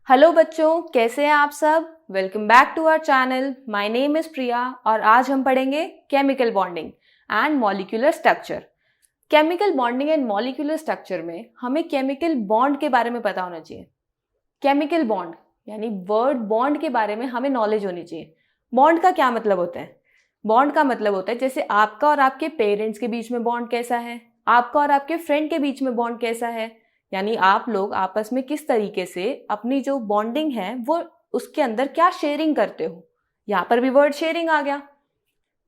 Hello बच्चों, कैसे हैं आप सब। Welcome back to our channel. My name is Priya और आज हम पढ़ेंगे chemical bonding and molecular structure. Chemical bonding and molecular structure में हमें केमिकल बॉन्ड के बारे में पता होना चाहिए। केमिकल बॉन्ड यानी वर्ड बॉन्ड के बारे में हमें नॉलेज होनी चाहिए। बॉन्ड का क्या मतलब होता है? बॉन्ड का मतलब होता है जैसे आपका और आपके पेरेंट्स के बीच में बॉन्ड कैसा है, आपका और आपके फ्रेंड के बीच में बॉन्ड कैसा है, यानी आप लोग आपस में किस तरीके से अपनी जो बॉन्डिंग है वो उसके अंदर क्या शेयरिंग करते हो। यहाँ पर भी वर्ड शेयरिंग आ गया।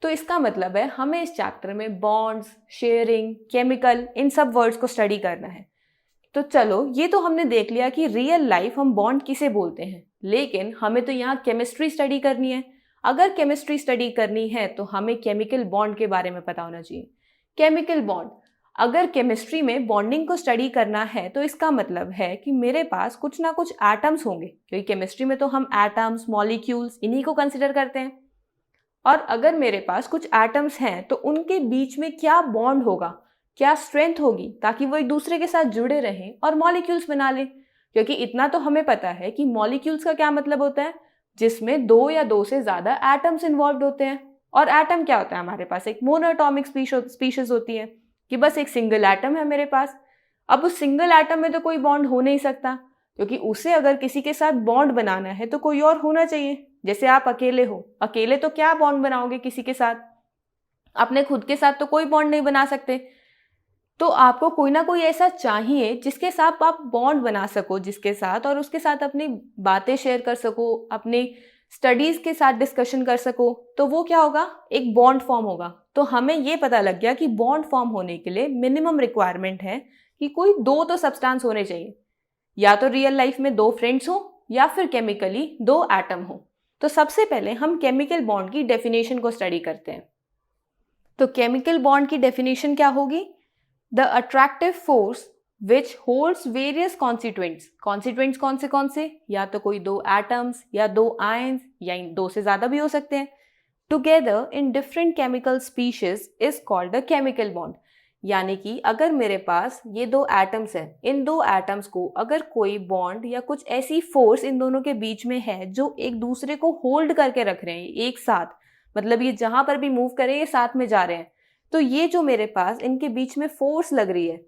तो इसका मतलब है हमें इस चैप्टर में बॉन्ड्स, शेयरिंग, केमिकल, इन सब वर्ड्स को स्टडी करना है। तो चलो, ये तो हमने देख लिया कि रियल लाइफ हम बॉन्ड किसे बोलते हैं, लेकिन हमें तो यहाँ केमिस्ट्री स्टडी करनी है। अगर केमिस्ट्री स्टडी करनी है तो हमें केमिकल बॉन्ड के बारे में पता होना चाहिए। केमिकल बॉन्ड, अगर केमिस्ट्री में बॉन्डिंग को स्टडी करना है तो इसका मतलब है कि मेरे पास कुछ ना कुछ एटम्स होंगे, क्योंकि केमिस्ट्री में तो हम एटम्स, मॉलिक्यूल्स इन्हीं को कंसिडर करते हैं। और अगर मेरे पास कुछ एटम्स हैं तो उनके बीच में क्या बॉन्ड होगा, क्या स्ट्रेंथ होगी, ताकि वो एक दूसरे के साथ जुड़े रहें और मॉलिक्यूल्स बना लें। क्योंकि इतना तो हमें पता है कि मॉलिक्यूल्स का क्या मतलब होता है, जिसमें दो या दो से ज्यादा एटम्स इन्वॉल्व होते हैं। और एटम क्या होता है, हमारे पास एक मोनोएटॉमिक स्पीशीज होती है कि बस एक सिंगल एटम है मेरे पास। अब उस सिंगल एटम में तो कोई बॉन्ड हो नहीं सकता, क्योंकि उसे अगर किसी के साथ बॉन्ड बनाना है तो कोई और होना चाहिए। जैसे आप अकेले हो, अकेले तो क्या बॉन्ड बनाओगे किसी के साथ, अपने खुद के साथ तो कोई बॉन्ड नहीं बना सकते। तो आपको कोई ना कोई ऐसा चाहिए जिसके साथ आप बॉन्ड बना सको, जिसके साथ और उसके साथ अपनी बातें शेयर कर सको, अपनी स्टडीज के साथ डिस्कशन कर सको। तो वो क्या होगा, एक बॉन्ड फॉर्म होगा। तो हमें ये पता लग गया कि बॉन्ड फॉर्म होने के लिए मिनिमम रिक्वायरमेंट है कि कोई दो तो सब्सटेंस होने चाहिए, या तो रियल लाइफ में दो फ्रेंड्स हो या फिर केमिकली दो एटम हो। तो सबसे पहले हम केमिकल बॉन्ड की डेफिनेशन को स्टडी करते हैं। तो केमिकल बॉन्ड की डेफिनेशन क्या होगी? The attractive force which holds various constituents. Constituents कौन से, या तो कोई दो एटम्स या दो आयंस या दो से ज्यादा भी हो सकते हैं, together in different chemical species is called a chemical bond. यानी कि अगर मेरे पास ये दो एटम्स हैं, इन दो एटम्स को अगर कोई बॉन्ड या कुछ ऐसी फोर्स इन दोनों के बीच में है जो एक दूसरे को होल्ड करके रख रहे हैं एक साथ, मतलब ये जहां पर भी मूव करें ये साथ में जा रहे हैं, तो ये जो मेरे पास इनके बीच में फोर्स लग रही है।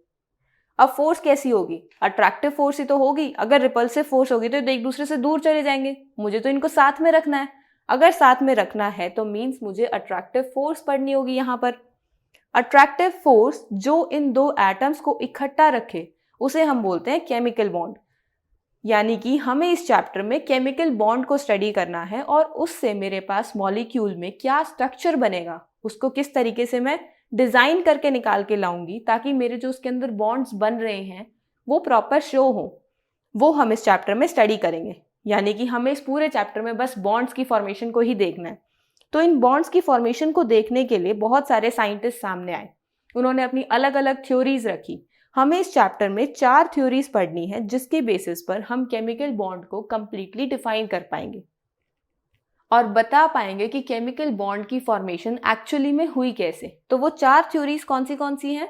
अब फोर्स कैसी होगी? अट्रैक्टिव फोर्स ही तो होगी। अगर रिपल्सिव फोर्स होगी तो एक दूसरे से दूर चले जाएंगे। मुझे तो इनको साथ में रखना है। अगर साथ में रखना है तो मीन्स मुझे अट्रैक्टिव फोर्स पढ़नी होगी। यहाँ पर अट्रैक्टिव फोर्स जो इन दो एटम्स को इकट्ठा रखे उसे हम बोलते हैं केमिकल बॉन्ड। यानी कि हमें इस चैप्टर में केमिकल बॉन्ड को स्टडी करना है और उससे मेरे पास मॉलिक्यूल में क्या स्ट्रक्चर बनेगा, उसको किस तरीके से मैं डिजाइन करके निकाल के लाऊंगी ताकि मेरे जो उसके अंदर बॉन्ड्स बन रहे हैं वो प्रॉपर शो हो, वो हम इस चैप्टर में स्टडी करेंगे। यानी कि हमें इस पूरे चैप्टर में बस बॉन्ड्स की फॉर्मेशन को ही देखना है। तो इन बॉन्ड्स की फॉर्मेशन को देखने के लिए बहुत सारे साइंटिस्ट सामने आए, उन्होंने अपनी अलग अलग थ्योरीज रखी। हमें इस चैप्टर में 4 थ्योरीज पढ़नी है जिसके बेसिस पर हम केमिकल बॉन्ड को कंप्लीटली डिफाइन कर पाएंगे और बता पाएंगे कि केमिकल बॉन्ड की फॉर्मेशन एक्चुअली में हुई कैसे। तो वो 4 थ्योरीज कौन सी हैं?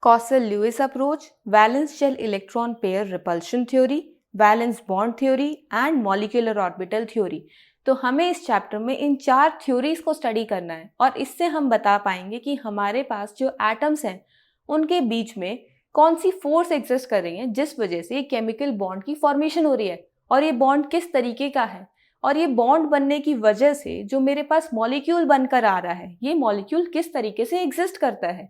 Kossel Lewis approach, valence shell electron pair repulsion theory, valence bond theory and molecular orbital theory. तो हमें इस चैप्टर में इन 4 थ्योरीज को स्टडी करना है और इससे हम बता पाएंगे कि हमारे पास जो एटम्स हैं उनके बीच में कौन सी फोर्स एग्जिस्ट कर रही है जिस वजह से केमिकल बॉन्ड की फॉर्मेशन हो रही है, और ये बॉन्ड किस तरीके का है, और ये बॉन्ड बनने की वजह से जो मेरे पास मॉलिक्यूल बनकर आ रहा है ये मॉलिक्यूल किस तरीके से एग्जिस्ट करता है,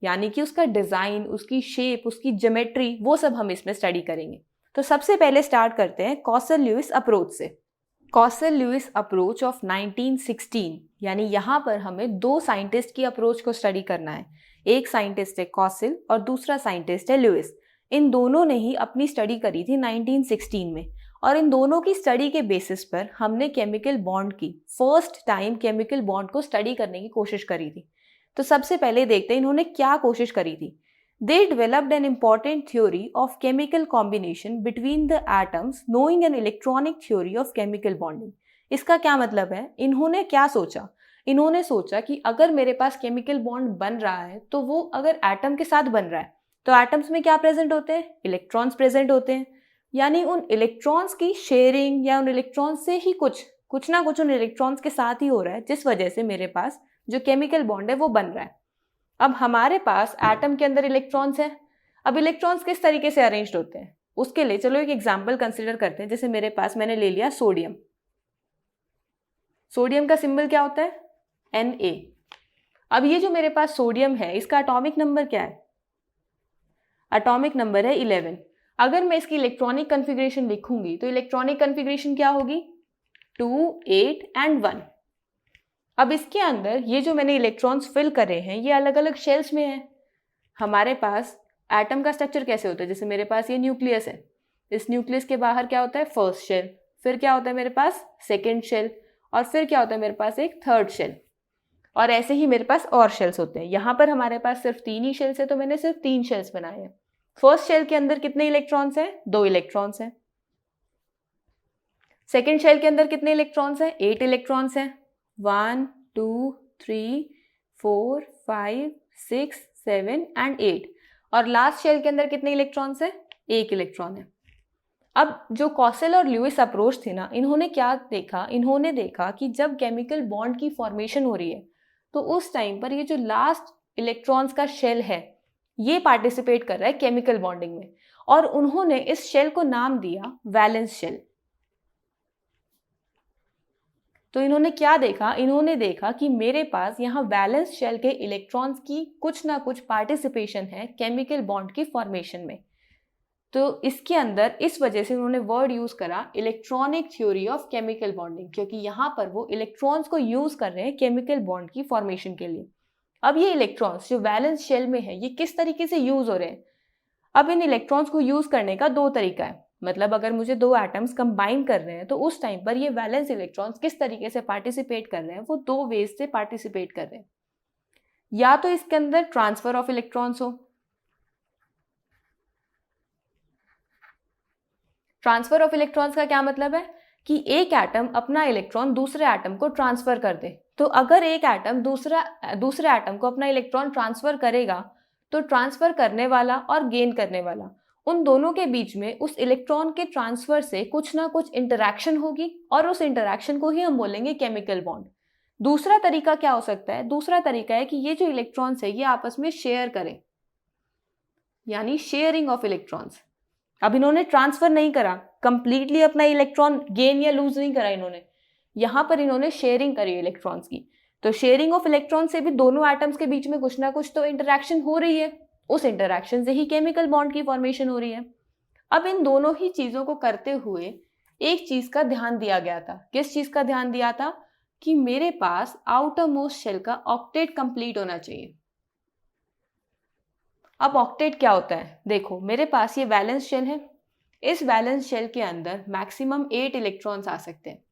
यानी कि उसका डिजाइन, उसकी शेप, उसकी ज्योमेट्री, वो सब हम इसमें स्टडी करेंगे। तो सबसे पहले स्टार्ट करते हैं कॉसल ल्यूइस अप्रोच से। कॉसल ल्यूइस अप्रोच ऑफ 1916, यानी यहाँ पर हमें 2 साइंटिस्ट की अप्रोच को स्टडी करना है। एक साइंटिस्ट है कॉसल और दूसरा साइंटिस्ट है ल्यूइस। इन दोनों ने ही अपनी स्टडी करी थी 1916 में, और इन दोनों की स्टडी के बेसिस पर हमने केमिकल बॉन्ड की फर्स्ट टाइम केमिकल बॉन्ड को स्टडी करने की कोशिश करी थी। तो सबसे पहले देखते हैं इन्होंने क्या कोशिश करी थी। They developed an important theory of chemical combination between the atoms, knowing an electronic theory of chemical bonding. इसका क्या मतलब है? इन्होंने क्या सोचा? इन्होंने सोचा कि अगर मेरे पास केमिकल बॉन्ड बन रहा है तो वो अगर एटम के साथ बन रहा है तो एटम्स में क्या प्रेजेंट होते हैं? इलेक्ट्रॉन्स प्रेजेंट होते हैं। यानी उन इलेक्ट्रॉन्स की शेयरिंग या उन इलेक्ट्रॉन्स से ही कुछ ना कुछ उन इलेक्ट्रॉन्स के साथ ही हो रहा है, जिस वजह से मेरे पास जो केमिकल बॉन्ड है वो बन रहा है। अब हमारे पास एटम के अंदर इलेक्ट्रॉन्स हैं। अब इलेक्ट्रॉन्स किस तरीके से अरेंज्ड होते हैं, उसके लिए चलो एक एग्जाम्पल कंसिडर करते हैं। जैसे मेरे पास मैंने ले लिया सोडियम। सोडियम का सिंबल क्या होता है? Na। अब ये जो मेरे पास सोडियम है, इसका एटॉमिक नंबर क्या है? एटॉमिक नंबर है 11। अगर मैं इसकी इलेक्ट्रॉनिक कन्फिग्रेशन लिखूंगी तो इलेक्ट्रॉनिक कन्फिग्रेशन क्या होगी? 2, 8 एंड 1। अब इसके अंदर ये जो मैंने इलेक्ट्रॉन्स फिल करे हैं ये अलग अलग शेल्स में हैं। हमारे पास एटम का स्ट्रक्चर कैसे होता है? जैसे मेरे पास ये न्यूक्लियस है, इस न्यूक्लियस के बाहर क्या होता है? फर्स्ट शेल, फिर क्या होता है मेरे पास? सेकेंड शेल, और फिर क्या होता है मेरे पास? एक थर्ड शेल। और ऐसे ही मेरे पास और शेल्स होते हैं। यहाँ पर हमारे पास सिर्फ 3 ही शेल्स है, तो मैंने सिर्फ 3 शेल्स बनाए हैं। फर्स्ट शेल के अंदर कितने इलेक्ट्रॉन्स हैं? 2 इलेक्ट्रॉन्स हैं। सेकेंड शेल के अंदर कितने इलेक्ट्रॉन्स हैं? 8 इलेक्ट्रॉन्स हैं। 1, 2, 3, 4, 5, 6, 7 एंड 8। और लास्ट शेल के अंदर कितने इलेक्ट्रॉन्स हैं? 1 इलेक्ट्रॉन है। अब जो कॉसेल और ल्यूइस अप्रोच थी ना, इन्होंने क्या देखा? इन्होंने देखा कि जब केमिकल बॉन्ड की फॉर्मेशन हो रही है तो उस टाइम पर ये जो लास्ट इलेक्ट्रॉन्स का शेल है ये पार्टिसिपेट कर रहा है केमिकल बॉन्डिंग में, और उन्होंने इस शेल को नाम दिया वैलेंस शेल। तो इन्होंने क्या देखा? इन्होंने देखा कि मेरे पास यहाँ वैलेंस शेल के इलेक्ट्रॉन्स की कुछ ना कुछ पार्टिसिपेशन है केमिकल बॉन्ड की फॉर्मेशन में। तो इसके अंदर इस वजह से उन्होंने वर्ड यूज करा electronic theory of chemical bonding, क्योंकि यहाँ पर वो इलेक्ट्रॉन्स को यूज कर रहे हैं केमिकल बॉन्ड की फॉर्मेशन के लिए। अब ये इलेक्ट्रॉन्स जो वैलेंस शेल में है ये किस तरीके से यूज हो रहे हैं? अब इन इलेक्ट्रॉन्स को यूज करने का 2 तरीका है। मतलब अगर मुझे 2 एटम्स कंबाइन कर रहे हैं तो उस टाइम पर ये वैलेंस इलेक्ट्रॉन्स किस तरीके से पार्टिसिपेट कर रहे हैं? वो 2 वेज से पार्टिसिपेट कर रहे हैं। या तो इसके अंदर ट्रांसफर ऑफ इलेक्ट्रॉन्स हो। ट्रांसफर ऑफ इलेक्ट्रॉन्स का क्या मतलब है? कि एक एटम अपना इलेक्ट्रॉन दूसरे एटम को ट्रांसफर कर दे। तो अगर एक एटम दूसरे एटम को अपना इलेक्ट्रॉन ट्रांसफर करेगा तो ट्रांसफर करने वाला और गेन करने वाला, उन दोनों के बीच में उस इलेक्ट्रॉन के ट्रांसफर से कुछ ना कुछ इंटरैक्शन होगी, और उस इंटरैक्शन को ही हम बोलेंगे केमिकल बॉन्ड। दूसरा तरीका क्या हो सकता है? दूसरा तरीका है कि ये जो इलेक्ट्रॉन्स है ये आपस में शेयर करें, यानी शेयरिंग ऑफ इलेक्ट्रॉन्स। अब इन्होंने ट्रांसफर नहीं करा, कंप्लीटली अपना इलेक्ट्रॉन गेन या लूज नहीं करा इन्होंने, यहां पर इन्होंने शेयरिंग करी इलेक्ट्रॉन्स की। तो शेयरिंग ऑफ इलेक्ट्रॉन से भी दोनों एटम्स के बीच में कुछ ना कुछ तो इंटरैक्शन हो रही है, उस इंटरैक्शन से ही केमिकल बॉन्ड की फॉर्मेशन हो रही है। अब इन दोनों ही चीजों को करते हुए एक चीज का ध्यान दिया गया था। किस चीज का ध्यान दिया था? कि मेरे पास आउटर मोस्ट शेल का ऑक्टेट कंप्लीट होना चाहिए। अब ऑक्टेट क्या होता है? देखो मेरे पास ये वैलेंस शेल है, इस वैलेंस शेल के अंदर मैक्सिमम 8 इलेक्ट्रॉन्स आ सकते हैं।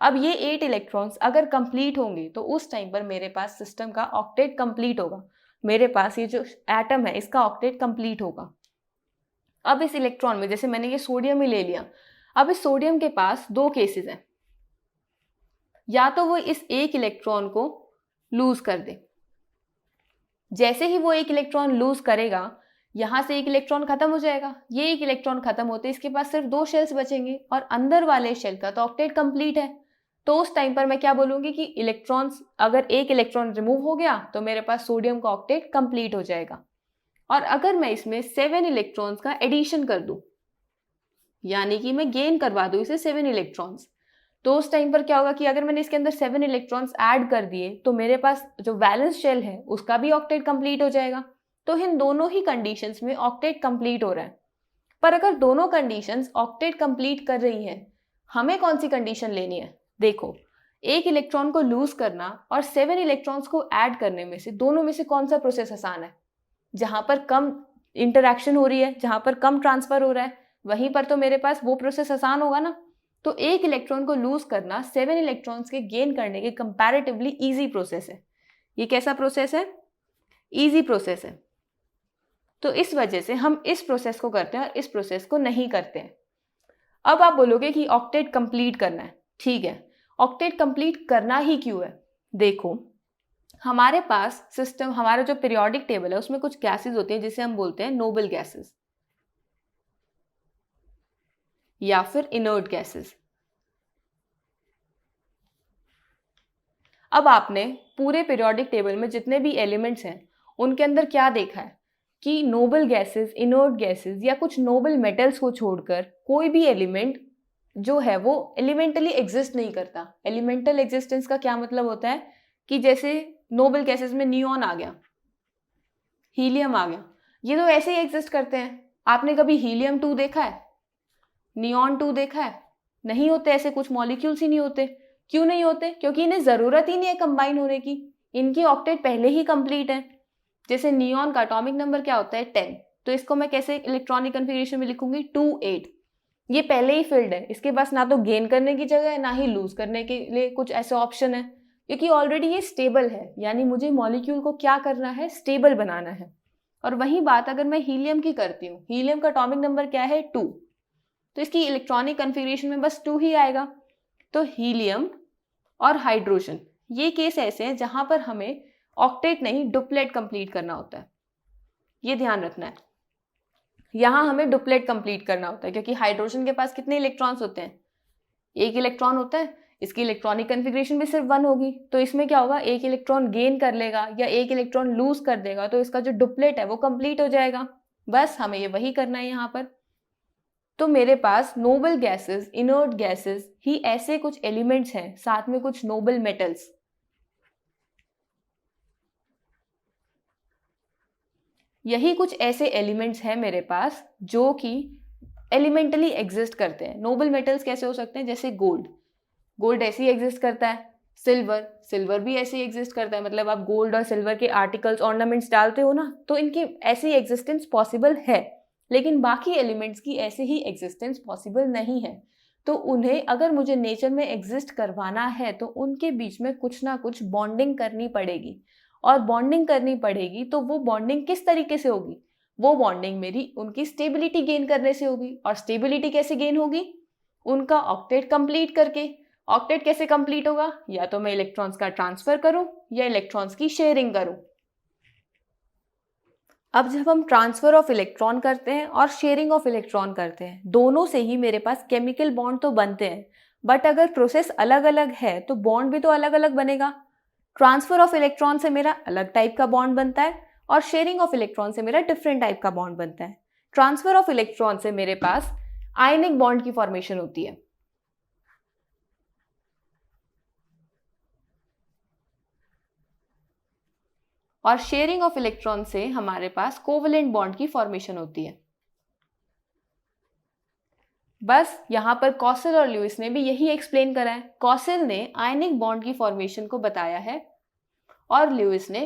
अब ये 8 इलेक्ट्रॉन्स अगर कंप्लीट होंगे तो उस टाइम पर मेरे पास सिस्टम का ऑक्टेट कंप्लीट होगा। मेरे पास ये जो एटम है इसका ऑक्टेट कंप्लीट होगा। अब इस इलेक्ट्रॉन में, जैसे मैंने ये सोडियम ही ले लिया, अब इस सोडियम के पास 2 केसेस हैं। या तो वो इस एक इलेक्ट्रॉन को लूज कर दे, जैसे ही वो एक इलेक्ट्रॉन लूज करेगा यहां से एक इलेक्ट्रॉन खत्म हो जाएगा। ये एक इलेक्ट्रॉन खत्म होते इसके पास सिर्फ 2 शेल्स बचेंगे, और अंदर वाले शेल का तो ऑक्टेट कंप्लीट है। तो उस टाइम पर मैं क्या बोलूंगी कि इलेक्ट्रॉन्स, अगर एक इलेक्ट्रॉन रिमूव हो गया तो मेरे पास सोडियम का ऑक्टेट कंप्लीट हो जाएगा। और अगर मैं इसमें 7 इलेक्ट्रॉन्स का एडिशन कर दूं, यानी कि मैं गेन करवा दूं इसे 7 इलेक्ट्रॉन्स, तो उस टाइम पर क्या होगा कि अगर मैंने इसके अंदर 7 इलेक्ट्रॉन्स ऐड कर दिए तो मेरे पास जो वैलेंस शेल है उसका भी ऑक्टेट कंप्लीट हो जाएगा। तो इन दोनों ही कंडीशंस में ऑक्टेट कंप्लीट हो रहा है। पर अगर दोनों कंडीशंस ऑक्टेट कंप्लीट कर रही हैं, हमें कौन सी कंडीशन लेनी है? देखो, एक इलेक्ट्रॉन को लूज करना और 7 इलेक्ट्रॉन्स को ऐड करने में से दोनों में से कौन सा प्रोसेस आसान है? जहां पर कम इंटरैक्शन हो रही है, जहां पर कम ट्रांसफर हो रहा है, वहीं पर तो मेरे पास वो प्रोसेस आसान होगा ना। तो एक इलेक्ट्रॉन को लूज करना 7 इलेक्ट्रॉन्स के गेन करने के कंपैरेटिवली इजी प्रोसेस है। ये कैसा प्रोसेस है? इजी प्रोसेस है। तो इस वजह से हम इस प्रोसेस को करते हैं और इस प्रोसेस को नहीं करते हैं। अब आप बोलोगे कि ऑक्टेट कंप्लीट करना है। ठीक है, ऑक्टेट कंप्लीट करना ही क्यों है? देखो, हमारे पास सिस्टम, हमारा जो पीरियोडिक टेबल है उसमें कुछ गैसेस होती हैं जिसे हम बोलते हैं नोबल गैसेस। या फिर इनर्ट गैसेस। अब आपने पूरे पीरियोडिक टेबल में जितने भी एलिमेंट्स हैं उनके अंदर क्या देखा है कि नोबल गैसेस, इनर्ट गैसेस या कुछ नोबल मेटल्स को छोड़कर कोई भी एलिमेंट जो है वो एलिमेंटली एग्जिस्ट नहीं करता। एलिमेंटल एग्जिस्टेंस का क्या मतलब होता है कि जैसे नोबल गैसेस में नियॉन आ गया, हीलियम आ गया, ये तो ऐसे ही एग्जिस्ट करते हैं। आपने कभी हीलियम 2 देखा है, नियॉन 2 देखा है? नहीं होते, ऐसे कुछ मॉलिक्यूल्स ही नहीं होते। क्यों नहीं होते? क्योंकि इन्हें जरूरत ही नहीं है कंबाइन होने की, इनकी ऑक्टेट पहले ही कंप्लीट है। जैसे नियॉन का एटॉमिक नंबर क्या होता है 10, तो इसको मैं कैसे इलेक्ट्रॉनिक कन्फिगरेशन में लिखूंगी 2 8। ये पहले ही फिल्ड है, इसके पास ना तो गेन करने की जगह है ना ही लूज करने के लिए कुछ ऐसे ऑप्शन है, क्योंकि ऑलरेडी ये स्टेबल है। यानी मुझे मॉलिक्यूल को क्या करना है, स्टेबल बनाना है। और वही बात अगर मैं हीलियम की करती हूँ, हीलियम का एटॉमिक नंबर क्या है 2, तो इसकी इलेक्ट्रॉनिक कन्फिगरेशन में बस 2 ही आएगा। तो हीलियम और हाइड्रोजन ये केस ऐसे हैं जहां पर हमें ऑक्टेट नहीं डुप्लेट कंप्लीट करना होता है। ये ध्यान रखना है, यहां हमें डुप्लेट कंप्लीट करना होता है, क्योंकि हाइड्रोजन के पास कितने इलेक्ट्रॉन्स होते हैं, 1 इलेक्ट्रॉन होता है। इसकी इलेक्ट्रॉनिक कन्फिगरेशन भी सिर्फ 1 होगी, तो इसमें क्या होगा, 1 इलेक्ट्रॉन गेन कर लेगा या 1 इलेक्ट्रॉन लूज कर देगा, तो इसका जो डुप्लेट है वो कंप्लीट हो जाएगा। बस हमें ये वही करना है यहाँ पर। तो मेरे पास नोबल गैसेस, इनर्ट गैसेस ही ऐसे कुछ एलिमेंट्स हैं, साथ में कुछ नोबल मेटल्स। यही कुछ ऐसे एलिमेंट्स हैं मेरे पास जो कि एलिमेंटली एग्जिस्ट करते हैं। नोबल मेटल्स कैसे हो सकते हैं, जैसे गोल्ड, गोल्ड ऐसे ही एग्जिस्ट करता है। सिल्वर, सिल्वर भी ऐसे ही एग्जिस्ट करता है। मतलब आप गोल्ड और सिल्वर के आर्टिकल्स, ऑर्नामेंट्स डालते हो ना, तो इनकी ऐसी एग्जिस्टेंस पॉसिबल है। लेकिन बाकी एलिमेंट्स की ऐसे ही एग्जिस्टेंस पॉसिबल नहीं है। तो उन्हें अगर मुझे नेचर में एग्जिस्ट करवाना है तो उनके बीच में कुछ ना कुछ बॉन्डिंग करनी पड़ेगी। और बॉन्डिंग करनी पड़ेगी तो वो बॉन्डिंग किस तरीके से होगी, वो बॉन्डिंग मेरी उनकी स्टेबिलिटी गेन करने से होगी। और स्टेबिलिटी कैसे गेन होगी, उनका ऑक्टेट कंप्लीट करके। ऑक्टेट कैसे कंप्लीट होगा, या तो मैं इलेक्ट्रॉन्स का ट्रांसफर करूं या इलेक्ट्रॉन्स की शेयरिंग करूं। अब जब हम ट्रांसफर ऑफ इलेक्ट्रॉन करते हैं और शेयरिंग ऑफ इलेक्ट्रॉन करते हैं, दोनों से ही मेरे पास केमिकल बॉन्ड तो बनते हैं, बट अगर प्रोसेस अलग अलग है तो बॉन्ड भी तो अलग अलग बनेगा। ट्रांसफर ऑफ इलेक्ट्रॉन से मेरा अलग टाइप का बॉन्ड बनता है और शेयरिंग ऑफ इलेक्ट्रॉन से मेरा डिफरेंट टाइप का बॉन्ड बनता है। ट्रांसफर ऑफ इलेक्ट्रॉन से मेरे पास आयनिक बॉन्ड की फॉर्मेशन होती है, और शेयरिंग ऑफ इलेक्ट्रॉन से हमारे पास कोवलेंट बॉन्ड की फॉर्मेशन होती है। बस यहां पर कॉसेल और ल्यूइस ने भी यही एक्सप्लेन करा है। कॉसेल ने आयनिक बॉन्ड की फॉर्मेशन को बताया है और ल्यूइस ने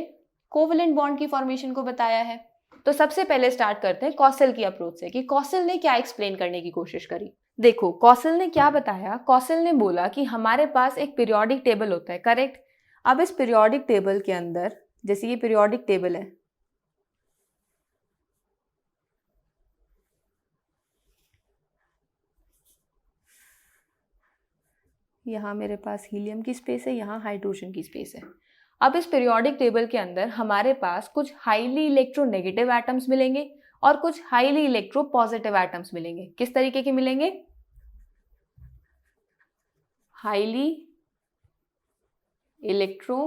कोवलेंट बॉन्ड की फॉर्मेशन को बताया है। तो सबसे पहले स्टार्ट करते हैं कॉसेल की अप्रोच से कि कॉसेल ने क्या एक्सप्लेन करने की कोशिश करी। देखो कॉसेल ने क्या बताया, कॉसेल ने बोला कि हमारे पास एक पीरियोडिक टेबल होता है, करेक्ट। अब इस पीरियोडिक टेबल के अंदर, जैसे ये पीरियोडिक टेबल है, यहाँ मेरे पास हीलियम की स्पेस है, यहाँ हाइड्रोजन की स्पेस है। अब इस पीरियोडिक टेबल के अंदर हमारे पास कुछ हाईली इलेक्ट्रोनेगेटिव एटम्स मिलेंगे और कुछ हाईली इलेक्ट्रो पॉजिटिव एटम्स मिलेंगे। किस तरीके के मिलेंगे, हाईली इलेक्ट्रो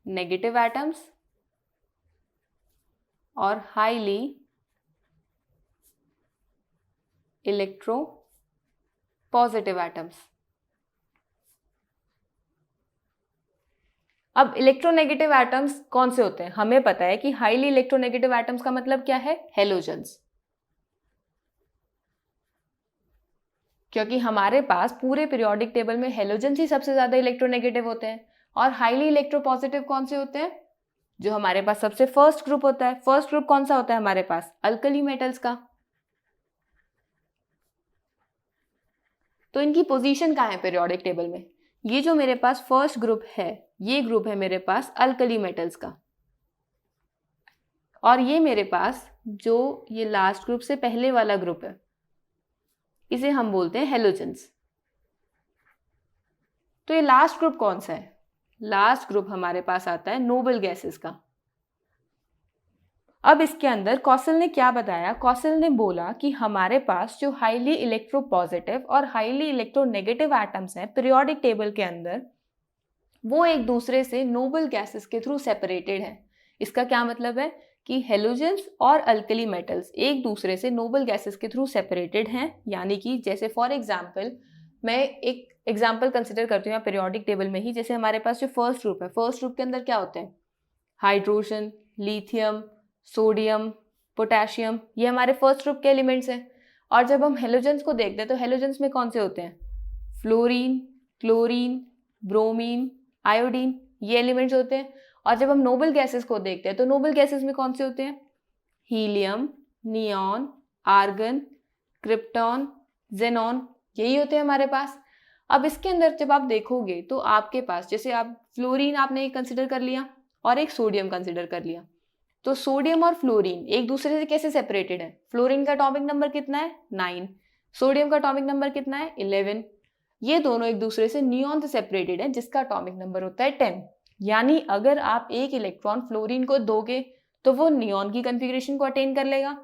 नेगेटिव एटम्स और हाईली इलेक्ट्रो पॉजिटिव एटम्स। अब इलेक्ट्रोनेगेटिव एटम्स कौन से होते हैं, हमें पता है कि हाईली इलेक्ट्रोनेगेटिव एटम्स का मतलब क्या है, हेलोजन्स। क्योंकि हमारे पास पूरे पीरियोडिक टेबल में हेलोजन्स ही सबसे ज्यादा इलेक्ट्रोनेगेटिव होते हैं। और हाईली इलेक्ट्रोपॉजिटिव कौन से होते हैं, जो हमारे पास सबसे फर्स्ट ग्रुप होता है। फर्स्ट ग्रुप कौन सा होता है हमारे पास, अल्कली मेटल्स का। तो इनकी पोजीशन कहाँ है पीरियोडिक टेबल में, ये जो मेरे पास फर्स्ट ग्रुप है, ये ग्रुप है मेरे पास अल्कली मेटल्स का। और ये मेरे पास जो ये लास्ट ग्रुप से पहले वाला ग्रुप है, इसे हम बोलते हैं हेलोजन्स। तो ये लास्ट ग्रुप कौन सा है, लास्ट ग्रुप हमारे पास आता है नोबल गैसेस का। अब इसके अंदर कॉसल ने क्या बताया, कॉसल ने बोला कि हमारे पास जो हाईली इलेक्ट्रोपॉजिटिव और हाईली इलेक्ट्रोनेगेटिव एटम्स हैं पीरियोडिक टेबल के अंदर, वो एक दूसरे से नोबल गैसेस के थ्रू सेपरेटेड हैं। इसका क्या मतलब है कि हेलोजेंस और अल्कली मेटल्स एक दूसरे से नोबल गैसेस के थ्रू सेपरेटेड हैं। यानी कि जैसे फॉर एग्जांपल मैं एक एग्जांपल कंसिडर करती हूँ पीरियोडिक टेबल में ही, जैसे हमारे पास जो फर्स्ट ग्रुप है, फर्स्ट ग्रुप के अंदर क्या होते हैं, हाइड्रोजन, लिथियम, सोडियम, पोटेशियम, ये हमारे फर्स्ट ग्रुप के एलिमेंट्स हैं। और जब हम हेलोजेंस को देखते हैं तो हेलोजेंस में कौन से होते हैं, फ्लोरीन, क्लोरीन, ब्रोमीन, आयोडीन, ये एलिमेंट्स होते हैं। और जब हम नोबल गैसेस को देखते हैं तो नोबल गैसेस में कौन से होते हैं, helium, neon, argon, krypton, xenon, यही होते हैं हमारे पास। अब इसके अंदर जब आप देखोगे तो आपके पास, जैसे आप फ्लोरीन आपने कंसिडर कर लिया और एक सोडियम कंसिडर कर लिया, तो सोडियम और फ्लोरीन एक दूसरे से कैसे सेपरेटेड है, फ्लोरीन का एटॉमिक नंबर कितना है 9, सोडियम का एटॉमिक नंबर कितना है 11, ये दोनों एक दूसरे से नियॉन से सेपरेटेड है जिसका एटॉमिक नंबर होता है 10। यानी अगर आप एक इलेक्ट्रॉन फ्लोरीन को दोगे तो वो नियॉन की कॉन्फ़िगरेशन को अटेन कर लेगा,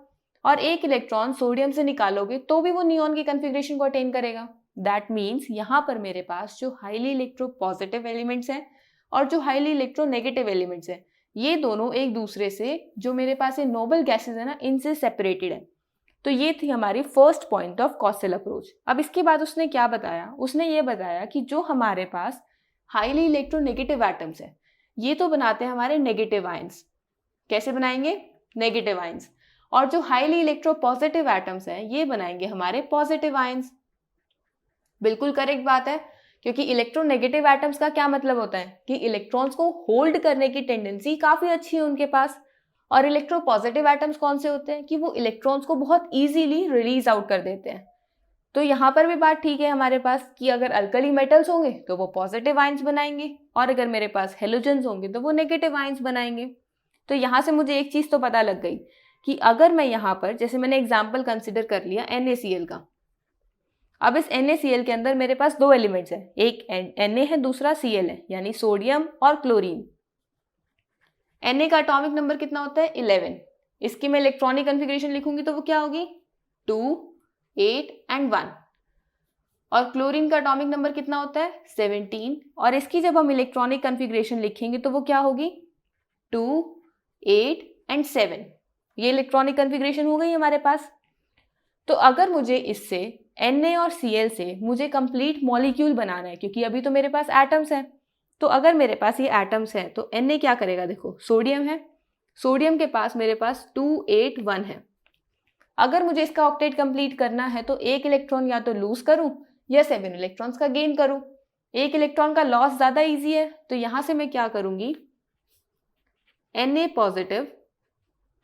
और एक इलेक्ट्रॉन सोडियम से निकालोगे तो भी वो नियॉन की कॉन्फ़िगरेशन को अटेन करेगा। दैट मीन्स यहाँ पर मेरे पास जो हाईली इलेक्ट्रोपॉजिटिव एलिमेंट्स हैं और जो हाईली इलेक्ट्रोनेगेटिव एलिमेंट्स हैं, ये दोनों एक दूसरे से, जो मेरे पास ये नोबल गैसेस है ना, इनसे सेपरेटेड है। तो ये थी हमारी फर्स्ट पॉइंट ऑफ कॉसेल अप्रोच। अब इसके बाद उसने क्या बताया, उसने ये बताया कि जो हमारे पास हाईली इलेक्ट्रोनेगेटिव एटम्स है ये तो बनाते हैं हमारे नेगेटिव आयंस। कैसे बनाएंगे, नेगेटिव आयंस। और जो हाईली इलेक्ट्रोपॉजिटिव एटम्स हैं ये बनाएंगे हमारे पॉजिटिव आयंस। बिल्कुल करेक्ट बात है, क्योंकि इलेक्ट्रोनेगेटिव एटम्स का क्या मतलब होता है कि इलेक्ट्रॉन्स को होल्ड करने की टेंडेंसी काफी अच्छी है उनके पास। और इलेक्ट्रोपॉजिटिव एटम्स कौन से होते हैं कि वो इलेक्ट्रॉन्स को बहुत इजीली रिलीज आउट कर देते हैं। तो यहाँ पर भी बात ठीक है हमारे पास कि अगर अल्कली मेटल्स होंगे तो वो पॉजिटिव आयंस बनाएंगे, और अगर मेरे पास हेलोजेंस होंगे तो वो नेगेटिव आयंस बनाएंगे। तो यहाँ से मुझे एक चीज तो पता लग गई कि अगर मैं यहाँ पर, जैसे मैंने एग्जाम्पल कंसिडर कर लिया NaCl का, अब इस NaCl के अंदर मेरे पास दो एलिमेंट्स हैं, एक Na है दूसरा Cl है, यानी सोडियम और क्लोरीन। Na का एटॉमिक नंबर कितना होता है 11। इसकी मैं इलेक्ट्रॉनिक कॉन्फ़िगरेशन लिखूंगी तो वो क्या होगी 2, 8 एंड 1। और क्लोरीन का एटॉमिक नंबर कितना होता है 17, और इसकी जब हम इलेक्ट्रॉनिक कॉन्फ़िगरेशन लिखेंगे तो वो क्या होगी 2, 8 एंड 7। ये इलेक्ट्रॉनिक कॉन्फ़िगरेशन हो गई हमारे पास। तो अगर मुझे इससे Na और Cl से मुझे कंप्लीट मॉलिक्यूल बनाना है, क्योंकि अभी तो मेरे पास एटम्स हैं, तो अगर मेरे पास ये एटम्स हैं तो Na क्या करेगा, देखो सोडियम है, सोडियम के पास मेरे पास 2, 8, 1 है। अगर मुझे इसका ऑक्टेट कंप्लीट करना है तो एक इलेक्ट्रॉन या तो लूज करूं या 7 इलेक्ट्रॉन्स का गेन करूं। एक इलेक्ट्रॉन का लॉस ज्यादा इजी है, तो यहां से मैं क्या करूंगी, Na पॉजिटिव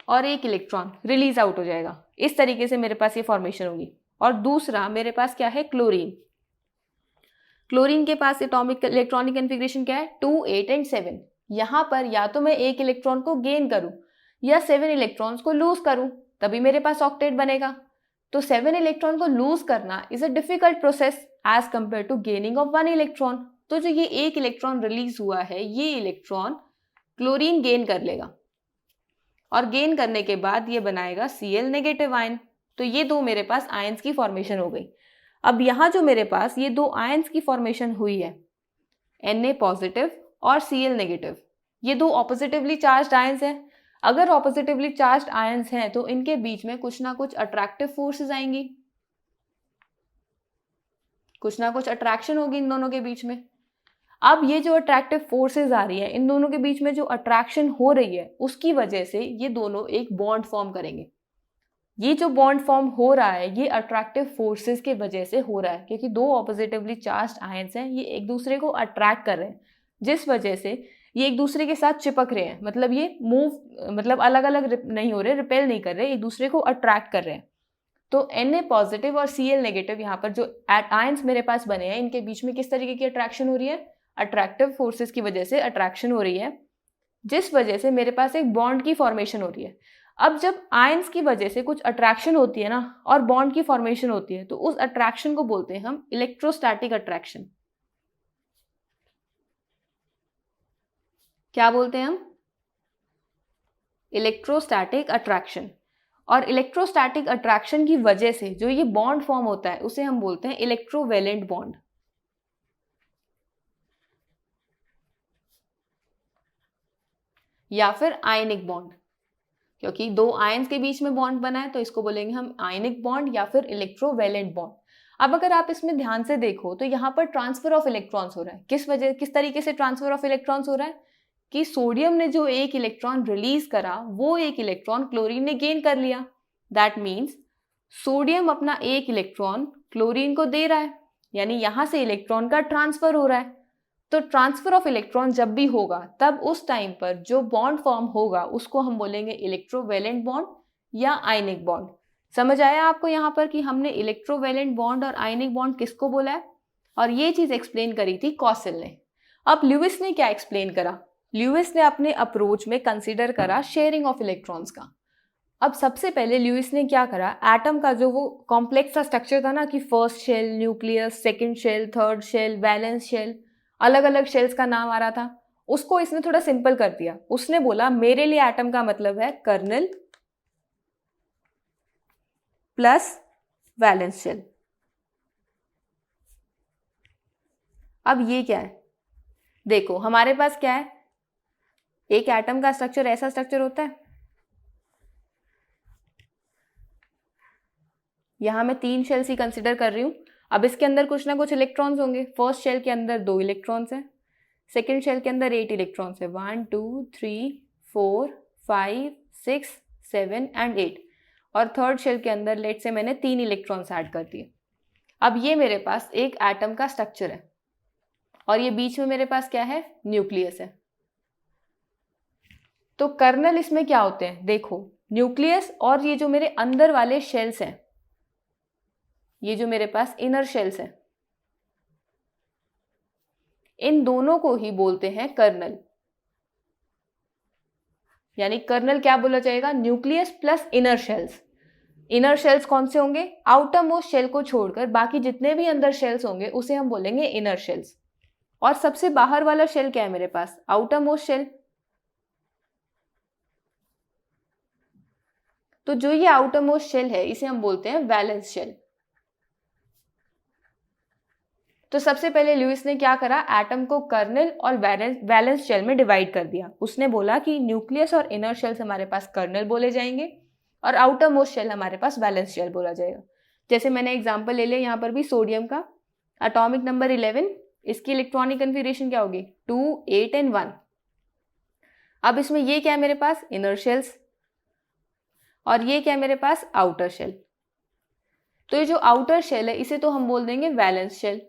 और एक इलेक्ट्रॉन रिलीज आउट हो जाएगा। इस तरीके से मेरे पास ये फॉर्मेशन होगी। और दूसरा मेरे पास क्या है, क्लोरीन। क्लोरीन के पास एटॉमिक इलेक्ट्रॉनिक कॉन्फ़िगरेशन क्या है 2, 8 एंड 7। यहां पर या तो मैं एक इलेक्ट्रॉन को गेन करूं या 7 इलेक्ट्रॉन्स को लूज करूं, तभी मेरे पास ऑक्टेट बनेगा। तो 7 इलेक्ट्रॉन को लूज करना is a difficult process as compare to gaining of 1 electron. तो जो ये एक इलेक्ट्रॉन रिलीज हुआ है, ये इलेक्ट्रॉन क्लोरीन गेन कर लेगा, और गेन करने के बाद ये बनाएगा Cl नेगेटिव आयन। तो ये दो मेरे पास आयंस की फॉर्मेशन हो गई। अब यहाँ जो मेरे पास ये दो आयंस की फॉर्मेशन हुई है, Na पॉजिटिव और Cl नेगेटिव, ये दो ऑपोजिटिवली चार्ज्ड आयंस हैं। अगर ऑपोजिटिवली चार्ज्ड आयंस हैं तो इनके बीच में कुछ ना कुछ अट्रैक्टिव फोर्सेस आएंगी, कुछ ना कुछ अट्रैक्शन होगी इन दोनों के बीच में। अब ये जो अट्रैक्टिव फोर्सेस आ रही है, इन दोनों के बीच में जो अट्रैक्शन हो रही है, उसकी वजह से ये दोनों एक बॉन्ड फॉर्म करेंगे। ये जो बॉन्ड फॉर्म हो रहा है ये अट्रैक्टिव फोर्सेस के वजह से हो रहा है, क्योंकि दो ऑपोजिटिवली चार्ज्ड आयंस हैं, ये एक दूसरे को अट्रैक्ट कर रहे हैं, जिस वजह से ये एक दूसरे के साथ चिपक रहे हैं। मतलब ये मूव, मतलब अलग अलग नहीं हो रहे, रिपेल नहीं कर रहे, एक दूसरे को अट्रैक्ट कर रहे हैं। तो Na पॉजिटिव और Cl नेगेटिव, यहाँ पर जो आयंस मेरे पास बने हैं, इनके बीच में किस तरीके की अट्रैक्शन हो रही है, अट्रैक्टिव फोर्सेस की वजह से अट्रैक्शन हो रही है, जिस वजह से मेरे पास एक बॉन्ड की फॉर्मेशन हो रही है। अब जब आयंस की वजह से कुछ अट्रैक्शन होती है ना और बॉन्ड की फॉर्मेशन होती है, तो उस अट्रैक्शन को बोलते हैं हम इलेक्ट्रोस्टैटिक अट्रैक्शन। क्या बोलते हैं हम, इलेक्ट्रोस्टैटिक अट्रैक्शन। और इलेक्ट्रोस्टैटिक अट्रैक्शन की वजह से जो ये बॉन्ड फॉर्म होता है उसे हम बोलते हैं इलेक्ट्रोवेलेंट बॉन्ड या फिर आयनिक बॉन्ड, क्योंकि दो आयंस के बीच में बॉन्ड बना है तो इसको बोलेंगे हम आयनिक बॉन्ड या फिर इलेक्ट्रोवेलेंट बॉन्ड। अब अगर आप इसमें ध्यान से देखो तो यहाँ पर ट्रांसफर ऑफ इलेक्ट्रॉन्स हो रहा है। किस तरीके से ट्रांसफर ऑफ इलेक्ट्रॉन्स हो रहा है कि सोडियम ने जो एक इलेक्ट्रॉन रिलीज करा वो एक इलेक्ट्रॉन क्लोरीन ने गेन कर लिया। दैट मीन्स सोडियम अपना एक इलेक्ट्रॉन क्लोरीन को दे रहा है, यानी यहां से इलेक्ट्रॉन का ट्रांसफर हो रहा है। तो ट्रांसफर ऑफ इलेक्ट्रॉन जब भी होगा तब उस टाइम पर जो बॉन्ड फॉर्म होगा उसको हम बोलेंगे इलेक्ट्रोवेलेंट बॉन्ड या आयनिक बॉन्ड। समझ आया आपको यहाँ पर कि हमने इलेक्ट्रोवेलेंट बॉन्ड और आयनिक बॉन्ड किसको बोला है? और ये चीज एक्सप्लेन करी थी कॉसेल ने। अब ल्यूइस ने क्या एक्सप्लेन करा? ल्यूइस ने अपने अप्रोच में कंसीडर करा शेयरिंग ऑफ इलेक्ट्रॉन्स का। अब सबसे पहले ल्यूइस ने क्या करा, एटम का जो वो कॉम्प्लेक्स सा स्ट्रक्चर था ना कि first shell, nucleus, second shell, third shell, valence shell, अलग अलग शेल्स का नाम आ रहा था, उसको इसने थोड़ा सिंपल कर दिया। उसने बोला मेरे लिए एटम का मतलब है कर्नल प्लस वैलेंस शेल। अब ये क्या है? देखो हमारे पास क्या है, एक एटम का स्ट्रक्चर ऐसा स्ट्रक्चर होता है, यहां मैं 3 शेल्स ही कंसिडर कर रही हूं। अब इसके अंदर कुछ ना कुछ इलेक्ट्रॉन्स होंगे। फर्स्ट शेल के अंदर 2 इलेक्ट्रॉन्स हैं, सेकेंड शेल के अंदर 8 इलेक्ट्रॉन्स है, 1 2 3 4 5 6 7 एंड 8, और थर्ड शेल के अंदर लेट से मैंने 3 इलेक्ट्रॉन्स ऐड कर दिए। अब ये मेरे पास एक एटम का स्ट्रक्चर है और ये बीच में मेरे पास क्या है, न्यूक्लियस है। तो कर्नल इसमें क्या होते हैं, देखो न्यूक्लियस और ये जो मेरे अंदर वाले शेल्स हैं, ये जो मेरे पास इनर शेल्स हैं, इन दोनों को ही बोलते हैं कर्नल। यानी कर्नल क्या बोला जाएगा, nucleus plus inner shells. Inner shells कौन से होंगे, आउटर मोस्ट शेल को छोड़कर बाकी जितने भी अंदर शेल्स होंगे उसे हम बोलेंगे इनर शेल्स। और सबसे बाहर वाला शेल क्या है मेरे पास, आउटर मोस्ट शेल। तो जो ये आउटर मोस्ट शेल है इसे हम बोलते हैं वैलेंस शेल। तो सबसे पहले ल्यूइस ने क्या करा, एटम को कर्नल और वैलेंस शेल में डिवाइड कर दिया। उसने बोला कि न्यूक्लियस और इनर शेल्स हमारे पास कर्नल बोले जाएंगे और आउटर मोस्ट शेल हमारे पास वैलेंस शेल बोला जाएगा। जैसे मैंने एग्जांपल ले लिया यहाँ पर भी, सोडियम का एटॉमिक नंबर 11, इसकी इलेक्ट्रॉनिक कन्फिगरेशन क्या होगी, 2 8 एंड 1। अब इसमें ये क्या है मेरे पास, इनर शेल्स, और ये क्या है मेरे पास, आउटर शेल। तो ये जो आउटर शेल है इसे तो हम बोल देंगे वैलेंस शेल,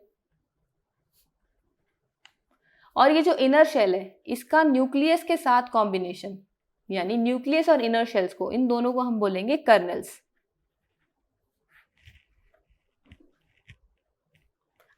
और ये जो इनर शेल है इसका न्यूक्लियस के साथ कॉम्बिनेशन, यानी न्यूक्लियस और इनर शेल्स को, इन दोनों को हम बोलेंगे कर्नल्स।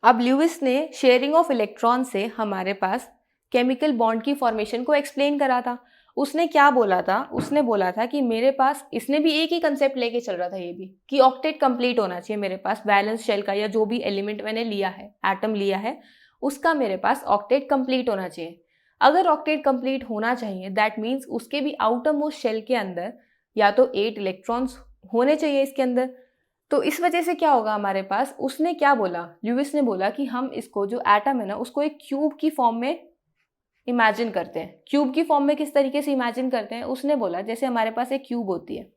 अब ल्यूइस ने शेयरिंग ऑफ इलेक्ट्रॉन से हमारे पास केमिकल बॉन्ड की फॉर्मेशन को एक्सप्लेन करा था। उसने क्या बोला था, उसने बोला था कि मेरे पास, इसने भी एक ही कंसेप्ट लेके चल रहा था ये भी, कि ऑक्टेट कंप्लीट होना चाहिए मेरे पास वैलेंस शेल का, या जो भी एलिमेंट मैंने लिया है, एटम लिया है, उसका मेरे पास ऑक्टेट कंप्लीट होना चाहिए। अगर ऑक्टेट कंप्लीट होना चाहिए दैट मीन्स उसके भी आउटर मोस्ट शेल के अंदर या तो 8 इलेक्ट्रॉन्स होने चाहिए इसके अंदर। तो इस वजह से क्या होगा हमारे पास, उसने क्या बोला, ल्यूइस ने बोला कि हम इसको जो एटम है ना उसको एक क्यूब की फॉर्म में इमेजिन करते हैं। क्यूब की फॉर्म में किस तरीके से इमेजिन करते हैं, उसने बोला जैसे हमारे पास एक क्यूब होती है,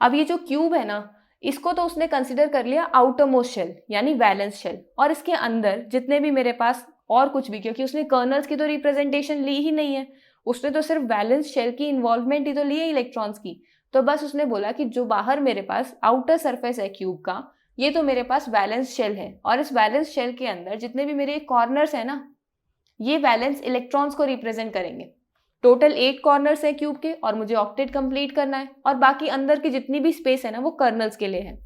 अब ये जो क्यूब है ना इसको तो उसने कंसिडर कर लिया आउटर मोस्ट शेल यानी वैलेंस शेल, और इसके अंदर जितने भी मेरे पास और कुछ भी, क्योंकि उसने कर्नल्स की तो रिप्रेजेंटेशन ली ही नहीं है, उसने तो सिर्फ वैलेंस शेल की इन्वॉल्वमेंट ही तो ली है इलेक्ट्रॉन्स की। तो बस उसने बोला कि जो बाहर मेरे पास आउटर सरफेस है क्यूब का, ये तो मेरे पास वैलेंस शेल है, और इस वैलेंस शेल के अंदर जितने भी मेरे कॉर्नर्स है ना, ये वैलेंस इलेक्ट्रॉन्स को रिप्रेजेंट करेंगे। टोटल 8 कॉर्नर्स है क्यूब के और मुझे ऑक्टेट कंप्लीट करना है, और बाकी अंदर की जितनी भी स्पेस है ना वो कर्नल्स के लिए है।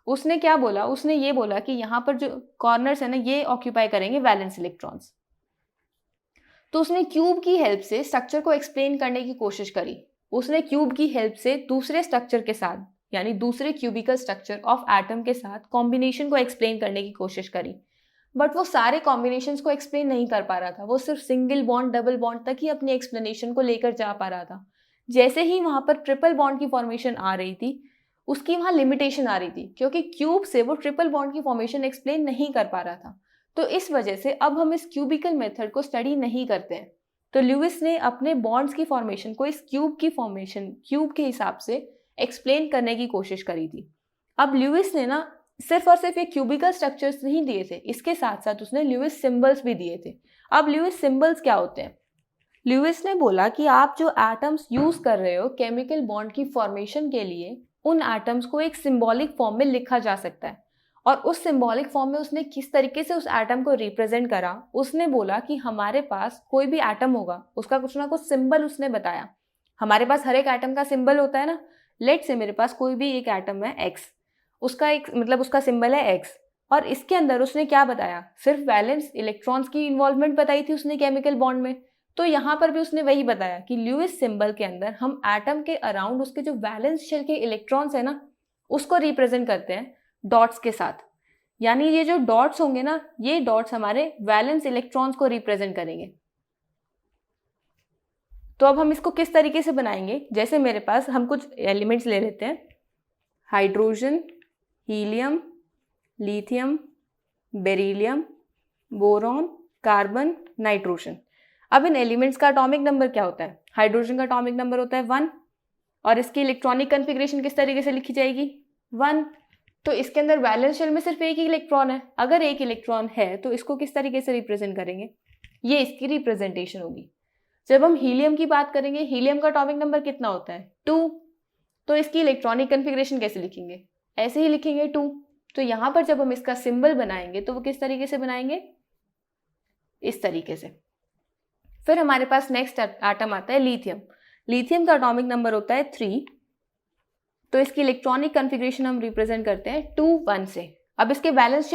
उसने क्या बोला, उसने ये बोला कि यहाँ पर जो कॉर्नर्स है ना ये ऑक्यूपाई करेंगे वैलेंस इलेक्ट्रॉन्स। तो उसने क्यूब की हेल्प से स्ट्रक्चर को एक्सप्लेन करने की कोशिश करी। उसने क्यूब की हेल्प से दूसरे स्ट्रक्चर के साथ, यानी दूसरे क्यूबिकल स्ट्रक्चर ऑफ एटम के साथ कॉम्बिनेशन को एक्सप्लेन करने की कोशिश करी। बट वो सारे कॉम्बिनेशंस को एक्सप्लेन नहीं कर पा रहा था, वो सिर्फ सिंगल बॉन्ड डबल बॉन्ड तक ही अपनी एक्सप्लेनेशन को लेकर जा पा रहा था। जैसे ही वहाँ पर ट्रिपल बॉन्ड की फॉर्मेशन आ रही थी, उसकी वहाँ लिमिटेशन आ रही थी, क्योंकि क्यूब से वो ट्रिपल बॉन्ड की फॉर्मेशन एक्सप्लेन नहीं कर पा रहा था। तो इस वजह से अब हम इस क्यूबिकल मेथड को स्टडी नहीं करते हैं। तो ल्यूइस ने अपने बॉन्ड्स की फॉर्मेशन को इस क्यूब की फॉर्मेशन, क्यूब के हिसाब से एक्सप्लेन करने की कोशिश करी थी। अब ल्यूइस ने ना सिर्फ और सिर्फ ये क्यूबिकल स्ट्रक्चर्स नहीं दिए थे, इसके साथ साथ उसने ल्यूइस सिंबल्स भी दिए थे। अब ल्यूइस सिंबल्स क्या होते हैं? ल्यूइस ने बोला कि आप जो एटम्स यूज कर रहे हो केमिकल बॉन्ड की फॉर्मेशन के लिए, उन एटम्स को एक सिंबॉलिक फॉर्म में लिखा जा सकता है। और उस सिंबॉलिक फॉर्म में उसने किस तरीके से उस एटम को रिप्रेजेंट करा, उसने बोला कि हमारे पास कोई भी एटम होगा, उसका कुछ ना कुछ सिंबल उसने बताया। हमारे पास हर एक एटम का सिंबल होता है ना। लेट से मेरे पास कोई भी एक एटम है एक्स, उसका एक मतलब उसका सिंबल है एक्स, और इसके अंदर उसने क्या बताया? सिर्फ वैलेंस इलेक्ट्रॉन्स की इन्वॉल्वमेंट बताई थी उसने केमिकल बॉन्ड में। तो यहाँ पर भी उसने वही बताया कि ल्यूइस सिंबल के अंदर हम एटम के अराउंड उसके जो वैलेंस शेल के इलेक्ट्रॉन्स है ना, उसको रिप्रेजेंट करते हैं डॉट्स के साथ। यानी ये जो डॉट्स होंगे ना, ये डॉट्स हमारे वैलेंस इलेक्ट्रॉन्स को रिप्रेजेंट करेंगे। तो अब हम इसको किस तरीके से बनाएंगे? जैसे मेरे पास हम कुछ एलिमेंट्स ले लेते हैं, hydrogen, helium, lithium, beryllium, boron, carbon, nitrogen. अब इन एलिमेंट्स का एटॉमिक नंबर क्या होता है? हाइड्रोजन का एटॉमिक नंबर होता है 1, और इसकी इलेक्ट्रॉनिक कॉन्फ़िगरेशन किस तरीके से लिखी जाएगी? 1। तो इसके अंदर वैलेंस शेल में सिर्फ एक ही इलेक्ट्रॉन है। अगर एक इलेक्ट्रॉन है तो इसको किस तरीके से रिप्रेजेंट करेंगे? ये इसकी रिप्रेजेंटेशन होगी। जब हम हीलियम की बात करेंगे, हीलियम का एटॉमिक नंबर कितना होता है? 2। तो इसकी इलेक्ट्रॉनिक कॉन्फ़िगरेशन कैसे लिखेंगे? ऐसे ही लिखेंगे 2। तो यहाँ पर जब हम इसका सिंबल बनाएंगे तो वो किस तरीके से बनाएंगे? इस तरीके से। फिर हमारे पास नेक्स्ट एटम आता है लिथियम। लिथियम का एटॉमिक नंबर होता है 3। तो इसकी इलेक्ट्रॉनिक कॉन्फ़िगरेशन हम रिप्रेजेंट करते हैं 2 1 से। अब इसके वैलेंस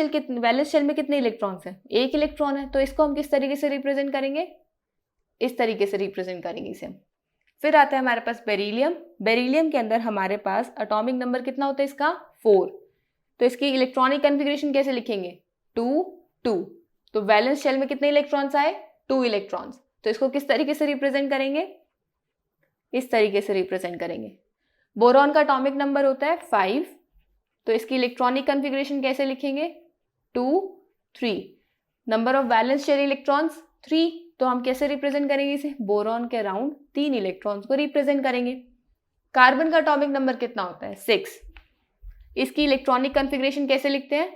शेल में कितने इलेक्ट्रॉन्स हैं? एक इलेक्ट्रॉन है। तो इसको हम किस तरीके से रिप्रेजेंट करेंगे? इस तरीके से रिप्रेजेंट करेंगे इसे। फिर आता है हमारे पास बेरिलियम। बेरिलियम के अंदर हमारे पास एटॉमिक नंबर कितना होता है इसका? 4। तो इसकी इलेक्ट्रॉनिक कॉन्फ़िगरेशन कैसे लिखेंगे? 2 2। तो वैलेंस शेल में कितने इलेक्ट्रॉन्स आए? 2 इलेक्ट्रॉन्स। तो इसको किस तरीके से रिप्रेजेंट करेंगे? इस तरीके से रिप्रेजेंट करेंगे। बोरॉन का एटॉमिक नंबर होता है 5। तो इसकी इलेक्ट्रॉनिक कॉन्फ़िगरेशन कैसे लिखेंगे? 2 3। Number of valence shell electrons 3। तो हम कैसे रिप्रेजेंट करेंगे इसे? बोरॉन के अराउंड 3 इलेक्ट्रॉन्स को रिप्रेजेंट करेंगे। कार्बन का एटॉमिक नंबर कितना होता है? 6। इसकी इलेक्ट्रॉनिक कॉन्फ़िगरेशन कैसे लिखते हैं?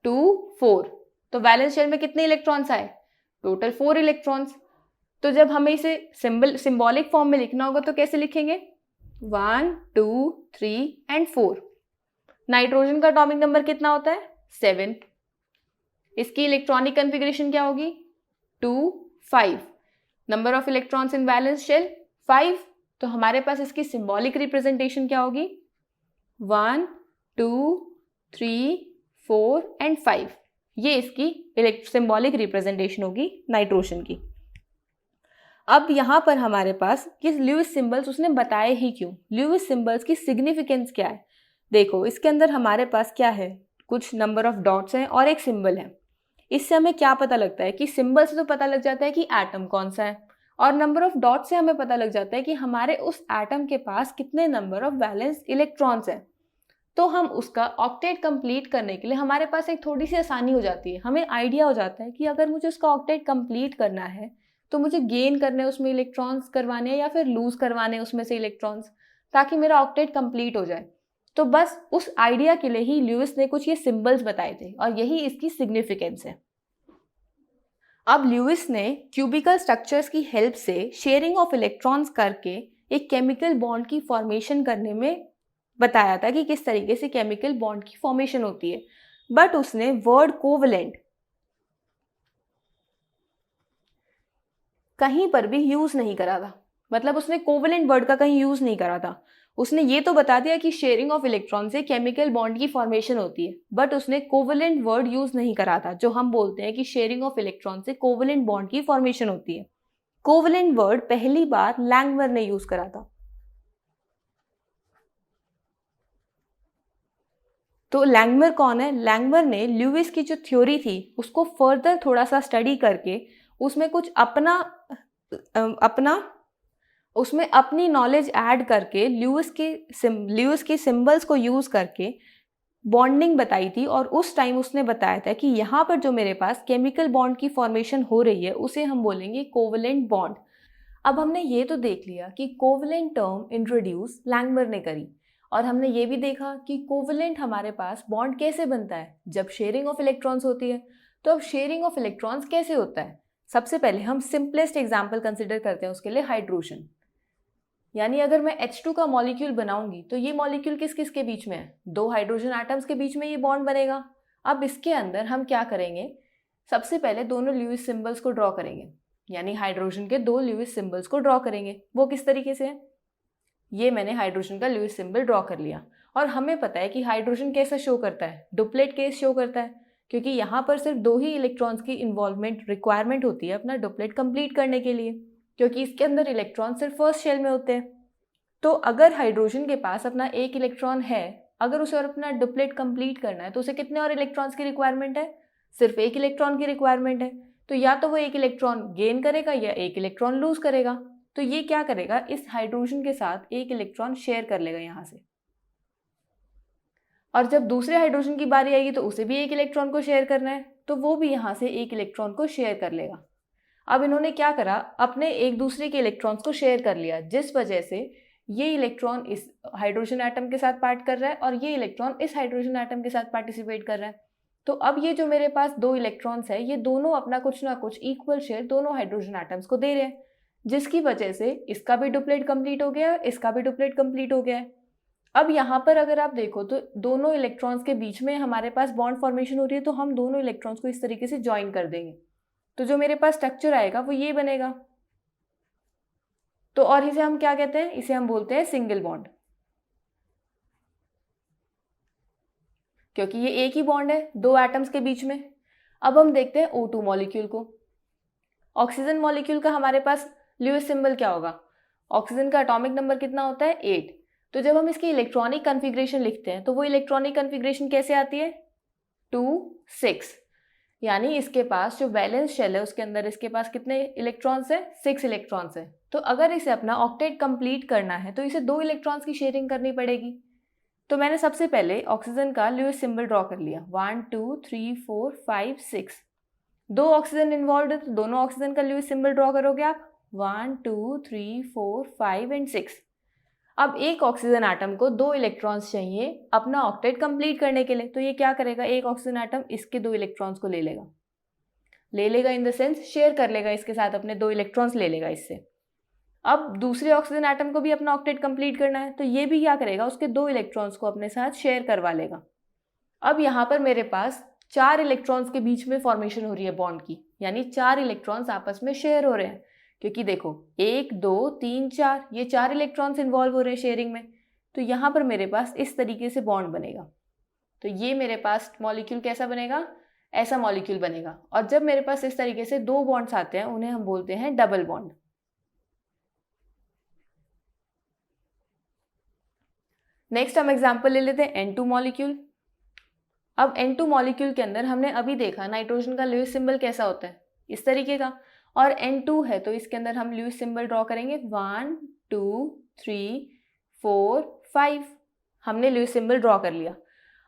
2 4। तो वैलेंस शेल में कितने इलेक्ट्रॉन्स आए? Total 4 electrons. तो जब हमें इसे सिंबॉलिक फॉर्म में लिखना होगा तो कैसे लिखेंगे? 1 2 3 एंड 4। नाइट्रोजन का एटॉमिक नंबर कितना होता है? 7। इसकी इलेक्ट्रॉनिक कॉन्फ़िगरेशन क्या होगी? 2 5। Number of electrons in valence shell 5। तो हमारे पास इसकी सिंबॉलिक रिप्रेजेंटेशन क्या होगी? 1 2 3 4 एंड 5। ये इसकी सिंबॉलिक रिप्रेजेंटेशन होगी नाइट्रोजन की। अब यहाँ पर हमारे पास ये ल्यूइस सिंबल्स उसने बताए ही क्यों? ल्यूइस सिंबल्स की सिग्निफिकेंस क्या है? देखो, इसके अंदर हमारे पास क्या है? कुछ नंबर ऑफ डॉट्स हैं और एक सिंबल है। इससे हमें क्या पता लगता है कि सिंबल से तो पता लग जाता है कि एटम कौन सा है, और नंबर ऑफ डॉट से हमें पता लग जाता है कि हमारे उस एटम के पास कितने नंबर ऑफ वैलेंस इलेक्ट्रॉन्स हैं। तो हम उसका ऑक्टेट कंप्लीट करने के लिए हमारे पास एक थोड़ी सी आसानी हो जाती है। हमें आइडिया हो जाता है कि अगर मुझे उसका ऑक्टेट कंप्लीट करना है तो मुझे गेन करने उसमें इलेक्ट्रॉन्स करवाने हैं या फिर लूज करवाने उसमें से इलेक्ट्रॉन्स, ताकि मेरा ऑक्टेट कंप्लीट हो जाए। तो बस उस आइडिया के लिए ही ल्यूइस ने कुछ ये सिंबल्स बताए थे, और यही इसकी सिग्निफिकेंस है। अब ल्यूइस ने क्यूबिकल स्ट्रक्चर्स की हेल्प से शेयरिंग ऑफ इलेक्ट्रॉन्स करके एक केमिकल बॉन्ड की फॉर्मेशन करने में बताया था कि किस तरीके से केमिकल बॉन्ड की फॉर्मेशन होती है। बट उसने वर्ड कोवलेंट कहीं पर भी यूज नहीं करा था। मतलब उसने कोवलेंट वर्ड का कहीं यूज नहीं करा था। उसने ये तो बता दिया कि शेयरिंग ऑफ इलेक्ट्रॉन से केमिकल बॉन्ड की फॉर्मेशन होती है, बट उसने कोवलेंट वर्ड यूज नहीं करा था, जो हम बोलते हैं कि शेयरिंग ऑफ इलेक्ट्रॉन से कोवलेंट बॉन्ड की फॉर्मेशन होती है। कोवलेंट वर्ड पहली बार लैंगमर ने यूज करा था। तो लैंगमर कौन है? लैंगमर ने ल्यूइस की जो थ्योरी थी उसको फर्दर थोड़ा सा स्टडी करके उसमें कुछ उसमें अपनी नॉलेज ऐड करके ल्यूइस की सिंबल्स को यूज़ करके बॉन्डिंग बताई थी, और उस टाइम उसने बताया था कि यहाँ पर जो मेरे पास केमिकल बॉन्ड की फॉर्मेशन हो रही है उसे हम बोलेंगे कोवलेंट बॉन्ड। अब हमने ये तो देख लिया कि कोवलेंट टर्म इंट्रोड्यूस लैंगमर ने करी, और हमने ये भी देखा कि कोवलेंट हमारे पास बॉन्ड कैसे बनता है, जब शेयरिंग ऑफ इलेक्ट्रॉन्स होती है। तो अब शेयरिंग ऑफ इलेक्ट्रॉन्स कैसे होता है? सबसे पहले हम सिंपलेस्ट एग्जाम्पल कंसिडर करते हैं उसके लिए, हाइड्रोजन। यानी अगर मैं H2 का मॉलिक्यूल बनाऊंगी तो ये मॉलिक्यूल किस किस के बीच में है? दो हाइड्रोजन एटम्स के बीच में ये बॉन्ड बनेगा। अब इसके अंदर हम क्या करेंगे? सबसे पहले दोनों ल्यूइस सिंबल्स को ड्रॉ करेंगे, यानी हाइड्रोजन के दो ल्यूइस सिंबल्स को ड्रॉ करेंगे। वो किस तरीके से है? ये मैंने हाइड्रोजन का ल्यूइस सिंबल ड्रॉ कर लिया, और हमें पता है कि हाइड्रोजन कैसा शो करता है? डुप्लेट केस शो करता है, क्योंकि यहाँ पर सिर्फ दो ही इलेक्ट्रॉन्स की इन्वॉल्वमेंट रिक्वायरमेंट होती है अपना डुप्लेट कंप्लीट करने के लिए, क्योंकि इसके अंदर इलेक्ट्रॉन सिर्फ फर्स्ट शेल में होते हैं। तो अगर हाइड्रोजन के पास अपना एक इलेक्ट्रॉन है, अगर उसे और अपना डुप्लेट कंप्लीट करना है तो उसे कितने और इलेक्ट्रॉन्स की रिक्वायरमेंट है? सिर्फ एक इलेक्ट्रॉन की रिक्वायरमेंट है। तो या तो वो एक इलेक्ट्रॉन गेन करेगा या एक इलेक्ट्रॉन लूज करेगा। तो ये क्या करेगा? इस हाइड्रोजन के साथ एक इलेक्ट्रॉन शेयर कर लेगा यहाँ से, और जब दूसरे हाइड्रोजन की बारी आएगी तो उसे भी एक इलेक्ट्रॉन को शेयर करना है, तो वो भी यहाँ से एक इलेक्ट्रॉन को शेयर कर लेगा। अब इन्होंने क्या करा? अपने एक दूसरे के इलेक्ट्रॉन्स को शेयर कर लिया, जिस वजह से ये इलेक्ट्रॉन इस हाइड्रोजन एटम के साथ पार्ट कर रहा है और ये इलेक्ट्रॉन इस हाइड्रोजन एटम के साथ पार्टिसिपेट कर रहा है। तो अब ये जो मेरे पास दो इलेक्ट्रॉन्स है, ये दोनों अपना कुछ ना कुछ इक्वल शेयर दोनों हाइड्रोजन एटम्स को दे रहे हैं, जिसकी वजह से इसका भी डुप्लेट कंप्लीट हो गया, इसका भी डुप्लेट कंप्लीट हो गया है। अब यहाँ पर अगर आप देखो तो दोनों इलेक्ट्रॉन्स के बीच में हमारे पास बॉन्ड फॉर्मेशन हो रही है, तो हम दोनों इलेक्ट्रॉन्स को इस तरीके से ज्वाइन कर देंगे, तो जो मेरे पास स्ट्रक्चर आएगा वो ये बनेगा। तो और इसे हम क्या कहते हैं? इसे हम बोलते हैं सिंगल बॉन्ड, क्योंकि ये एक ही बॉन्ड है दो एटम्स के बीच में। अब हम देखते हैं O2 मॉलिक्यूल को। ऑक्सीजन मॉलिक्यूल का हमारे पास ल्यूइस सिंबल क्या होगा? ऑक्सीजन का एटॉमिक नंबर कितना होता है? 8। तो जब हम इसकी इलेक्ट्रॉनिक कन्फिग्रेशन लिखते हैं तो वो इलेक्ट्रॉनिक कन्फिग्रेशन कैसे आती है? 2 6। यानी इसके पास जो वैलेंस शेल है उसके अंदर इसके पास कितने इलेक्ट्रॉन्स है? 6 इलेक्ट्रॉन्स है। तो अगर इसे अपना ऑक्टेट कंप्लीट करना है तो इसे दो इलेक्ट्रॉन्स की शेयरिंग करनी पड़ेगी। तो मैंने सबसे पहले ऑक्सीजन का ल्यूइस सिंबल ड्रॉ कर लिया, 1 2 3 4 5 6। दो ऑक्सीजन इन्वॉल्व है तो दोनों ऑक्सीजन का ल्यूइस सिंबल ड्रॉ करोगे आप, 1 2 3 4 5 एंड 6। अब एक ऑक्सीजन एटम को दो इलेक्ट्रॉन्स चाहिए अपना ऑक्टेट कंप्लीट करने के लिए, तो ये क्या करेगा? एक ऑक्सीजन एटम इसके दो इलेक्ट्रॉन्स को ले लेगा इन द सेंस शेयर कर लेगा इसके साथ, अपने दो इलेक्ट्रॉन्स ले लेगा इससे। अब दूसरे ऑक्सीजन एटम को भी अपना ऑक्टेट कंप्लीट करना है, तो ये भी क्या करेगा? उसके दो इलेक्ट्रॉन्स को अपने साथ शेयर करवा लेगा। अब यहाँ पर मेरे पास 4 इलेक्ट्रॉन्स के बीच में फॉर्मेशन हो रही है बॉन्ड की, यानी 4 इलेक्ट्रॉन्स आपस में शेयर हो रहे हैं, क्योंकि देखो 1 2 3 4 ये 4 इलेक्ट्रॉन्स इन्वॉल्व हो रहे हैं शेयरिंग में। तो यहाँ पर मेरे पास इस तरीके से बॉन्ड बनेगा। तो ये मेरे पास मॉलिक्यूल कैसा बनेगा? ऐसा मॉलिक्यूल बनेगा। और जब मेरे पास इस तरीके से दो बॉन्ड्स आते हैं उन्हें हम बोलते हैं डबल बॉन्ड। नेक्स्ट हम एग्जाम्पल ले लेते हैं N2 मॉलिक्यूल। अब N2 मॉलिक्यूल के अंदर हमने अभी देखा नाइट्रोजन का ल्यूइस सिंबल कैसा होता है, इस तरीके का, और N2 है तो इसके अंदर हम ल्यूइस सिंबल ड्रॉ करेंगे 1 2 3 4 5। हमने ल्यूइस सिंबल ड्रॉ कर लिया।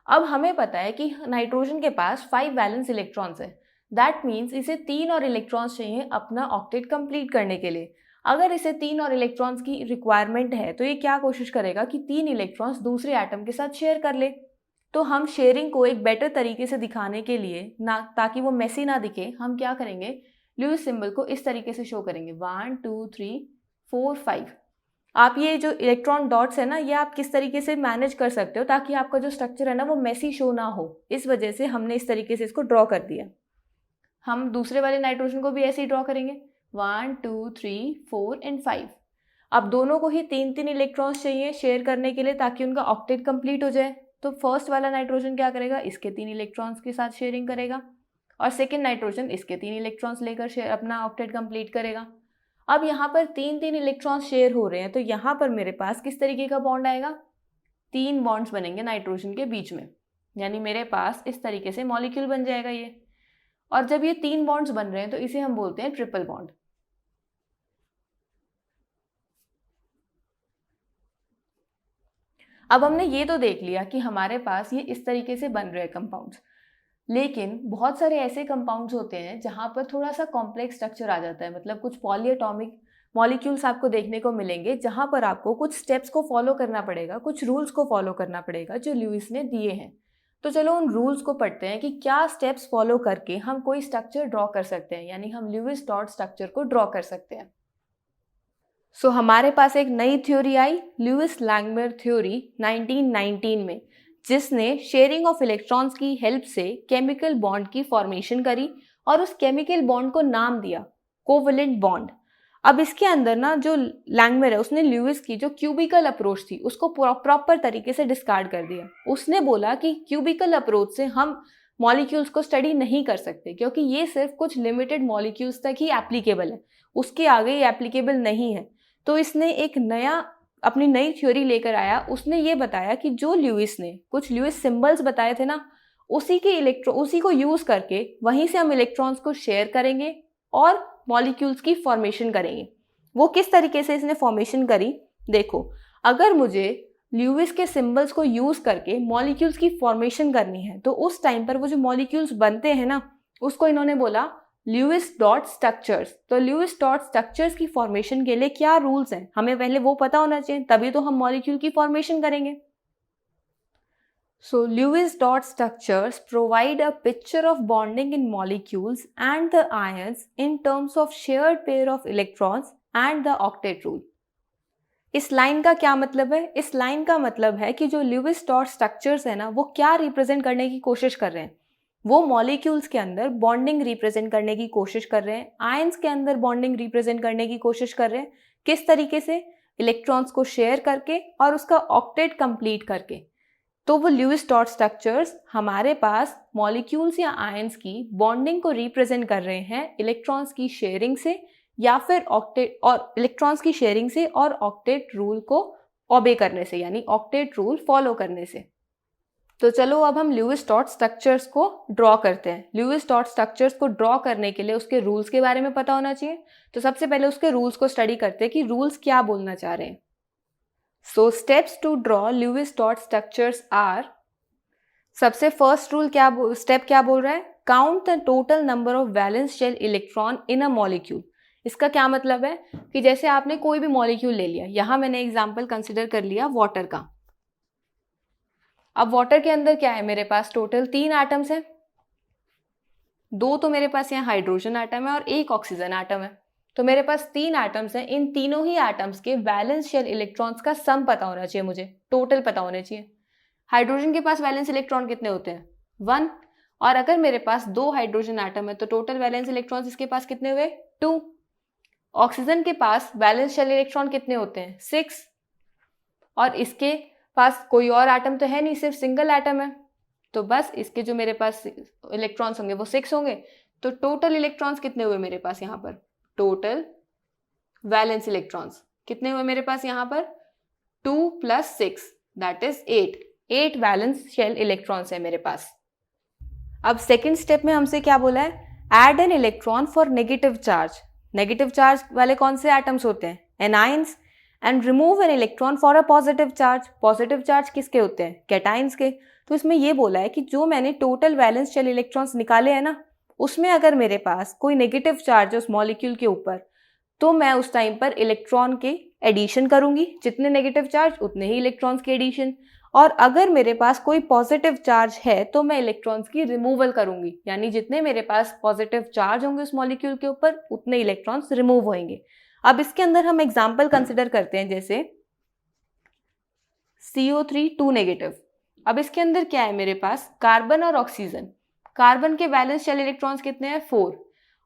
अब हमें पता है कि नाइट्रोजन के पास 5 वैलेंस इलेक्ट्रॉन्स है, दैट मीन्स इसे 3 और इलेक्ट्रॉन्स चाहिए अपना ऑक्टेट कंप्लीट करने के लिए। अगर इसे 3 और इलेक्ट्रॉन्स की रिक्वायरमेंट है तो ये क्या कोशिश करेगा कि 3 इलेक्ट्रॉन्स दूसरे एटम के साथ शेयर कर ले। तो हम शेयरिंग को एक बेटर तरीके से दिखाने के लिए, ना ताकि वो मेसी ना दिखे, हम क्या करेंगे? ल्यूइस सिंबल को इस तरीके से शो करेंगे 1 2 3 4 5। आप ये जो इलेक्ट्रॉन डॉट्स है ना, ये आप किस तरीके से मैनेज कर सकते हो ताकि आपका जो स्ट्रक्चर है ना वो मेसी शो ना हो, इस वजह से हमने इस तरीके से इसको ड्रॉ कर दिया। हम दूसरे वाले नाइट्रोजन को भी ऐसे ही ड्रॉ करेंगे 1 2 3 4 एंड 5। अब दोनों को ही 3 इलेक्ट्रॉन्स चाहिए शेयर करने के लिए ताकि उनका ऑक्टेट कंप्लीट हो जाए। तो फर्स्ट वाला नाइट्रोजन क्या करेगा? इसके 3 इलेक्ट्रॉन्स के साथ शेयरिंग करेगा, और सेकेंड नाइट्रोजन इसके 3 इलेक्ट्रॉन्स लेकर अपना ऑक्टेट कंप्लीट करेगा। अब यहाँ पर 3 इलेक्ट्रॉन्स शेयर हो रहे हैं, तो यहाँ पर मेरे पास किस तरीके का बॉन्ड आएगा? 3 बॉन्ड्स बनेंगे नाइट्रोजन के बीच में, यानी मेरे पास इस तरीके से मॉलिक्यूल बन जाएगा ये। और जब ये 3 बॉन्ड्स बन रहे हैं तो इसे हम बोलते हैं ट्रिपल बॉन्ड। अब हमने ये तो देख लिया कि हमारे पास ये इस तरीके से बन रहे हैं कंपाउंड्स, लेकिन बहुत सारे ऐसे कंपाउंड्स होते हैं जहां पर थोड़ा सा कॉम्प्लेक्स स्ट्रक्चर आ जाता है, मतलब कुछ पॉलीएटॉमिक मॉलिक्यूल्स आपको देखने को मिलेंगे जहां पर आपको कुछ स्टेप्स को फॉलो करना पड़ेगा, कुछ रूल्स को फॉलो करना पड़ेगा जो ल्यूइस ने दिए हैं। तो चलो उन रूल्स को पढ़ते हैं कि क्या स्टेप्स फॉलो करके हम कोई स्ट्रक्चर ड्रॉ कर सकते हैं, यानी हम ल्यूइस डॉट स्ट्रक्चर को ड्रॉ कर सकते हैं। सो हमारे पास एक नई थ्योरी आई, ल्यूइस लैंगमर थ्योरी 1919 में, जिसने शेयरिंग ऑफ इलेक्ट्रॉन्स की हेल्प से केमिकल बॉन्ड की फॉर्मेशन करी और उस केमिकल बॉन्ड को नाम दिया कोवलेंट बॉन्ड। अब इसके अंदर ना जो लैंगमर है उसने ल्यूइस की जो क्यूबिकल अप्रोच थी उसको प्रॉपर तरीके से डिस्कार्ड कर दिया। उसने बोला कि क्यूबिकल अप्रोच से हम मॉलिक्यूल्स को स्टडी नहीं कर सकते क्योंकि ये सिर्फ कुछ लिमिटेड मॉलिक्यूल्स तक ही एप्लीकेबल है, उसके आगे ये एप्लीकेबल नहीं है। तो इसने एक अपनी नई थ्योरी लेकर आया। उसने ये बताया कि जो ल्यूइस ने कुछ ल्यूइस सिंबल्स बताए थे ना, उसी को यूज करके वहीं से हम इलेक्ट्रॉन्स को शेयर करेंगे और मॉलिक्यूल्स की फॉर्मेशन करेंगे। वो किस तरीके से इसने फॉर्मेशन करी, देखो, अगर मुझे ल्यूइस के सिंबल्स को यूज करके मॉलिक्यूल्स की फॉर्मेशन करनी है तो उस टाइम पर वो जो मॉलिक्यूल्स बनते हैं ना, उसको इन्होंने बोला ल्यूइस डॉट स्ट्रक्चर्स। तो ल्यूइस डॉट स्ट्रक्चर्स की फॉर्मेशन के लिए क्या रूल्स हैं, हमें पहले वो पता होना चाहिए, तभी तो हम मॉलिक्यूल की फॉर्मेशन करेंगे। So Lewis dot structures provide a picture of bonding in molecules and the ions in terms of shared pair of electrons and the octet rule. इस लाइन का क्या मतलब है? इस लाइन का मतलब है कि जो ल्यूइस डॉट स्ट्रक्चर्स है ना, वो क्या रिप्रेजेंट करने की कोशिश कर रहे हैं, वो मॉलिक्यूल्स के अंदर बॉन्डिंग रिप्रेजेंट करने की कोशिश कर रहे हैं, आयंस के अंदर बॉन्डिंग रिप्रेजेंट करने की कोशिश कर रहे हैं। किस तरीके से? इलेक्ट्रॉन्स को शेयर करके और उसका ऑक्टेट कंप्लीट करके। तो वो ल्यूइस डॉट स्ट्रक्चर्स हमारे पास मॉलिक्यूल्स या आयंस की बॉन्डिंग को रिप्रेजेंट कर रहे हैं इलेक्ट्रॉन्स की शेयरिंग से या फिर ऑक्टेट और इलेक्ट्रॉन्स की शेयरिंग से और ऑक्टेट रूल को ओबे करने से, यानी ऑक्टेट रूल फॉलो करने से। तो चलो अब हम ल्यूइस डॉट स्ट्रक्चर्स को ड्रॉ करते हैं। ल्यूइस डॉट स्ट्रक्चर्स को ड्रॉ करने के लिए उसके रूल्स के बारे में पता होना चाहिए। तो सबसे पहले उसके रूल्स को स्टडी करते हैं कि रूल्स क्या बोलना चाह रहे हैं। So steps to draw Lewis dot structures are, सबसे फर्स्ट रूल स्टेप क्या बोल रहा है? Count the total number of valence shell electron in a molecule. इसका क्या मतलब है कि जैसे आपने कोई भी मॉलिक्यूल ले लिया, यहां मैंने एग्जांपल कंसिडर कर लिया वाटर का। अब वाटर के अंदर क्या है, मेरे पास टोटल 3 एटम्स हैं। 2 तो मेरे पास यहाँ हाइड्रोजन एटम है और 1 ऑक्सीजन एटम है। तो मेरे पास 3 एटम्स हैं। इन तीनों ही एटम्स के वैलेंस शेल इलेक्ट्रॉन्स का सम पता होना चाहिए, मुझे टोटल पता होने चाहिए। हाइड्रोजन के पास वैलेंस इलेक्ट्रॉन कितने होते हैं? 1। और अगर मेरे पास 2 हाइड्रोजन एटम है तो टोटल वैलेंस इलेक्ट्रॉन्स इसके पास कितने हुए? 2। ऑक्सीजन के पास वैलेंस शेल इलेक्ट्रॉन कितने होते हैं? 6। और इसके पास कोई और एटम तो है नहीं, सिर्फ सिंगल एटम है, तो बस इसके जो मेरे पास इलेक्ट्रॉन्स होंगे वो 6 होंगे। तो टोटल इलेक्ट्रॉन्स कितने हुए मेरे पास यहाँ पर? टोटल वैलेंस इलेक्ट्रॉन्स कितने हुए मेरे पास यहाँ पर? 2 + 6 that is 8 valence shell electrons है मेरे पास। अब सेकेंड स्टेप में हमसे क्या बोला है? Add an electron for negative charge. Negative charge वाले कौन से एटम्स होते हैं? Anions. And remove an electron for a positive charge. Positive charge किसके होते हैं? कैटाइंस के। तो इसमें ये बोला है कि जो मैंने टोटल वैलेंस शेल इलेक्ट्रॉन्स निकाले हैं ना, उसमें अगर मेरे पास कोई नेगेटिव चार्ज है उस मॉलिक्यूल के ऊपर, तो मैं उस टाइम पर इलेक्ट्रॉन के एडिशन करूंगी। जितने नेगेटिव चार्ज उतने ही इलेक्ट्रॉन्स के एडिशन। और अगर मेरे पास कोई पॉजिटिव चार्ज है तो मैं इलेक्ट्रॉन्स की रिमूवल करूंगी, यानी जितने मेरे पास पॉजिटिव चार्ज होंगे उस मॉलिक्यूल के ऊपर उतने इलेक्ट्रॉन्स रिमूव होंगे। अब इसके अंदर हम एग्जाम्पल कंसिडर करते हैं, जैसे CO3 2 नेगेटिव। अब इसके अंदर क्या है मेरे पास? कार्बन और ऑक्सीजन। कार्बन के वैलेंस शेल इलेक्ट्रॉन्स कितने हैं? 4।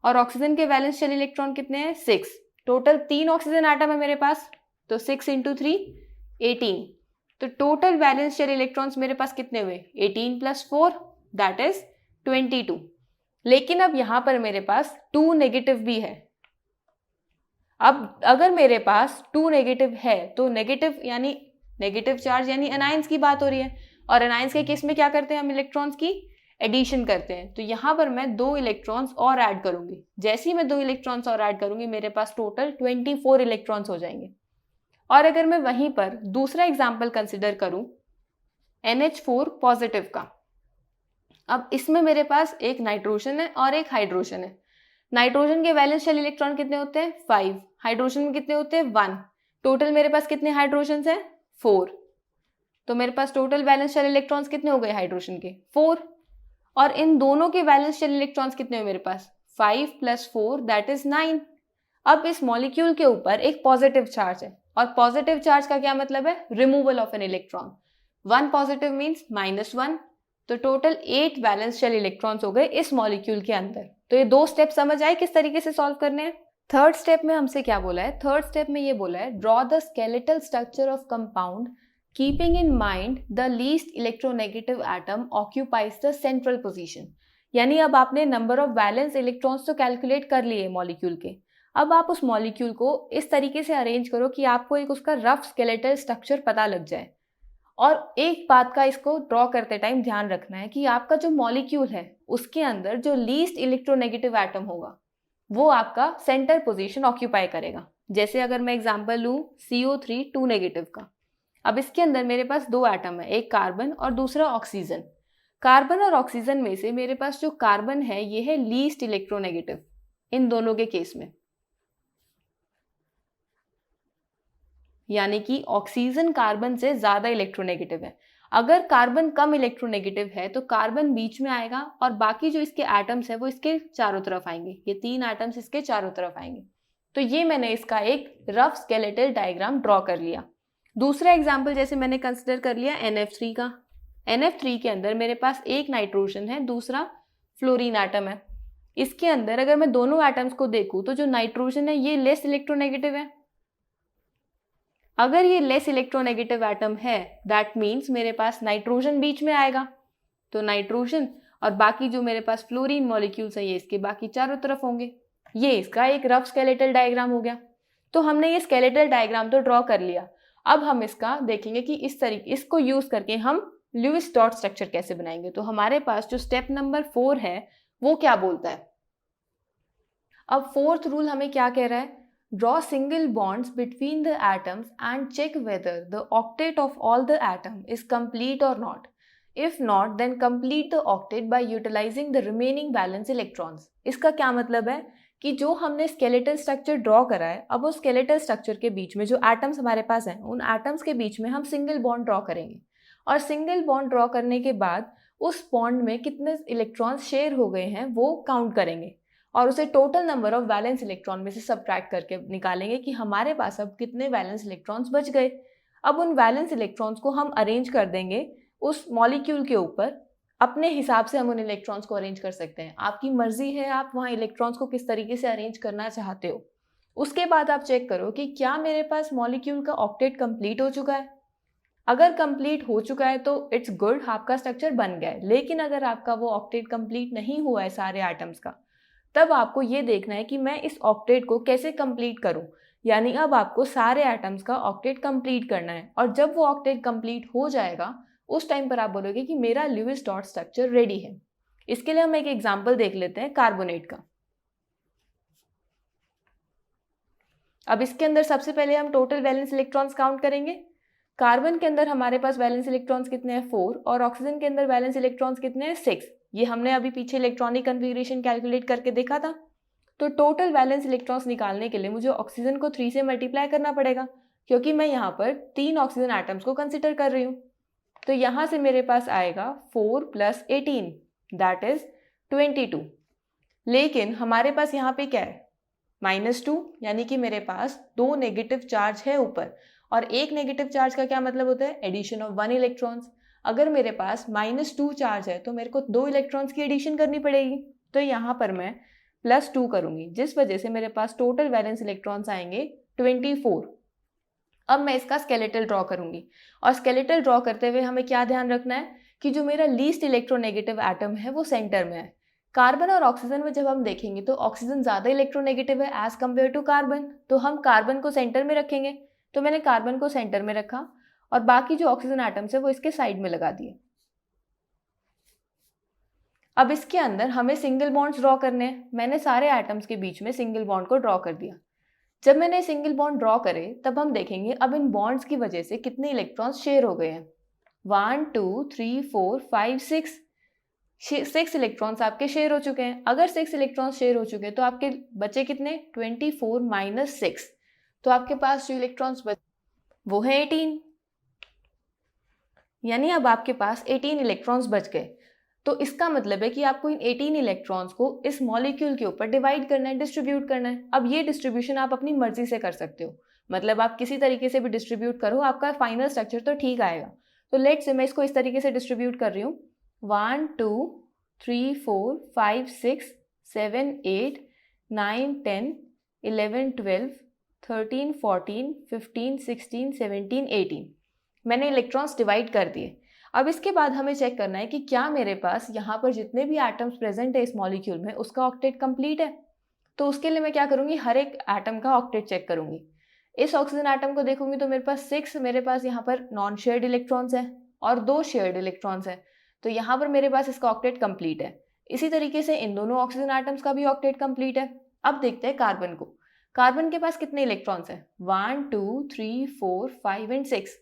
और ऑक्सीजन के वैलेंस शेल इलेक्ट्रॉन कितने हैं? 6। टोटल 3 ऑक्सीजन एटम है मेरे पास, तो 6 × 3 18। तो टोटल वैलेंस शेल इलेक्ट्रॉन्स मेरे पास कितने हुए? 18 + 4 दैट इज 22। लेकिन अब यहां पर मेरे पास 2 नेगेटिव भी है। अब अगर मेरे पास 2 नेगेटिव है तो नेगेटिव चार्ज यानी एनाइंस की बात हो रही है, और एनाइंस के केस में क्या करते हैं हम इलेक्ट्रॉन्स की एडिशन करते हैं। तो यहाँ पर मैं 2 इलेक्ट्रॉन्स और ऐड करूंगी। जैसे ही मैं 2 इलेक्ट्रॉन्स और ऐड करूंगी मेरे पास टोटल 24 इलेक्ट्रॉन्स हो जाएंगे। और अगर मैं वहीं पर दूसरा एग्जाम्पल कंसिडर करूं NH4 पॉजिटिव का, अब इसमें मेरे पास एक नाइट्रोजन है और एक हाइड्रोजन है। नाइट्रोजन के वैलेंस शेल इलेक्ट्रॉन कितने होते हैं 5, हाइड्रोजन में कितने होते हैं 1। टोटल मेरे पास कितने हाइड्रोजन हैं 4। तो मेरे पास टोटल वैलेंस शेल इलेक्ट्रॉन्स कितने हो गए हाइड्रोजन के 4। और इन दोनों के वैलेंस शेल इलेक्ट्रॉन्स कितने हुए मेरे पास 5 + 4 दैट इज 9। अब इस मॉलिक्यूल के ऊपर एक पॉजिटिव चार्ज है और पॉजिटिव चार्ज का क्या मतलब है removal of an electron. 1 positive means -1। तो टोटल 8 वैलेंस शेल इलेक्ट्रॉन्स हो गए इस मॉलिक्यूल के अंदर। तो ये 2 स्टेप समझ आए किस तरीके से सॉल्व करने हैं। थर्ड स्टेप में हमसे क्या बोला है, थर्ड स्टेप में ये बोला है draw the skeletal structure of compound keeping in mind the least electronegative atom occupies the central position. यानी अब आपने नंबर ऑफ वैलेंस इलेक्ट्रॉन्स तो कैलकुलेट कर लिए मॉलिक्यूल के, अब आप उस मॉलिक्यूल को इस तरीके से अरेंज करो कि आपको एक उसका रफ स्केलेटल स्ट्रक्चर पता लग जाए। और एक बात का इसको ड्रॉ करते टाइम ध्यान रखना है कि आपका जो मॉलिक्यूल है उसके अंदर जो लीस्ट इलेक्ट्रोनेगेटिव एटम होगा वो आपका सेंटर पोजीशन ऑक्यूपाई करेगा। जैसे अगर मैं एग्जांपल लूँ CO3 2 नेगेटिव का, अब इसके अंदर मेरे पास 2 एटम है, एक कार्बन और दूसरा ऑक्सीजन। कार्बन और ऑक्सीजन में से मेरे पास जो कार्बन है ये है लीस्ट इलेक्ट्रोनेगेटिव इन दोनों के केस में, यानी कि ऑक्सीजन कार्बन से ज्यादा इलेक्ट्रोनेगेटिव है। अगर कार्बन कम इलेक्ट्रोनेगेटिव है तो कार्बन बीच में आएगा और बाकी जो इसके एटम्स है वो इसके चारों तरफ आएंगे, ये 3 एटम्स इसके चारों तरफ आएंगे। तो ये मैंने इसका एक रफ स्केलेटल डायग्राम ड्रॉ कर लिया। दूसरा एग्जाम्पल जैसे मैंने कंसिडर कर लिया NF3 का। NF3 के अंदर मेरे पास एक नाइट्रोजन है, दूसरा फ्लोरीन एटम है। इसके अंदर अगर मैं दोनों एटम्स को देखूं तो जो नाइट्रोजन है ये लेस इलेक्ट्रोनेगेटिव है। अगर ये लेस इलेक्ट्रोनेगेटिव एटम है दैट मीन्स मेरे पास नाइट्रोजन बीच में आएगा। तो नाइट्रोजन और बाकी जो मेरे पास फ्लोरीन मॉलिक्यूल्स है ये इसके बाकी चारों तरफ होंगे। ये इसका एक रफ स्केलेटल डायग्राम हो गया। तो हमने ये स्केलेटल डायग्राम तो ड्रॉ कर लिया। अब हम इसका देखेंगे कि इस तरीके इसको यूज करके हम लुईस डॉट स्ट्रक्चर कैसे बनाएंगे। तो हमारे पास जो स्टेप नंबर 4 है वो क्या बोलता है। अब 4th रूल हमें क्या कह रहा है, draw single bonds between the atoms and check whether the octet of all the atom is complete or not. If not, then complete the octet by utilizing the remaining valence electrons. इसका क्या मतलब है कि जो हमने skeletal structure draw करा है, अब उस स्केलेटल स्ट्रक्चर के बीच में जो एटम्स हमारे पास हैं उन एटम्स के बीच में हम सिंगल बॉन्ड ड्रॉ करेंगे और सिंगल बॉन्ड ड्रॉ करने के बाद उस बॉन्ड में कितने इलेक्ट्रॉन्स शेयर हो गए हैं वो काउंट करेंगे और उसे total number of valence electron में से सब्ट्रैक्ट करके निकालेंगे कि हमारे पास अब कितने वैलेंस इलेक्ट्रॉन्स बच गए। अब उन वैलेंस इलेक्ट्रॉन्स को हम अरेंज कर देंगे उस मॉलिक्यूल के ऊपर। अपने हिसाब से हम उन इलेक्ट्रॉन्स को अरेंज कर सकते हैं, आपकी मर्जी है आप वहाँ इलेक्ट्रॉन्स को किस तरीके से अरेंज करना चाहते हो। उसके बाद आप चेक करो कि क्या मेरे पास मॉलिक्यूल का ऑक्टेट कंप्लीट हो चुका है। अगर कंप्लीट हो चुका है तो इट्स गुड, आपका स्ट्रक्चर बन गया है। लेकिन अगर आपका वो ऑक्टेट कंप्लीट नहीं हुआ है सारे एटम्स का, तब आपको ये देखना है कि मैं इस ऑक्टेट को कैसे कंप्लीट करूं। यानी अब आपको सारे एटम्स का ऑक्टेट कंप्लीट करना है और जब वो ऑक्टेट कंप्लीट हो जाएगा उस टाइम पर आप बोलोगे कि मेरा लुईस डॉट स्ट्रक्चर रेडी है। इसके लिए हम एक एग्जांपल देख लेते हैं कार्बोनेट का। अब इसके अंदर सबसे पहले हम टोटल वैलेंस इलेक्ट्रॉन्स काउंट करेंगे। कार्बन के अंदर हमारे पास वैलेंस इलेक्ट्रॉन्स कितने हैं 4 और ऑक्सीजन के अंदर वैलेंस इलेक्ट्रॉन्स कितने हैं 6। ये हमने अभी पीछे इलेक्ट्रॉनिक कन्फिगरेशन कैलकुलेट करके देखा था। तो टोटल वैलेंस इलेक्ट्रॉन्स निकालने के लिए मुझे ऑक्सीजन को 3 से मल्टीप्लाई करना पड़ेगा क्योंकि मैं यहाँ पर 3 ऑक्सीजन एटम्स को कंसिडर कर रही हूँ। तो यहाँ से मेरे पास आएगा 4 + 18 दैट इज 22। लेकिन हमारे पास यहाँ पे क्या है -2, यानी कि मेरे पास 2 नेगेटिव चार्ज है ऊपर और एक नेगेटिव चार्ज का क्या मतलब होता है एडिशन ऑफ 1 इलेक्ट्रॉन्स। अगर मेरे पास -2 चार्ज है तो मेरे को 2 इलेक्ट्रॉन्स की एडिशन करनी पड़ेगी। तो यहाँ पर मैं +2 करूंगी जिस वजह से मेरे पास टोटल वैलेंस इलेक्ट्रॉन्स आएंगे 24। अब मैं इसका स्केलेटल ड्रॉ करूंगी और स्केलेटल ड्रॉ करते हुए हमें क्या ध्यान रखना है कि जो मेरा लीस्ट इलेक्ट्रोनेगेटिव एटम है वो सेंटर में है। कार्बन और ऑक्सीजन में जब हम देखेंगे तो ऑक्सीजन ज़्यादा इलेक्ट्रोनेगेटिव है एज कम्पेयर टू कार्बन, तो हम कार्बन को सेंटर में रखेंगे। तो मैंने कार्बन को सेंटर में रखा और बाकी जो ऑक्सीजन एटम्स है वो इसके साइड में लगा दिए। अब इसके अंदर हमें सिंगल बॉन्ड्स ड्रॉ करने हैं। मैंने सारे एटम्स के बीच में सिंगल बॉन्ड को ड्रॉ कर दिया। जब मैंने सिंगल बॉन्ड ड्रॉ करे तब हम देखेंगे अब इन बॉन्ड्स की वजह से कितने इलेक्ट्रॉन्स शेयर हो गए हैं। 1 2 3 4 5 6 इलेक्ट्रॉन्स आपके शेयर हो चुके हैं। अगर 6 इलेक्ट्रॉन्स शेयर हो चुके हैं तो आपके बचे कितने, 24 माइनस 6, तो आपके पास जो इलेक्ट्रॉन्स बचे वो है 18। यानी अब आपके पास 18 इलेक्ट्रॉन्स बच गए। तो इसका मतलब है कि आपको इन 18 इलेक्ट्रॉन्स को इस मॉलिक्यूल के ऊपर डिवाइड करना है, डिस्ट्रीब्यूट करना है। अब ये डिस्ट्रीब्यूशन आप अपनी मर्जी से कर सकते हो, मतलब आप किसी तरीके से भी डिस्ट्रीब्यूट करो, आपका फाइनल स्ट्रक्चर तो ठीक आएगा। तो लेट्स से मैं इसको इस तरीके से डिस्ट्रीब्यूट कर रही हूँ। 1 2 3 4 5 6 7 8 9 10 11 12 13 14 15 16 17 18 मैंने इलेक्ट्रॉन्स डिवाइड कर दिए। अब इसके बाद हमें चेक करना है कि क्या मेरे पास यहाँ पर जितने भी एटम्स प्रेजेंट है इस मॉलिक्यूल में उसका ऑक्टेट कंप्लीट है। तो उसके लिए मैं क्या करूँगी, हर एक एटम का ऑक्टेट चेक करूँगी। इस ऑक्सीजन एटम को देखूंगी तो मेरे पास 6 मेरे पास यहाँ पर नॉन शेयर्ड इलेक्ट्रॉन्स है और 2 शेयर्ड इलेक्ट्रॉन्स है, तो यहाँ पर मेरे पास इसका ऑक्टेट कंप्लीट है। इसी तरीके से इन दोनों ऑक्सीजन एटम्स का भी ऑक्टेट कंप्लीट है। अब देखते हैं कार्बन को। कार्बन के पास कितने इलेक्ट्रॉन्स हैं, 1 2 3 4 5 एंड 6।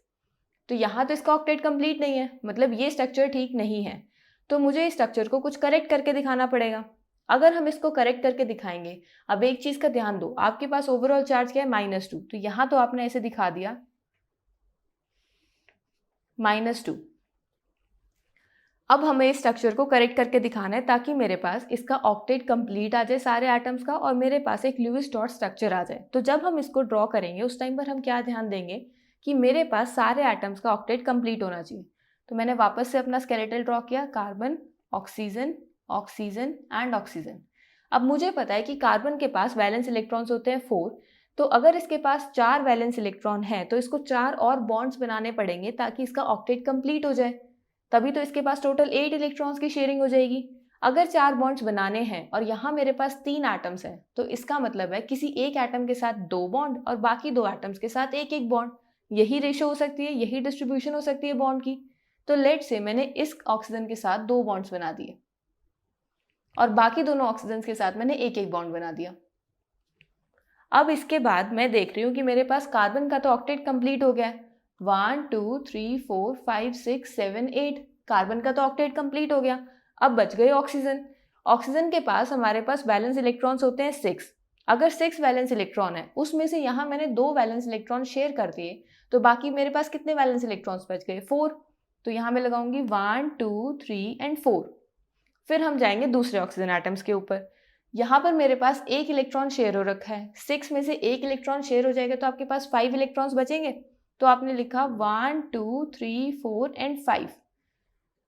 तो यहाँ तो इसका ऑक्टेट कंप्लीट नहीं है, मतलब ये स्ट्रक्चर ठीक नहीं है। तो मुझे इस स्ट्रक्चर को कुछ करेक्ट करके दिखाना पड़ेगा। अगर हम इसको करेक्ट करके दिखाएंगे, अब एक चीज का ध्यान दो, आपके पास ओवरऑल चार्ज क्या है, -2, तो यहाँ तो आपने ऐसे दिखा दिया -2। अब हमें इस स्ट्रक्चर को करेक्ट करके दिखाना है ताकि मेरे पास इसका ऑक्टेट कंप्लीट आ जाए सारे एटम्स का और मेरे पास एक लुईस डॉट स्ट्रक्चर आ जाए। तो जब हम इसको ड्रॉ करेंगे उस टाइम पर हम क्या ध्यान देंगे कि मेरे पास सारे एटम्स का ऑक्टेट कंप्लीट होना चाहिए। तो मैंने वापस से अपना स्केलेटल ड्रॉ किया, carbon, oxygen, oxygen and oxygen. अब मुझे पता है कि कार्बन के पास वैलेंस इलेक्ट्रॉन्स होते हैं 4, तो अगर इसके पास 4 वैलेंस इलेक्ट्रॉन है तो इसको 4 और बॉन्ड्स बनाने पड़ेंगे ताकि इसका ऑक्टेट कंप्लीट हो जाए, तभी तो इसके पास टोटल 8 इलेक्ट्रॉन्स की शेयरिंग हो जाएगी। अगर 4 बॉन्ड्स बनाने हैं और यहाँ मेरे पास 3 एटम्स हैं तो इसका मतलब है किसी एक एटम के साथ 2 बॉन्ड और बाकी 2 एटम्स के साथ एक एक बॉन्ड। यही रेशो हो सकती है, यही डिस्ट्रीब्यूशन हो सकती है बॉन्ड की। तो लेट से मैंने इस ऑक्सीजन के साथ 2 बॉन्ड्स बना दिए और बाकी दोनों ऑक्सीजन के साथ मैंने एक एक बॉन्ड बना दिया। अब इसके बाद मैं देख रही हूँ कि मेरे पास कार्बन का तो ऑक्टेट कंप्लीट हो गया है, 1 2 3 4 5 6 7 8, कार्बन का तो ऑक्टेट कंप्लीट हो गया। अब बच गए ऑक्सीजन। ऑक्सीजन के पास हमारे पास वैलेंस इलेक्ट्रॉन्स होते हैं 6। अगर 6 वैलेंस इलेक्ट्रॉन है उसमें से यहाँ मैंने 2 वैलेंस इलेक्ट्रॉन शेयर कर दिए, तो बाकी मेरे पास कितने वैलेंस इलेक्ट्रॉन्स बच गए, 4। तो यहाँ मैं लगाऊंगी 1 2 3 एंड 4। फिर हम जाएंगे दूसरे ऑक्सीजन एटम्स के ऊपर। यहाँ पर मेरे पास एक इलेक्ट्रॉन शेयर हो रखा है, 6 में से एक इलेक्ट्रॉन शेयर हो जाएगा तो आपके पास 5 इलेक्ट्रॉन्स बचेंगे। तो आपने लिखा 1 2 3 4 एंड 5।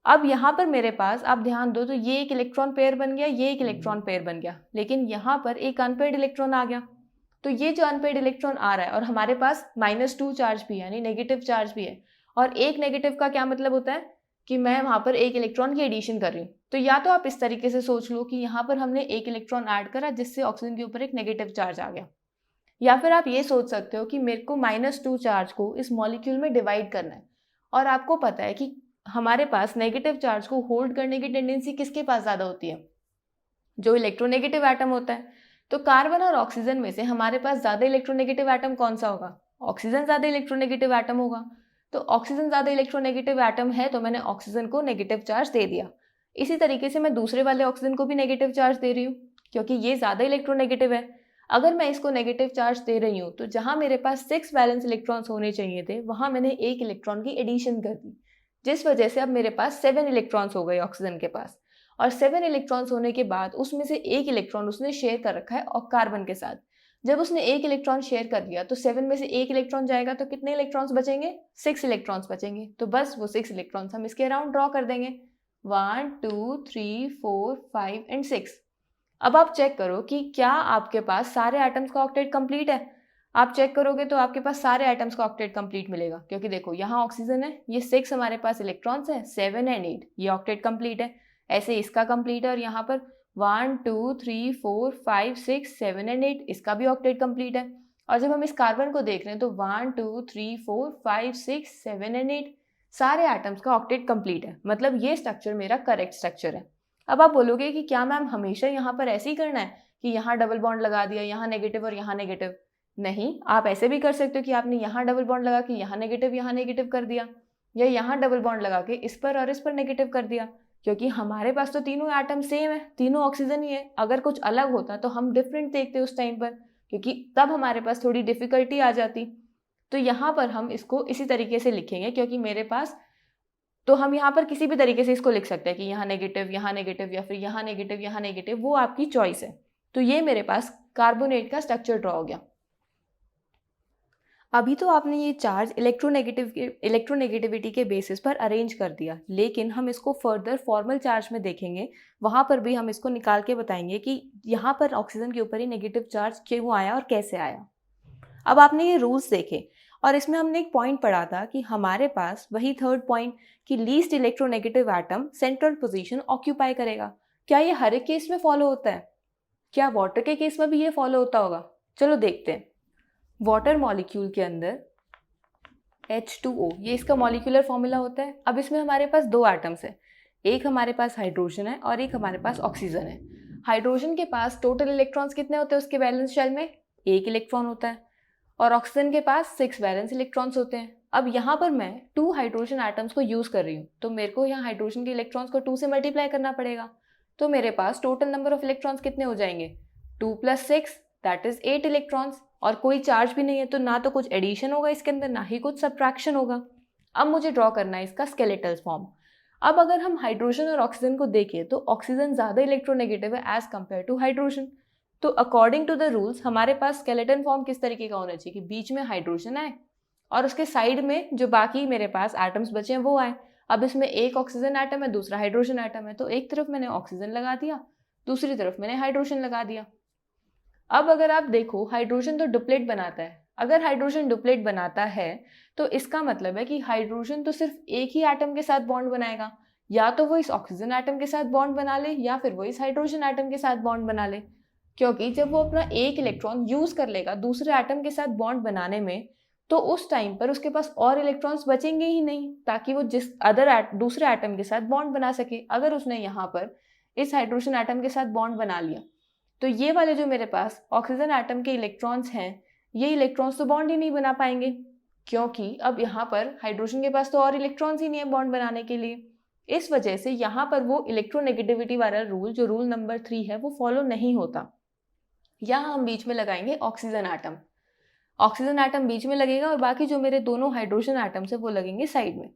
अब यहाँ पर मेरे पास आप ध्यान दो तो ये एक इलेक्ट्रॉन पेयर बन गया, ये एक इलेक्ट्रॉन पेयर बन गया, लेकिन यहाँ पर एक अनपेयर्ड इलेक्ट्रॉन आ गया। तो ये जो अनपेयर्ड इलेक्ट्रॉन आ रहा है और हमारे पास -2 चार्ज भी है, यानी नेगेटिव चार्ज भी है, और एक नेगेटिव का क्या मतलब होता है कि मैं वहाँ पर एक इलेक्ट्रॉन की एडिशन कर रही हूँ। तो या तो आप इस तरीके से सोच लो कि यहाँ पर हमने एक इलेक्ट्रॉन ऐड करा जिससे ऑक्सीजन के ऊपर एक नेगेटिव चार्ज आ गया, या फिर आप ये सोच सकते हो कि मेरे को -2 चार्ज को इस मॉलिक्यूल में डिवाइड करना है और आपको पता है कि हमारे पास नेगेटिव चार्ज को होल्ड करने की टेंडेंसी किसके पास ज़्यादा होती है, जो इलेक्ट्रोनेगेटिव एटम होता है। तो कार्बन और ऑक्सीजन में से हमारे पास ज़्यादा इलेक्ट्रोनेगेटिव एटम कौन सा होगा, ऑक्सीजन ज़्यादा इलेक्ट्रोनेगेटिव एटम होगा। तो ऑक्सीजन ज़्यादा इलेक्ट्रोनेगेटिव एटम है तो मैंने ऑक्सीजन को नेगेटिव चार्ज दे दिया। इसी तरीके से मैं दूसरे वाले ऑक्सीजन को भी नेगेटिव चार्ज दे रही हूँ क्योंकि ये ज़्यादा इलेक्ट्रोनेगेटिव है। अगर मैं इसको नेगेटिव चार्ज दे रही हूँ तो जहाँ मेरे पास 6 वैलेंस इलेक्ट्रॉन्स होने चाहिए थे वहाँ मैंने एक इलेक्ट्रॉन की एडिशन कर दी, जिस वजह से अब मेरे पास 7 इलेक्ट्रॉन्स हो गए ऑक्सीजन के पास। और 7 इलेक्ट्रॉन्स होने के बाद उसमें से एक इलेक्ट्रॉन उसने शेयर कर रखा है और कार्बन के साथ। जब उसने एक इलेक्ट्रॉन शेयर कर दिया तो 7 में से एक इलेक्ट्रॉन जाएगा तो कितने इलेक्ट्रॉन्स बचेंगे, 6 इलेक्ट्रॉन्स बचेंगे। तो बस वो 6 इलेक्ट्रॉन्स हम इसके अराउंड ड्रॉ कर देंगे, 1 2 3 4 5 एंड 6। अब आप चेक करो कि क्या आपके पास सारे एटम्स का ऑक्टेट कंप्लीट है। आप चेक करोगे तो आपके पास सारे एटम्स का ऑक्टेट कंप्लीट मिलेगा, क्योंकि देखो यहाँ ऑक्सीजन है, ये 6 हमारे पास इलेक्ट्रॉन्स है, 7 एंड 8 ये ऑक्टेट कंप्लीट है। ऐसे इसका कंप्लीट है और यहाँ पर 1 2 3 4 5 6 7 एंड 8 इसका भी ऑक्टेट कंप्लीट है। और जब हम इस कार्बन को देख रहे हैं तो 1 2 3 4 5 6 7 एंड 8 सारे एटम्स का ऑक्टेट कंप्लीट है, मतलब ये स्ट्रक्चर मेरा करेक्ट स्ट्रक्चर है। अब आप बोलोगे कि क्या मैम हमेशा यहाँ पर ऐसे ही करना है कि यहाँ डबल बॉन्ड लगा दिया, यहाँ नेगेटिव और यहाँ नेगेटिव? नहीं, आप ऐसे भी कर सकते हो कि आपने यहाँ डबल बॉन्ड लगा के यहाँ नेगेटिव कर दिया, या यहाँ डबल बॉन्ड लगा के इस पर और इस पर नेगेटिव कर दिया, क्योंकि हमारे पास तो तीनों एटम सेम है, तीनों ऑक्सीजन ही है। अगर कुछ अलग होता तो हम डिफरेंट देखते उस टाइम पर, क्योंकि तब हमारे पास थोड़ी डिफिकल्टी आ जाती। तो यहाँ पर हम इसको इसी तरीके से लिखेंगे, क्योंकि मेरे पास तो हम यहाँ पर किसी भी तरीके से इसको लिख सकते हैं कि यहाँ नेगेटिव या फिर यहाँ नेगेटिव, वो आपकी चॉइस है। तो ये मेरे पास कार्बोनेट का स्ट्रक्चर ड्रॉ हो गया। अभी तो आपने ये चार्ज इलेक्ट्रोनेगेटिविटी के बेसिस पर अरेंज कर दिया, लेकिन हम इसको फर्दर फॉर्मल चार्ज में देखेंगे, वहाँ पर भी हम इसको निकाल के बताएंगे कि यहाँ पर ऑक्सीजन के ऊपर ही नेगेटिव चार्ज क्यों आया और कैसे आया। अब आपने ये रूल्स देखे और इसमें हमने एक पॉइंट पढ़ा था कि हमारे पास वही थर्ड पॉइंट कि least electronegative atom central position occupy करेगा। क्या ये हर एक केस में फॉलो होता है? क्या वाटर के केस में भी ये फॉलो होता होगा? चलो देखते हैं। वाटर मॉलिक्यूल के अंदर H2O ये इसका मॉलिक्यूलर फॉर्मूला होता है। अब इसमें हमारे पास दो एटम्स है, एक हमारे पास हाइड्रोजन है और एक हमारे पास ऑक्सीजन है। हाइड्रोजन के पास टोटल इलेक्ट्रॉन्स कितने होते हैं उसके वैलेंस शेल में? 1 इलेक्ट्रॉन होता है, और ऑक्सीजन के पास 6 वैलेंस इलेक्ट्रॉन्स होते हैं। अब यहाँ पर मैं 2 हाइड्रोजन एटम्स को यूज कर रही हूँ, तो मेरे को यहाँ हाइड्रोजन के इलेक्ट्रॉन्स को 2 से मल्टीप्लाई करना पड़ेगा। तो मेरे पास टोटल नंबर ऑफ इलेक्ट्रॉन्स कितने हो जाएंगे? 2 + 6 दैट इज 8 इलेक्ट्रॉन्स, और कोई चार्ज भी नहीं है, तो ना तो कुछ एडिशन होगा इसके अंदर, ना ही कुछ सब्ट्रैक्शन होगा। अब मुझे ड्रॉ करना है इसका स्केलेटल फॉर्म। अब अगर हम हाइड्रोजन और ऑक्सीजन को देखें तो ऑक्सीजन ज़्यादा इलेक्ट्रोनेगेटिव है एज कम्पेयर टू हाइड्रोजन। तो अकॉर्डिंग टू द रूल्स हमारे पास स्केलेटन फॉर्म किस तरीके का होना चाहिए कि बीच में हाइड्रोजन आए और उसके साइड में जो बाकी मेरे पास एटम्स बचे हैं वो आए। अब इसमें एक ऑक्सीजन एटम है, दूसरा हाइड्रोजन एटम है, तो एक तरफ मैंने ऑक्सीजन लगा दिया, दूसरी तरफ मैंने हाइड्रोजन लगा दिया। अब अगर आप देखो हाइड्रोजन तो डुप्लेट बनाता है। अगर हाइड्रोजन डुप्लेट बनाता है तो इसका मतलब है कि हाइड्रोजन तो सिर्फ एक ही एटम के साथ बॉन्ड बनाएगा, या तो वो इस ऑक्सीजन एटम के साथ बॉन्ड बना ले या फिर वो इस हाइड्रोजन एटम के साथ बॉन्ड बना ले। क्योंकि जब वो अपना एक इलेक्ट्रॉन यूज कर लेगा दूसरे एटम के साथ बॉन्ड बनाने में, तो उस टाइम पर उसके पास और इलेक्ट्रॉन्स बचेंगे ही नहीं ताकि वो जिस दूसरे एटम के साथ बॉन्ड बना सके। अगर उसने यहाँ पर इस हाइड्रोजन एटम के साथ बॉन्ड बना लिया तो ये वाले जो मेरे पास ऑक्सीजन एटम के इलेक्ट्रॉन्स हैं, ये इलेक्ट्रॉन्स तो बॉन्ड ही नहीं बना पाएंगे, क्योंकि अब यहाँ पर हाइड्रोजन के पास तो और इलेक्ट्रॉन्स ही नहीं है बॉन्ड बनाने के लिए। इस वजह से यहाँ पर वो इलेक्ट्रोनेगेटिविटी वाला रूल जो रूल नंबर 3 है वो फॉलो नहीं होता। यहाँ हम बीच में लगाएंगे ऑक्सीजन एटम। ऑक्सीजन एटम बीच में लगेगा और बाकी जो मेरे दोनों हाइड्रोजन एटम्स है वो लगेंगे साइड में।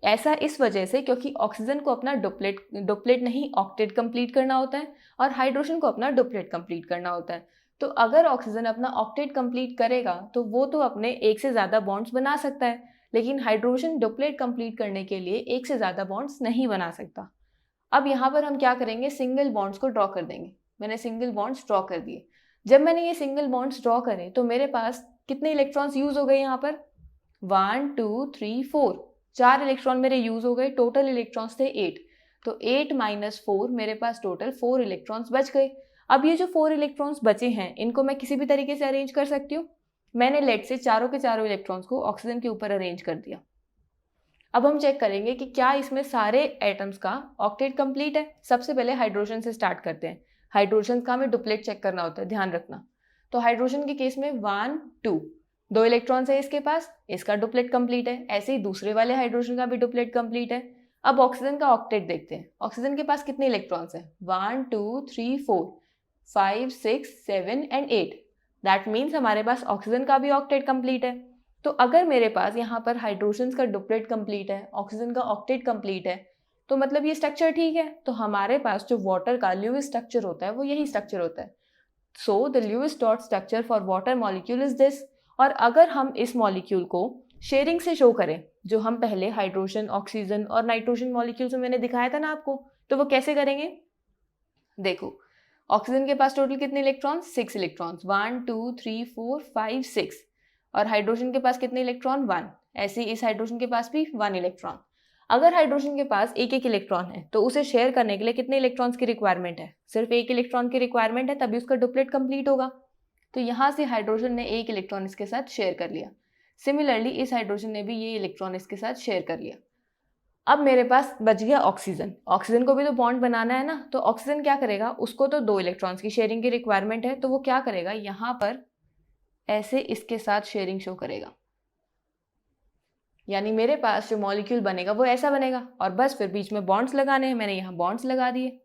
ऐसा इस वजह से क्योंकि ऑक्सीजन को अपना डुप्लेट नहीं ऑक्टेट कंप्लीट करना होता है और हाइड्रोजन को अपना डुप्लेट कंप्लीट करना होता है। तो अगर ऑक्सीजन अपना ऑक्टेट कंप्लीट करेगा तो वो तो अपने एक से ज़्यादा बॉन्ड्स बना सकता है, लेकिन हाइड्रोजन डुप्लेट कंप्लीट करने के लिए एक से ज़्यादा बॉन्ड्स नहीं बना सकता। अब यहाँ पर हम क्या करेंगे, सिंगल बॉन्ड्स को ड्रॉ कर देंगे। मैंने सिंगल बॉन्ड्स ड्रॉ कर दिए। जब मैंने ये सिंगल बॉन्ड्स ड्रॉ करे तो मेरे पास कितने इलेक्ट्रॉन्स यूज हो गए? यहाँ पर 1 2 3 4 4 इलेक्ट्रॉन मेरे यूज हो गए। टोटल इलेक्ट्रॉन्स थे 8, तो 8 - 4 मेरे पास टोटल 4 इलेक्ट्रॉन्स बच गए। अब ये जो 4 इलेक्ट्रॉन्स बचे हैं इनको मैं किसी भी तरीके से अरेंज कर सकती हूँ। मैंने लेट से चारों के चारों इलेक्ट्रॉन्स को ऑक्सीजन के ऊपर अरेंज कर दिया। अब हम चेक करेंगे कि क्या इसमें सारे एटम्स का ऑक्टेट कंप्लीट है। सबसे पहले हाइड्रोजन से स्टार्ट करते हैं। हाइड्रोजन का हमें डुप्लेट चेक करना होता है, ध्यान रखना। तो हाइड्रोजन के केस में 1 2 2 इलेक्ट्रॉन्स है इसके पास, इसका डुप्लेट कंप्लीट है। ऐसे ही दूसरे वाले हाइड्रोजन का भी डुप्लेट कंप्लीट है। अब ऑक्सीजन का ऑक्टेट देखते हैं। ऑक्सीजन के पास कितने इलेक्ट्रॉन्स हैं? 1 2 3 4 5 6 7 एंड 8। दैट मीन्स हमारे पास ऑक्सीजन का भी ऑक्टेट कंप्लीट है। तो अगर मेरे पास यहाँ पर हाइड्रोजन का डुप्लेट कंप्लीट है, ऑक्सीजन का ऑक्टेट कंप्लीट है, तो मतलब ये स्ट्रक्चर ठीक है। तो हमारे पास जो वाटर का ल्यूइस स्ट्रक्चर होता है वो यही स्ट्रक्चर होता है। So the Lewis dot structure for water molecule is this. और अगर हम इस मॉलिक्यूल को शेयरिंग से शो करें, जो हम पहले हाइड्रोजन, ऑक्सीजन और नाइट्रोजन मॉलिक्यूल्स में मैंने दिखाया था ना आपको, तो वो कैसे करेंगे? देखो, ऑक्सीजन के पास टोटल कितने इलेक्ट्रॉन? 6 इलेक्ट्रॉन्स, 1 2 3 4 5 6। और हाइड्रोजन के पास कितने इलेक्ट्रॉन? 1। ऐसे ही इस हाइड्रोजन के पास भी 1 इलेक्ट्रॉन। अगर हाइड्रोजन के पास एक एक इलेक्ट्रॉन है तो उसे शेयर करने के लिए कितने इलेक्ट्रॉन्स की रिक्वायरमेंट है? सिर्फ एक इलेक्ट्रॉन की रिक्वायरमेंट है, तभी उसका डुप्लेट कंप्लीट होगा। तो यहाँ से हाइड्रोजन ने एक इलेक्ट्रॉन इसके साथ शेयर कर लिया। सिमिलरली इस हाइड्रोजन ने भी ये इलेक्ट्रॉन इसके साथ शेयर कर लिया। अब मेरे पास बच गया ऑक्सीजन। ऑक्सीजन को भी तो बॉन्ड बनाना है ना, तो ऑक्सीजन क्या करेगा, उसको तो 2 इलेक्ट्रॉन्स की शेयरिंग की रिक्वायरमेंट है, तो वो क्या करेगा, यहाँ पर ऐसे इसके साथ शेयरिंग शो करेगा। यानी मेरे पास जो मॉलिक्यूल बनेगा वो ऐसा बनेगा, और बस फिर बीच में बॉन्ड्स लगाने हैं, मैंने यहाँ बॉन्ड्स लगा दिए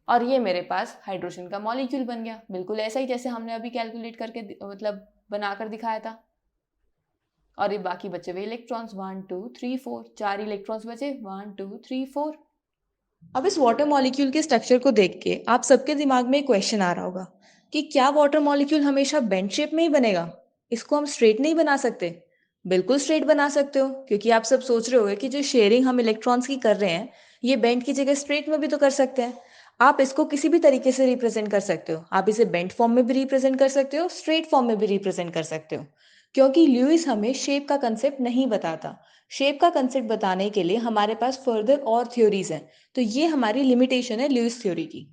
और ये मेरे पास हाइड्रोजन का मॉलिक्यूल बन गया, बिल्कुल ऐसा ही जैसे हमने अभी कैलकुलेट करके मतलब बनाकर दिखाया था। और ये बाकी बचे हुए इलेक्ट्रॉन्स 1 2 3 4, 4 इलेक्ट्रॉन्स बचे 1 2 3 4। अब इस वाटर मॉलिक्यूल के स्ट्रक्चर को देख के आप सबके दिमाग में एक क्वेश्चन आ रहा होगा कि क्या वाटर मॉलिक्यूल हमेशा बेंड शेप में ही बनेगा, इसको हम स्ट्रेट नहीं बना सकते? बिल्कुल स्ट्रेट बना सकते हो, क्योंकि आप सब सोच रहे होंगे कि जो शेयरिंग हम इलेक्ट्रॉन्स की कर रहे हैं ये बेंड की जगह स्ट्रेट में भी तो कर सकते हैं। आप इसको किसी भी तरीके से रिप्रेजेंट कर सकते हो, आप इसे बेंड फॉर्म में भी रिप्रेजेंट कर सकते हो, स्ट्रेट फॉर्म में भी रिप्रेजेंट कर सकते हो, क्योंकि ल्यूइस हमें शेप का कंसेप्ट नहीं बताता। शेप का कंसेप्ट बताने के लिए हमारे पास फर्दर और थ्योरीज हैं, तो ये हमारी लिमिटेशन है ल्यूइस थ्योरी की।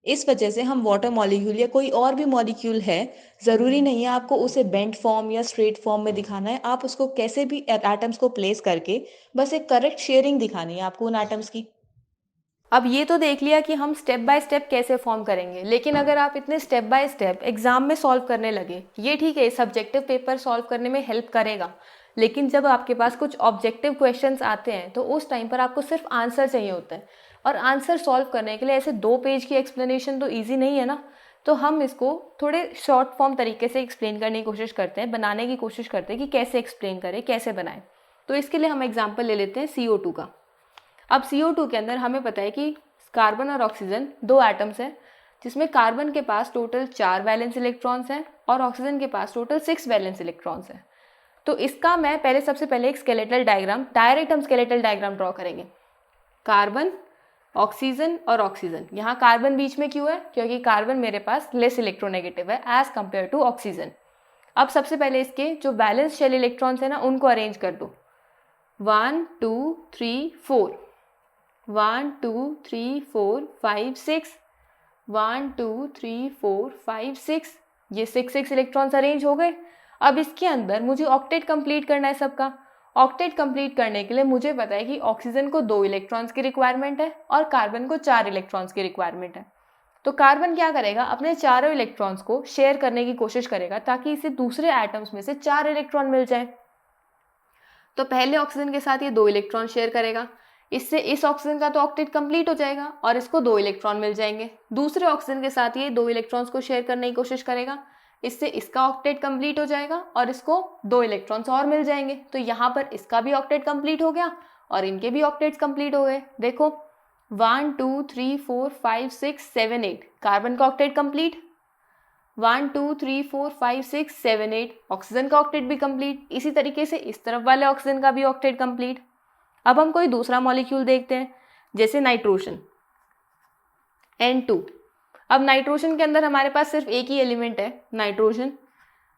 इस वजह से हम वाटर मॉलिक्यूल या कोई और भी मॉलिक्यूल है, ज़रूरी नहीं है आपको उसे बेंट फॉर्म या स्ट्रेट फॉर्म में दिखाना है, आप उसको कैसे भी एटम्स को प्लेस करके बस एक करेक्ट शेयरिंग दिखानी है आपको उन एटम्स की। अब ये तो देख लिया कि हम स्टेप बाय स्टेप कैसे फॉर्म करेंगे, लेकिन अगर आप इतने स्टेप बाय स्टेप एग्जाम में सॉल्व करने लगे, ये ठीक है सब्जेक्टिव पेपर सॉल्व करने में हेल्प करेगा, लेकिन जब आपके पास कुछ ऑब्जेक्टिव क्वेश्चंस आते हैं तो उस टाइम पर आपको सिर्फ आंसर चाहिए होता है, और आंसर सॉल्व करने के लिए ऐसे 2 पेज की एक्सप्लेनेशन तो ईजी नहीं है ना। तो हम इसको थोड़े शॉर्ट फॉर्म तरीके से एक्सप्लेन करने की कोशिश करते हैं, बनाने की कोशिश करते हैं कि कैसे एक्सप्लेन करें, कैसे बनाएं। तो इसके लिए हम एग्जाम्पल ले लेते हैं CO2 का। अब CO2 के अंदर हमें पता है कि कार्बन और ऑक्सीजन 2 एटम्स हैं, जिसमें कार्बन के पास टोटल 4 वैलेंस इलेक्ट्रॉन्स हैं और ऑक्सीजन के पास टोटल 6 वैलेंस इलेक्ट्रॉन्स हैं। तो इसका मैं सबसे पहले एक स्केलेटल डायग्राम, डायरेक्ट हम स्केलेटल डायग्राम ड्रॉ करेंगे। कार्बन, ऑक्सीजन और ऑक्सीजन। यहाँ कार्बन बीच में क्यों है, क्योंकि कार्बन मेरे पास लेस इलेक्ट्रोनेगेटिव है एज कंपेयर टू ऑक्सीजन। अब सबसे पहले इसके जो वैलेंस शेल इलेक्ट्रॉन्स है ना, उनको अरेंज कर दो। 1 2 3 4, 1 2 3 4 5 6, 1 2 3 4 5 6, ये 6 इलेक्ट्रॉन्स अरेंज हो गए। अब इसके अंदर मुझे ऑक्टेट कंप्लीट करना है सबका। ऑक्टेट कंप्लीट करने के लिए मुझे पता है कि ऑक्सीजन को 2 इलेक्ट्रॉन्स की रिक्वायरमेंट है और कार्बन को 4 इलेक्ट्रॉन्स की रिक्वायरमेंट है। तो कार्बन क्या करेगा, अपने चारों इलेक्ट्रॉन्स को शेयर करने की कोशिश करेगा ताकि इसे दूसरे एटम्स में से 4 इलेक्ट्रॉन मिल जाए। तो पहले ऑक्सीजन के साथ ये 2 इलेक्ट्रॉन शेयर करेगा, इससे इस ऑक्सीजन का तो ऑक्टेट कंप्लीट हो जाएगा और इसको 2 इलेक्ट्रॉन मिल जाएंगे। दूसरे ऑक्सीजन के साथ ये 2 इलेक्ट्रॉन्स को शेयर करने की कोशिश करेगा, इससे इसका ऑक्टेट कंप्लीट हो जाएगा और इसको 2 इलेक्ट्रॉन्स और मिल जाएंगे। तो यहाँ पर इसका भी ऑक्टेट कंप्लीट हो गया और इनके भी ऑक्टेट्स कंप्लीट हो गए। देखो 1 2 3 4 5 6 7 8, कार्बन का ऑक्टेट कंप्लीट। 1 2 3 4 5 6 7 8, ऑक्सीजन का ऑक्टेट भी कंप्लीट। इसी तरीके से इस तरफ वाले ऑक्सीजन का भी ऑक्टेट कंप्लीट। अब हम कोई दूसरा मॉलिक्यूल देखते हैं, जैसे नाइट्रोजन N2। अब नाइट्रोजन के अंदर हमारे पास सिर्फ एक ही एलिमेंट है नाइट्रोजन,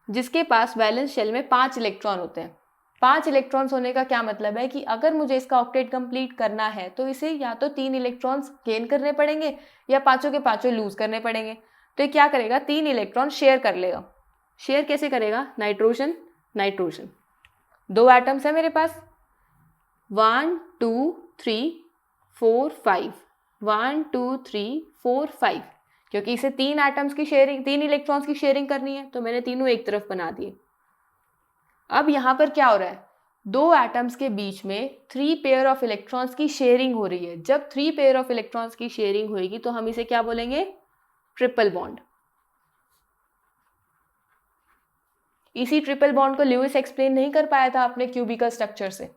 जिसके पास वैलेंस शेल में 5 इलेक्ट्रॉन होते हैं। 5 इलेक्ट्रॉन्स होने का क्या मतलब है कि अगर मुझे इसका ऑक्टेट कंप्लीट करना है तो इसे या तो 3 इलेक्ट्रॉन्स गेन करने पड़ेंगे या पांचों के पांचों लूज करने पड़ेंगे। तो ये क्या करेगा, 3 इलेक्ट्रॉन शेयर कर लेगा। शेयर कैसे करेगा, नाइट्रोजन नाइट्रोजन, 2 एटम्स है मेरे पास, 1 2 3 4 5, 1 2 3 4 5, क्योंकि इसे 3 एटम्स की शेयरिंग, 3 इलेक्ट्रॉन्स की शेयरिंग करनी है, तो मैंने तीनों एक तरफ बना दिए। अब यहाँ पर क्या हो रहा है, 2 एटम्स के बीच में 3 पेयर ऑफ इलेक्ट्रॉन्स की शेयरिंग हो रही है। जब 3 पेयर ऑफ इलेक्ट्रॉन्स की शेयरिंग होगी तो हम इसे क्या बोलेंगे, ट्रिपल बॉन्ड। इसी ट्रिपल बॉन्ड को ल्यूइस एक्सप्लेन नहीं कर पाया था अपने क्यूबिकल स्ट्रक्चर से,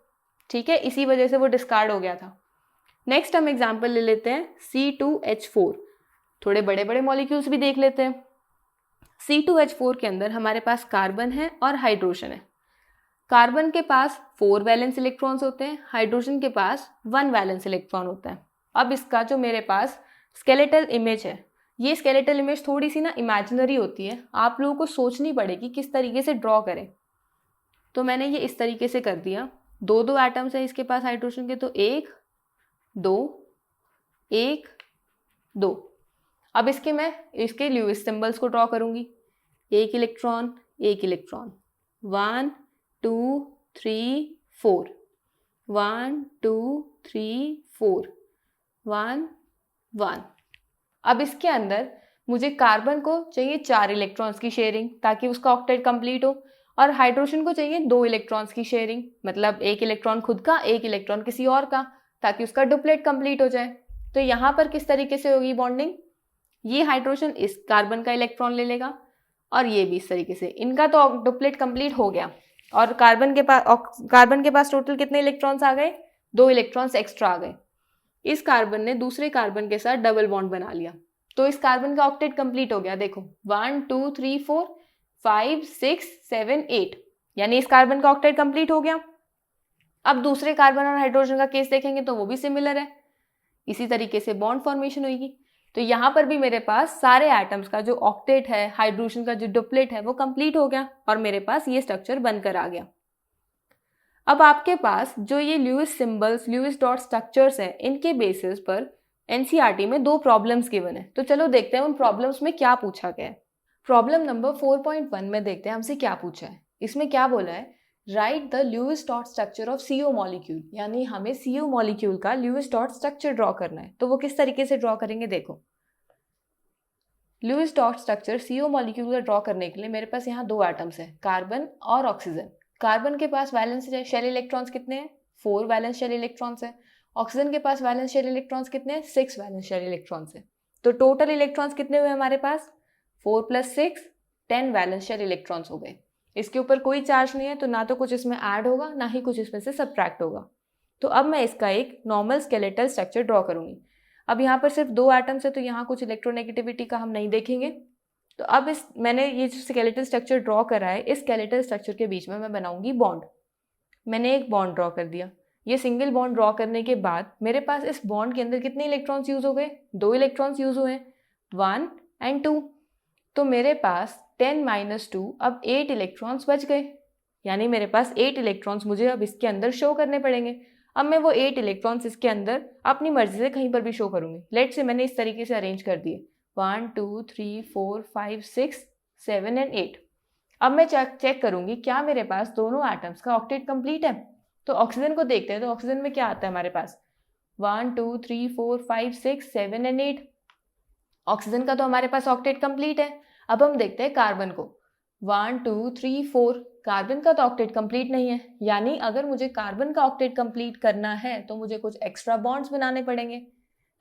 ठीक है, इसी वजह से वो डिस्कार्ड हो गया था। नेक्स्ट हम एग्जांपल ले लेते हैं C2H4। थोड़े बड़े बड़े मॉलिक्यूल्स भी देख लेते हैं। C2H4 के अंदर हमारे पास कार्बन है और हाइड्रोजन है। कार्बन के पास 4 वैलेंस इलेक्ट्रॉन्स होते हैं, हाइड्रोजन के पास 1 वैलेंस इलेक्ट्रॉन होता है। अब इसका जो मेरे पास स्केलेटल इमेज है, ये स्केलेटल इमेज थोड़ी सी ना इमेजिनरी होती है, आप लोगों को सोचनी पड़ेगी किस तरीके से ड्रॉ करें। तो मैंने ये इस तरीके से कर दिया। 2 एटम्स है इसके पास हाइड्रोजन के, तो 1 2 1 2। अब इसके ल्यूइस सिंबल्स को ड्रॉ करूंगी। एक इलेक्ट्रॉन, 1 2 3 4, 1 2 3 4, 1 1। अब इसके अंदर मुझे कार्बन को चाहिए 4 इलेक्ट्रॉन्स की शेयरिंग ताकि उसका ऑक्टेट कंप्लीट हो, और हाइड्रोजन को चाहिए 2 इलेक्ट्रॉन्स की शेयरिंग, मतलब 1 इलेक्ट्रॉन खुद का, 1 इलेक्ट्रॉन किसी और का, ताकि उसका डुप्लेट कंप्लीट हो जाए। तो यहाँ पर किस तरीके से होगी बॉन्डिंग, ये हाइड्रोजन इस कार्बन का इलेक्ट्रॉन ले लेगा और ये भी इस तरीके से, इनका तो डुप्लेट कंप्लीट हो गया। और कार्बन के पास टोटल कितने इलेक्ट्रॉन्स आ गए, 2 इलेक्ट्रॉन्स एक्स्ट्रा आ गए। इस कार्बन ने दूसरे कार्बन के साथ डबल बॉन्ड बना लिया, तो इस कार्बन का ऑक्टेट कंप्लीट हो गया। देखो 1 2 3 4 5 6 7 8, यानी इस कार्बन का ऑक्टेट कंप्लीट हो गया। अब दूसरे कार्बन और हाइड्रोजन का केस देखेंगे तो वो भी सिमिलर है, इसी तरीके से बॉन्ड फॉर्मेशन होगी। तो यहाँ पर भी मेरे पास सारे एटम्स का जो ऑक्टेट है, हाइड्रोजन का जो डुप्लेट है, वो कंप्लीट हो गया और मेरे पास ये स्ट्रक्चर बनकर आ गया। अब आपके पास जो ये Lewis symbols, Lewis dot structures हैं, इनके बेसिस पर एनसीईआरटी में 2 प्रॉब्लम्स गिवन है। तो चलो देखते हैं उन प्रॉब्लम्स में क्या पूछा गया है। प्रॉब्लम नंबर 4.1 में देखते हैं हमसे क्या पूछा है। इसमें क्या बोला है, write the Lewis dot structure of CO molecule, यानी हमें CO मॉलिक्यूल का ल्यूइस डॉट स्ट्रक्चर ड्रॉ करना है। तो वो किस तरीके से ड्रॉ करेंगे, देखो Lewis dot structure CO molecule का ड्रॉ करने के लिए मेरे पास यहाँ 2 एटम्स हैं, कार्बन और ऑक्सीजन। कार्बन के पास वैलेंस शेल इलेक्ट्रॉन्स कितने हैं, 4 वैलेंस शेल इलेक्ट्रॉन्स हैं। ऑक्सीजन के पास वैलेंस शेल इलेक्ट्रॉन्स कितने हैं, 6 वैलेंस शेल इलेक्ट्रॉन्स हैं। तो टोटल इलेक्ट्रॉन्स कितने हुए हमारे पास, 4 + 6 10 वैलेंस शेल इलेक्ट्रॉन्स हो गए। इसके ऊपर कोई चार्ज नहीं है, तो ना तो कुछ इसमें ऐड होगा, ना ही कुछ इसमें से सब्ट्रैक्ट होगा। तो अब मैं इसका एक नॉर्मल स्केलेटल स्ट्रक्चर ड्रॉ करूंगी। अब यहाँ पर सिर्फ 2 एटम्स है, तो यहाँ कुछ इलेक्ट्रोनेगेटिविटी का हम नहीं देखेंगे। तो अब मैंने ये जो स्केलेटल स्ट्रक्चर ड्रॉ करा है, इस स्केलेटल स्ट्रक्चर के बीच में मैं बनाऊंगी बॉन्ड। मैंने एक बॉन्ड ड्रॉ कर दिया। ये सिंगल बॉन्ड ड्रॉ करने के बाद मेरे पास इस बॉन्ड के अंदर कितने इलेक्ट्रॉन्स यूज हो गए, 2 इलेक्ट्रॉन्स यूज हुए, 1 और 2। तो मेरे पास 10 - 2, अब 8 इलेक्ट्रॉन्स बच गए, यानी मेरे पास 8 इलेक्ट्रॉन्स मुझे अब इसके अंदर शो करने पड़ेंगे। अब मैं वो 8 इलेक्ट्रॉन्स इसके अंदर अपनी मर्जी से कहीं पर भी शो करूंगी। लेट से मैंने इस तरीके से अरेंज कर दिए, 1 2 3 4 5 6 7 और 8। अब मैं चेक करूंगी क्या मेरे पास दोनों एटम्स का ऑक्टेट कंप्लीट है। तो ऑक्सीजन को देखते हैं, तो ऑक्सीजन में क्या आता है हमारे पास, 1 2 3 4 5 6 7 और 8। ऑक्सीजन का तो हमारे पास ऑक्टेट कंप्लीट है। अब हम देखते हैं कार्बन को, 1 2 3 4, कार्बन का तो ऑक्टेट कंप्लीट नहीं है, यानी अगर मुझे कार्बन का ऑक्टेट कंप्लीट करना है तो मुझे कुछ एक्स्ट्रा बॉन्ड्स बनाने पड़ेंगे।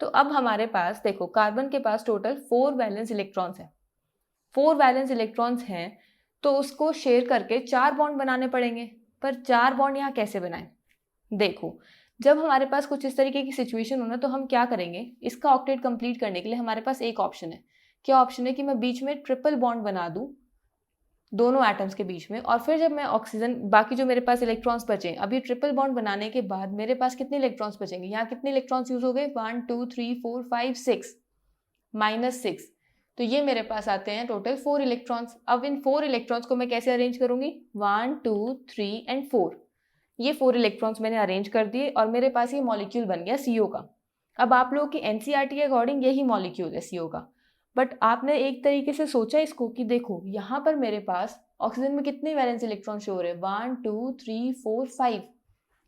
तो अब हमारे पास देखो, कार्बन के पास टोटल 4 वैलेंस इलेक्ट्रॉन्स हैं। 4 वैलेंस इलेक्ट्रॉन्स हैं तो उसको शेयर करके 4 बॉन्ड बनाने पड़ेंगे। पर 4 बॉन्ड यहाँ कैसे बनाएं, देखो जब हमारे पास कुछ इस तरीके की सिचुएशन हो ना, तो हम क्या करेंगे, इसका ऑक्टेट कंप्लीट करने के लिए हमारे पास एक ऑप्शन है। क्या ऑप्शन है कि मैं बीच में ट्रिपल बॉन्ड बना दूं दोनों एटम्स के बीच में, और फिर जब मैं ऑक्सीजन, बाकी जो मेरे पास इलेक्ट्रॉन्स बचे, अब ये ट्रिपल बॉन्ड बनाने के बाद मेरे पास कितने इलेक्ट्रॉन्स बचेंगे, यहाँ कितने इलेक्ट्रॉन्स यूज हो गए, 1 2 3 4 5 6 -6, तो ये मेरे पास आते हैं टोटल 4 इलेक्ट्रॉन्स। अब इन 4 इलेक्ट्रॉन्स को मैं कैसे अरेंज करूंगी, 1 2 3 और 4। ये 4 इलेक्ट्रॉन्स मैंने अरेंज कर दिए और मेरे पास ये मॉलिक्यूल बन गया CO का। अब आप लोगों की एनसीईआरटी के अकॉर्डिंग यही मॉलिक्यूल है CO का, बट आपने एक तरीके से सोचा इसको कि देखो यहाँ पर मेरे पास ऑक्सीजन में कितने वैलेंस इलेक्ट्रॉन शो हो रहे हैं, 1 2 3 4 5,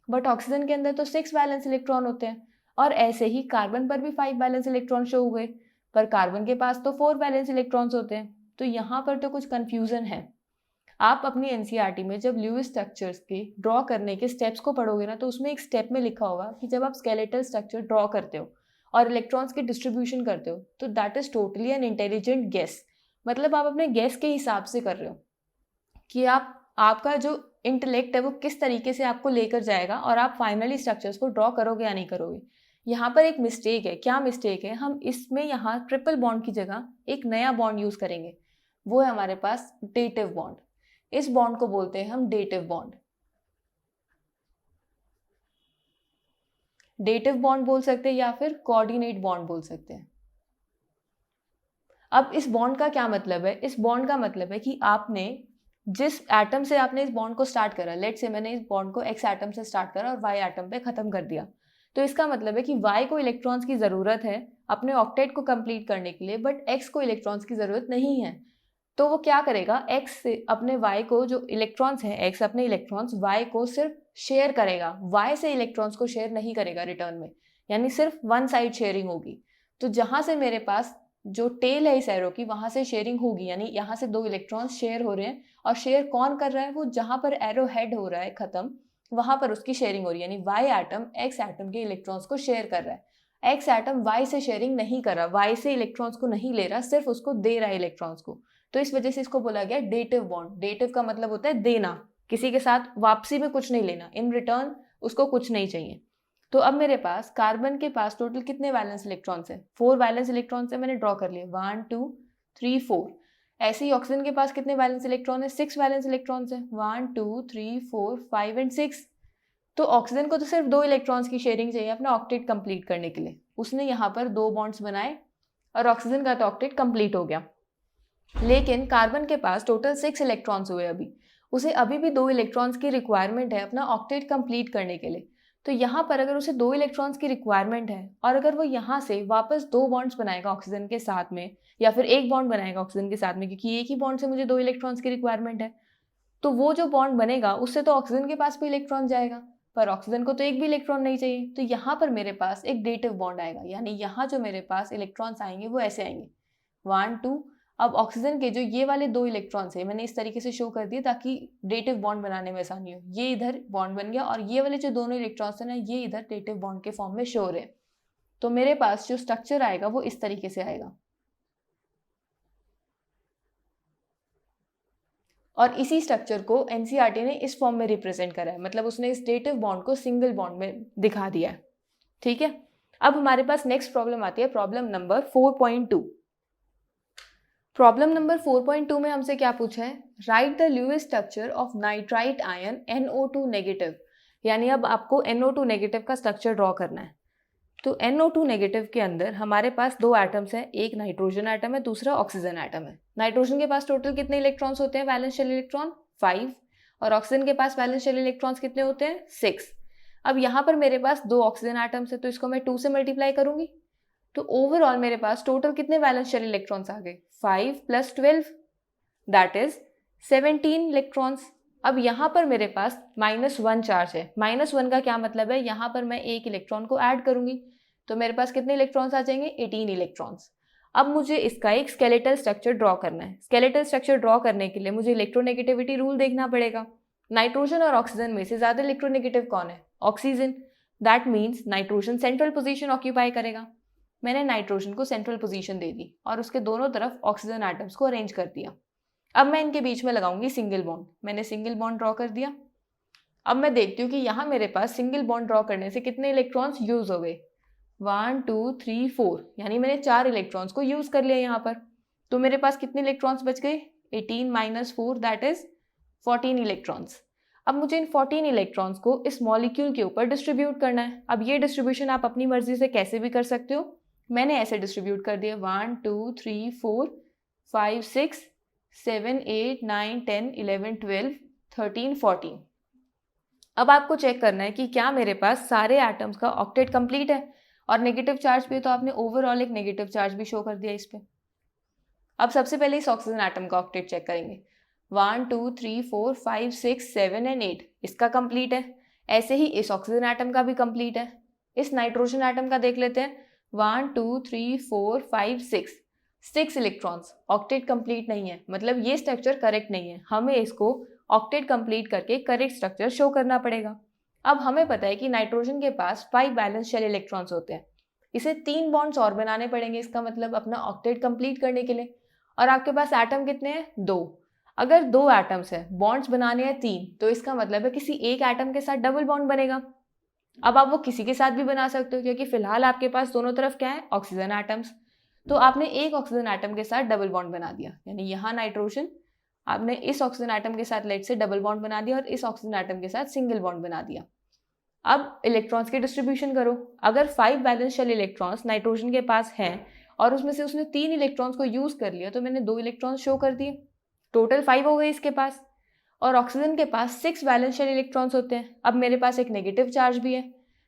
बट ऑक्सीजन के अंदर तो 6 वैलेंस इलेक्ट्रॉन होते हैं। और ऐसे ही कार्बन पर भी 5 वैलेंस इलेक्ट्रॉन शो हुए, पर कार्बन के पास तो 4 वैलेंस इलेक्ट्रॉन्स होते हैं। तो यहाँ पर तो कुछ कंफ्यूजन है। आप अपनी एनसीईआरटी में जब ल्यूइस स्ट्रक्चर्स के ड्रॉ करने के स्टेप्स को पढ़ोगे ना, तो उसमें एक स्टेप में लिखा होगा कि जब आप स्केलेटल स्ट्रक्चर ड्रॉ करते हो और इलेक्ट्रॉन्स की डिस्ट्रीब्यूशन करते हो, तो that is totally an intelligent guess. मतलब आप अपने गेस के हिसाब से कर रहे हो कि आपका जो इंटेलेक्ट है वो किस तरीके से आपको लेकर जाएगा और आप फाइनली स्ट्रक्चर्स को ड्रॉ करोगे या नहीं करोगे। यहाँ पर एक मिस्टेक है। क्या मिस्टेक है, हम इसमें यहाँ ट्रिपल बॉन्ड की जगह एक नया बॉन्ड यूज करेंगे, वो है हमारे पास डेटिव बॉन्ड। इस बॉन्ड को बोलते हैं हम डेटिव बॉन्ड। डेटिव बॉन्ड बोल सकते हैं या फिर कोऑर्डिनेट बॉन्ड बोल सकते हैं। अब इस बॉन्ड का क्या मतलब है, इस बॉन्ड का मतलब है कि आपने जिस एटम से आपने इस बॉन्ड को स्टार्ट करा, लेट से मैंने इस बॉन्ड को X एटम से स्टार्ट करा और Y एटम पे खत्म कर दिया, तो इसका मतलब है कि Y को इलेक्ट्रॉन्स की ज़रूरत है अपने ऑक्टेट को कंप्लीट करने के लिए, बट x को इलेक्ट्रॉन्स की ज़रूरत नहीं है। तो वो क्या करेगा, x से अपने y को, जो इलेक्ट्रॉन्स हैं, x अपने इलेक्ट्रॉन्स y को सिर्फ शेयर करेगा, y से इलेक्ट्रॉन्स को शेयर नहीं करेगा रिटर्न में, यानी सिर्फ वन साइड शेयरिंग होगी। तो जहाँ से मेरे पास जो टेल है इस एरो की, वहाँ से शेयरिंग होगी, यानी यहाँ से दो इलेक्ट्रॉन्स शेयर हो रहे हैं, और शेयर कौन कर रहा है, वो जहाँ पर एरो हेड हो रहा है खत्म, वहाँ पर उसकी शेयरिंग हो रही है, यानी y एटम x एटम के इलेक्ट्रॉन्स को शेयर कर रहा है। x एटम y से शेयरिंग नहीं कर रहा, y से इलेक्ट्रॉन्स को नहीं ले रहा, सिर्फ उसको दे रहा है इलेक्ट्रॉन्स को। तो इस वजह से इसको बोला गया डेटिव बॉन्ड। डेटिव का मतलब होता है देना, किसी के साथ वापसी में कुछ नहीं लेना, इन रिटर्न उसको कुछ नहीं चाहिए। तो अब मेरे पास कार्बन के पास टोटल कितने वैलेंस इलेक्ट्रॉन्स हैं, 4 वैलेंस इलेक्ट्रॉन्स है, मैंने ड्रॉ कर लिए 1 2 3 4। ऐसे ही ऑक्सीजन के पास कितने वैलेंस इलेक्ट्रॉन है, 6 वैलेंस इलेक्ट्रॉन्स है, 1 2 3 4 5 एंड 6। तो ऑक्सीजन को तो सिर्फ 2 इलेक्ट्रॉन्स की शेयरिंग चाहिए अपना ऑक्टेट कंप्लीट करने के लिए, उसने यहाँ पर 2 बॉन्ड्स बनाए और ऑक्सीजन का तो ऑक्टेट कंप्लीट हो गया। लेकिन कार्बन के पास टोटल 6 इलेक्ट्रॉन्स हुए, अभी उसे अभी भी 2 इलेक्ट्रॉन्स की रिक्वायरमेंट है अपना ऑक्टेट कंप्लीट करने के लिए। तो यहाँ पर अगर उसे 2 इलेक्ट्रॉन्स की रिक्वायरमेंट है और अगर वो यहाँ से वापस 2 बॉन्ड्स बनाएगा ऑक्सीजन के साथ में, या फिर एक बॉन्ड बनाएगा ऑक्सीजन के साथ में, क्योंकि एक ही बॉन्ड से मुझे 2 इलेक्ट्रॉन्स की रिक्वायरमेंट है, तो वो जो बॉन्ड बनेगा उससे तो ऑक्सीजन के पास भी इलेक्ट्रॉन जाएगा, पर ऑक्सीजन को तो एक भी इलेक्ट्रॉन नहीं चाहिए। तो यहाँ पर मेरे पास एक डेटिव बॉन्ड आएगा, यानी यहाँ जो मेरे पास इलेक्ट्रॉन्स आएंगे वो ऐसे आएंगे 1 2। अब ऑक्सीजन के जो ये वाले 2 इलेक्ट्रॉन्स है, मैंने इस तरीके से शो कर दिए ताकि डेटिव बॉन्ड बनाने में आसानी हो। ये इधर बॉन्ड बन गया और ये वाले जो दोनों इलेक्ट्रॉन्स है ना, ये इधर डेटिव बॉन्ड के फॉर्म में शो हो रहे हैं। तो मेरे पास जो स्ट्रक्चर आएगा वो इस तरीके से आएगा, और इसी स्ट्रक्चर को एनसीईआरटी ने इस फॉर्म में रिप्रेजेंट करा है, मतलब उसने इस डेटिव बॉन्ड को सिंगल बॉन्ड में दिखा दिया है। ठीक है, अब हमारे पास नेक्स्ट प्रॉब्लम आती है, प्रॉब्लम नंबर 4.2। प्रॉब्लम नंबर 4.2 में हमसे क्या पूछा है, write the Lewis structure of nitrite ion NO2 negative, यानी अब आपको NO2 नेगेटिव का स्ट्रक्चर ड्रॉ करना है। तो NO2 नेगेटिव के अंदर हमारे पास 2 एटम्स हैं, एक नाइट्रोजन एटम है, दूसरा ऑक्सीजन एटम है। नाइट्रोजन के पास टोटल कितने इलेक्ट्रॉन्स होते हैं, वैलेंस शेल इलेक्ट्रॉन 5, और ऑक्सीजन के पास वैलेंस शेल इलेक्ट्रॉन्स कितने होते हैं 6। अब यहाँ पर मेरे पास 2 ऑक्सीजन एटम्स है, तो इसको मैं 2 से मल्टीप्लाई करूंगी, तो ओवरऑल मेरे पास टोटल कितने वैलेंस शेल इलेक्ट्रॉन्स आ गए, 5 + 12 दैट इज 17 इलेक्ट्रॉन्स। अब यहाँ पर मेरे पास -1 चार्ज है, -1 का क्या मतलब है, यहाँ पर मैं एक इलेक्ट्रॉन को ऐड करूंगी तो मेरे पास कितने इलेक्ट्रॉन्स आ जाएंगे, 18 इलेक्ट्रॉन्स। अब मुझे इसका एक स्केलेटल स्ट्रक्चर ड्रॉ करना है। स्केलेटल स्ट्रक्चर ड्रॉ करने के लिए मुझे इलेक्ट्रोनेगेटिविटी रूल देखना पड़ेगा। नाइट्रोजन और ऑक्सीजन में से ज़्यादा इलेक्ट्रोनेगेटिव कौन है, oxygen, that means nitrogen central position occupy करेगा। मैंने नाइट्रोजन को सेंट्रल पोजीशन दे दी और उसके दोनों तरफ ऑक्सीजन एटम्स को अरेंज कर दिया। अब मैं इनके बीच में लगाऊंगी सिंगल बॉन्ड, मैंने सिंगल बॉन्ड ड्रॉ कर दिया। अब मैं देखती हूँ कि यहाँ मेरे पास सिंगल बॉन्ड ड्रॉ करने से कितने इलेक्ट्रॉन्स यूज हो गए, 1 2 3 4, यानी मैंने 4 इलेक्ट्रॉन्स को यूज कर लिया यहाँ पर। तो मेरे पास कितने इलेक्ट्रॉन्स बच गए, 18 - 4 दैट इज 14 इलेक्ट्रॉन्स। अब मुझे इन 14 इलेक्ट्रॉन्स को इस मॉलिक्यूल के ऊपर डिस्ट्रीब्यूट करना है। अब ये डिस्ट्रीब्यूशन आप अपनी मर्जी से कैसे भी कर सकते हो, मैंने ऐसे डिस्ट्रीब्यूट कर दिया 1 2 3 4 5 6 7 8 9 10 11 12 13 14। अब आपको चेक करना है कि क्या मेरे पास सारे एटम्स का ऑक्टेट कंप्लीट है, और नेगेटिव चार्ज भी है तो आपने ओवरऑल एक नेगेटिव चार्ज भी शो कर दिया इस पे। अब सबसे पहले इस ऑक्सीजन एटम का ऑक्टेट चेक करेंगे, 1 2 3 4 5 6 7 एंड 8 इसका कंप्लीट है। ऐसे ही इस ऑक्सीजन एटम का भी कंप्लीट है। इस नाइट्रोजन एटम का देख लेते हैं, 1 2 3 4 5 6 इलेक्ट्रॉन्स, ऑक्टेट कंप्लीट नहीं है, मतलब ये स्ट्रक्चर करेक्ट नहीं है। हमें इसको ऑक्टेट कंप्लीट करके करेक्ट स्ट्रक्चर शो करना पड़ेगा। अब हमें पता है कि नाइट्रोजन के पास 5 बैलेंस शेल इलेक्ट्रॉन्स होते हैं, इसे 3 बॉन्ड्स और बनाने पड़ेंगे इसका मतलब अपना ऑक्टेट कंप्लीट करने के लिए। और आपके पास एटम कितने हैं, 2। अगर 2 एटम्स है, बॉन्ड्स बनाने हैं 3, तो इसका मतलब है किसी एक एटम के साथ डबल बॉन्ड बनेगा। अब आप वो किसी के साथ भी बना सकते हो, क्योंकि फिलहाल आपके पास दोनों तरफ क्या है, ऑक्सीजन एटम्स। तो आपने एक ऑक्सीजन एटम के साथ डबल बॉन्ड बना दिया, यानी यहाँ नाइट्रोजन, आपने इस ऑक्सीजन एटम के साथ लेट से डबल बॉन्ड बना दिया और इस ऑक्सीजन एटम के साथ सिंगल बॉन्ड बना दिया। अब इलेक्ट्रॉन्स की डिस्ट्रीब्यूशन करो। अगर 5 बैलेंस शेल इलेक्ट्रॉन्स नाइट्रोजन के पास हैं और उसमें से उसने 3 इलेक्ट्रॉन्स को यूज कर लिया, तो मैंने 2 इलेक्ट्रॉन्स शो कर दिए, टोटल 5 हो गए इसके पास। और ऑक्सीजन के पास 6 बैलेंस शेल इलेक्ट्रॉन्स होते हैं। अब मेरे पास एक नेगेटिव चार्ज भी है।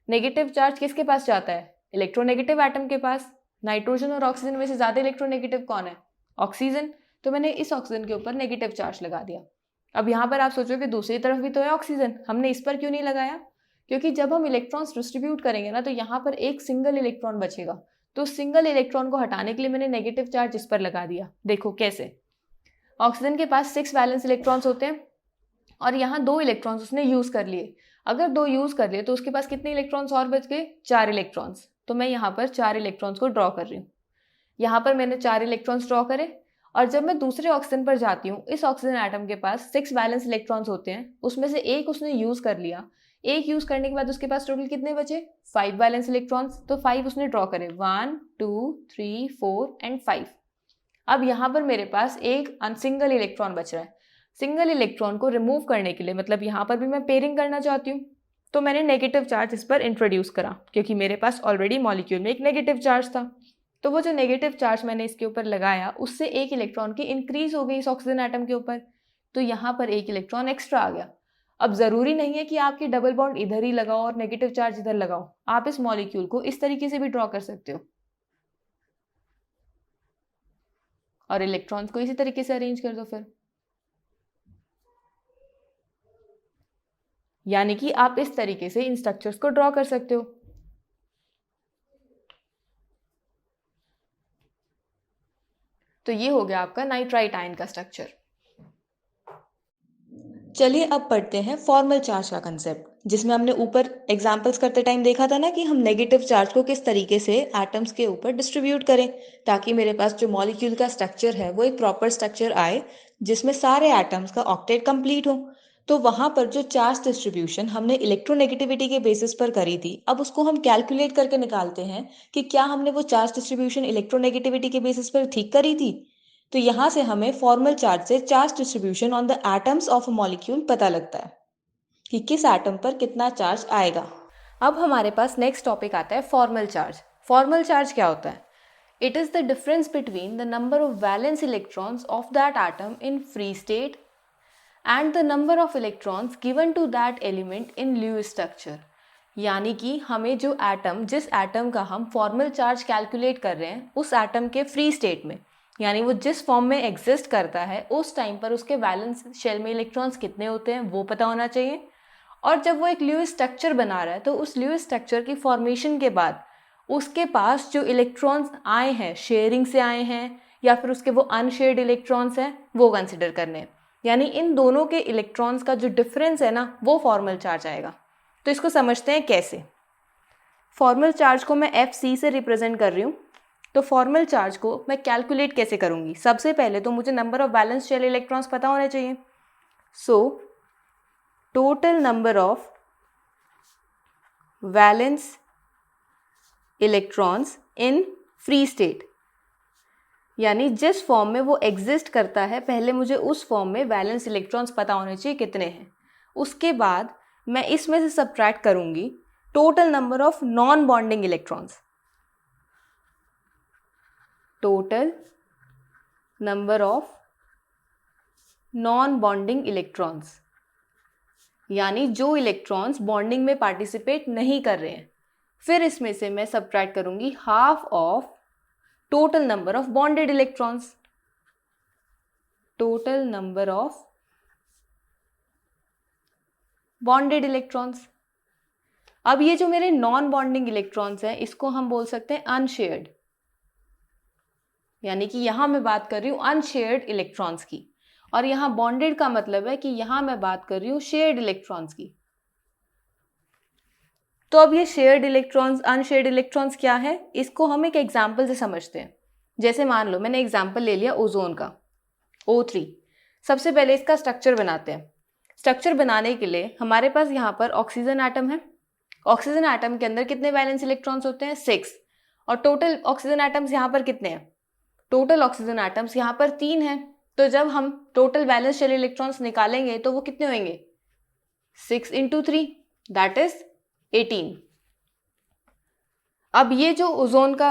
नेगेटिव चार्ज किसके पास जाता है, इलेक्ट्रोनेगेटिव एटम के पास। नाइट्रोजन और ऑक्सीजन में से ज़्यादा इलेक्ट्रोनेगेटिव कौन है? ऑक्सीजन। तो मैंने इस ऑक्सीजन के ऊपर नेगेटिव चार्ज लगा दिया। अब यहाँ पर आप सोचोगे दूसरी तरफ भी तो है ऑक्सीजन, हमने इस पर क्यों नहीं लगाया? क्योंकि जब हम इलेक्ट्रॉन्स डिस्ट्रीब्यूट करेंगे ना तो यहाँ पर एक सिंगल इलेक्ट्रॉन बचेगा, तो सिंगल इलेक्ट्रॉन को हटाने के लिए मैंने नेगेटिव चार्ज इस पर लगा दिया। देखो कैसे, ऑक्सीजन के पास 6 वैलेंस इलेक्ट्रॉन्स होते हैं और यहाँ 2 इलेक्ट्रॉन्स उसने यूज़ कर लिए। अगर 2 यूज़ कर लिए तो उसके पास कितने इलेक्ट्रॉन्स और बच गए? 4 इलेक्ट्रॉन्स। तो मैं यहाँ पर 4 इलेक्ट्रॉन्स को ड्रॉ कर रही हूँ। यहाँ पर मैंने 4 इलेक्ट्रॉन्स ड्रॉ करे और जब मैं दूसरे ऑक्सीजन पर जाती हूँ, इस ऑक्सीजन एटम के पास 6 वैलेंस इलेक्ट्रॉन्स होते हैं, उसमें से एक उसने यूज़ कर लिया। एक यूज़ करने के बाद उसके पास टोटल कितने बचे? 5 वैलेंस इलेक्ट्रॉन्स। तो 5 उसने ड्रॉ करे, 1 2 3 4 एंड 5। अब यहाँ पर मेरे पास एक सिंगल इलेक्ट्रॉन बच रहा है। सिंगल इलेक्ट्रॉन को रिमूव करने के लिए, मतलब यहाँ पर भी मैं पेयरिंग करना चाहती हूँ, तो मैंने नेगेटिव चार्ज इस पर इंट्रोड्यूस करा, क्योंकि मेरे पास ऑलरेडी मॉलिक्यूल में एक नेगेटिव चार्ज था। तो वो जो नेगेटिव चार्ज मैंने इसके ऊपर लगाया, उससे एक इलेक्ट्रॉन की इंक्रीज हो गई इस ऑक्सीजन एटम के ऊपर, तो यहाँ पर एक इलेक्ट्रॉन एक्स्ट्रा आ गया। अब ज़रूरी नहीं है कि आपकी डबल बॉन्ड इधर ही लगाओ और नेगेटिव चार्ज इधर लगाओ, आप इस मॉलिक्यूल को इस तरीके से भी ड्रॉ कर सकते हो और इलेक्ट्रॉन्स को इसी तरीके से अरेंज कर दो फिर। यानी कि आप इस तरीके से इन स्ट्रक्चर्स को ड्रॉ कर सकते हो। तो ये हो गया आपका नाइट्राइट आयन का स्ट्रक्चर। चलिए अब पढ़ते हैं फॉर्मल चार्ज का कंसेप्ट, जिसमें हमने ऊपर एग्जांपल्स करते टाइम देखा था ना कि हम नेगेटिव चार्ज को किस तरीके से एटम्स के ऊपर डिस्ट्रीब्यूट करें ताकि मेरे पास जो मॉलिक्यूल का स्ट्रक्चर है वो एक प्रॉपर स्ट्रक्चर आए जिसमें सारे एटम्स का ऑक्टेट कंप्लीट हो। तो वहां पर जो चार्ज डिस्ट्रीब्यूशन हमने इलेक्ट्रोनेगेटिविटी के बेसिस पर करी थी, अब उसको हम कैलकुलेट करके निकालते हैं कि क्या हमने वो चार्ज डिस्ट्रीब्यूशन इलेक्ट्रोनेगेटिविटी के बेसिस पर ठीक करी थी। तो यहाँ से हमें फॉर्मल चार्ज से charge distribution on the atoms of a molecule पता लगता है कि किस एटम पर कितना चार्ज आएगा। अब हमारे पास नेक्स्ट टॉपिक आता है फॉर्मल चार्ज। फॉर्मल चार्ज क्या होता है? It is the difference between the number of valence electrons of that atom in free state and the number of electrons given to that element in Lewis structure. यानी कि हमें जो atom, जिस atom का हम फॉर्मल चार्ज कैलकुलेट कर रहे हैं, उस एटम के फ्री स्टेट में, यानी वो जिस फॉर्म में एग्जिस्ट करता है, उस टाइम पर उसके वैलेंस शेल में इलेक्ट्रॉन्स कितने होते हैं वो पता होना चाहिए। और जब वो एक ल्यूइस स्ट्रक्चर बना रहा है तो उस ल्यूइस स्ट्रक्चर की फॉर्मेशन के बाद उसके पास जो इलेक्ट्रॉन्स आए हैं, शेयरिंग से आए हैं या फिर उसके वो अनशेयर्ड इलेक्ट्रॉन्स हैं, वो कंसिडर करने हैं। यानी इन दोनों के इलेक्ट्रॉन्स का जो डिफरेंस है ना, वो फॉर्मल चार्ज आएगा। तो इसको समझते हैं कैसे। फॉर्मल चार्ज को मैं FC से रिप्रेजेंट कर रही हूँ। तो फॉर्मल चार्ज को मैं कैलकुलेट कैसे करूँगी? सबसे पहले तो मुझे number of valence shell electrons पता होने चाहिए। So total number of valence electrons in free state, यानी जिस फॉर्म में वो एग्जिस्ट करता है, पहले मुझे उस फॉर्म में वैलेंस इलेक्ट्रॉन्स पता होने चाहिए कितने हैं। उसके बाद मैं इसमें से सब्ट्रैक्ट करूंगी total number of non bonding electrons. Total number of non bonding electrons, यानी जो इलेक्ट्रॉन्स बॉन्डिंग में पार्टिसिपेट नहीं कर रहे हैं। फिर इसमें से मैं सब्ट्रैक्ट करूंगी half of total number of bonded electrons. Total number of bonded electrons. अब ये जो मेरे नॉन बॉन्डिंग इलेक्ट्रॉन्स हैं, इसको हम बोल सकते हैं अनशेयर्ड, यानी कि यहां मैं बात कर रही हूं अनशेयर्ड इलेक्ट्रॉन्स की, और यहां बॉन्डेड का मतलब है कि यहां मैं बात कर रही हूं शेयर्ड इलेक्ट्रॉन्स की। तो अब ये शेयर्ड इलेक्ट्रॉन्स, अनशेयर्ड इलेक्ट्रॉन्स क्या है, इसको हम एक एग्जाम्पल से समझते हैं। जैसे मान लो मैंने एग्जाम्पल ले लिया ओजोन का, O3। सबसे पहले इसका स्ट्रक्चर बनाते हैं। स्ट्रक्चर बनाने के लिए हमारे पास यहाँ पर ऑक्सीजन एटम है। ऑक्सीजन एटम के अंदर कितने वैलेंस इलेक्ट्रॉन्स होते हैं? 6। और टोटल ऑक्सीजन एटम्स यहाँ पर कितने हैं? टोटल ऑक्सीजन एटम्स यहाँ पर 3 हैं। तो जब हम टोटल वैलेंस शेल इलेक्ट्रॉन्स निकालेंगे तो वो कितने होंगे? 6 × 3 दैट इज 18। अब ये जो ओजोन का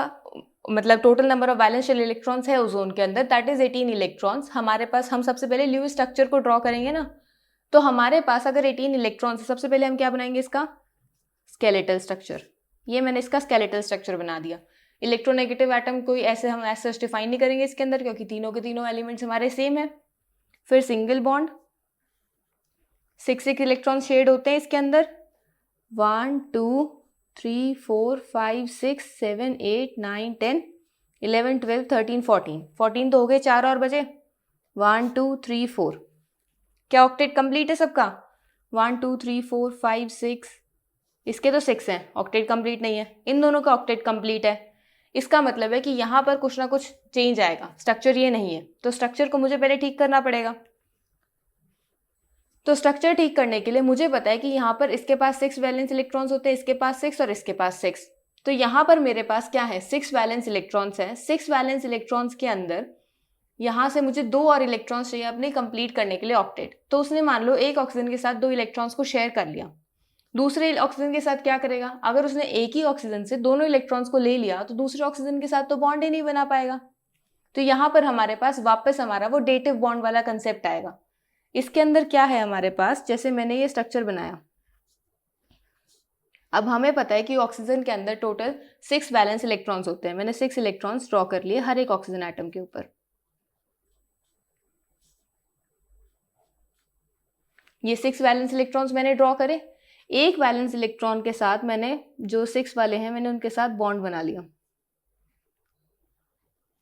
मतलब total number of valence shell electrons है ओजोन के अंदर, दैट इज 18 इलेक्ट्रॉन्स। हमारे पास, हम सबसे पहले ल्यूइस स्ट्रक्चर को ड्रॉ करेंगे ना, तो हमारे पास अगर 18 इलेक्ट्रॉन्स है, सबसे पहले हम क्या बनाएंगे? इसका स्केलेटल स्ट्रक्चर। ये मैंने इसका स्केलेटल स्ट्रक्चर बना दिया। इलेक्ट्रोनेगेटिव एटम कोई ऐसे हम ऐसा डिफाइन नहीं करेंगे इसके अंदर, क्योंकि तीनों के तीनों एलिमेंट्स हमारे सेम है। फिर सिंगल बॉन्ड, 6 इलेक्ट्रॉन शेड होते हैं इसके अंदर, 1 2 3 4 5 6 7 8 9 10 11 12 13 14 14 तो हो गए, 4 और बचे, 1 2 3 4। क्या ऑक्टेट कंप्लीट है सबका? 1 2 3 4 5 6, इसके तो 6 हैं, ऑक्टेट कंप्लीट नहीं है। इन दोनों का ऑक्टेट कंप्लीट है। इसका मतलब है कि यहाँ पर कुछ ना कुछ चेंज आएगा, स्ट्रक्चर ये नहीं है, तो स्ट्रक्चर को मुझे पहले ठीक करना पड़ेगा। तो स्ट्रक्चर ठीक करने के लिए मुझे पता है कि यहाँ पर इसके पास 6 वैलेंस इलेक्ट्रॉन्स होते हैं, इसके पास 6 और इसके पास 6। तो यहाँ पर मेरे पास क्या है, 6 वैलेंस इलेक्ट्रॉन्स है। 6 वैलेंस इलेक्ट्रॉन्स के अंदर यहाँ से मुझे 2 और इलेक्ट्रॉन्स चाहिए अपने कंप्लीट करने के लिए ऑक्टेट। तो उसने मान लो एक ऑक्सीजन के साथ 2 इलेक्ट्रॉन्स को शेयर कर लिया, दूसरे ऑक्सीजन के साथ क्या करेगा? अगर उसने एक ही ऑक्सीजन से दोनों इलेक्ट्रॉन्स को ले लिया तो दूसरे ऑक्सीजन के साथ तो बॉन्ड ही नहीं बना पाएगा। तो यहाँ पर हमारे पास वापस हमारा वो डेटिव बॉन्ड वाला कंसेप्ट आएगा। इसके अंदर क्या है हमारे पास, जैसे मैंने ये स्ट्रक्चर बनाया, अब हमें पता है कि ऑक्सीजन के अंदर टोटल 6 वैलेंस इलेक्ट्रॉन्स होते हैं। मैंने 6 इलेक्ट्रॉन्स ड्रॉ कर लिए हर एक ऑक्सीजन एटम के ऊपर। ये 6 वैलेंस इलेक्ट्रॉन्स मैंने ड्रॉ करे। एक वैलेंस इलेक्ट्रॉन के साथ मैंने जो 6 वाले हैं मैंने उनके साथ बॉन्ड बना लिया।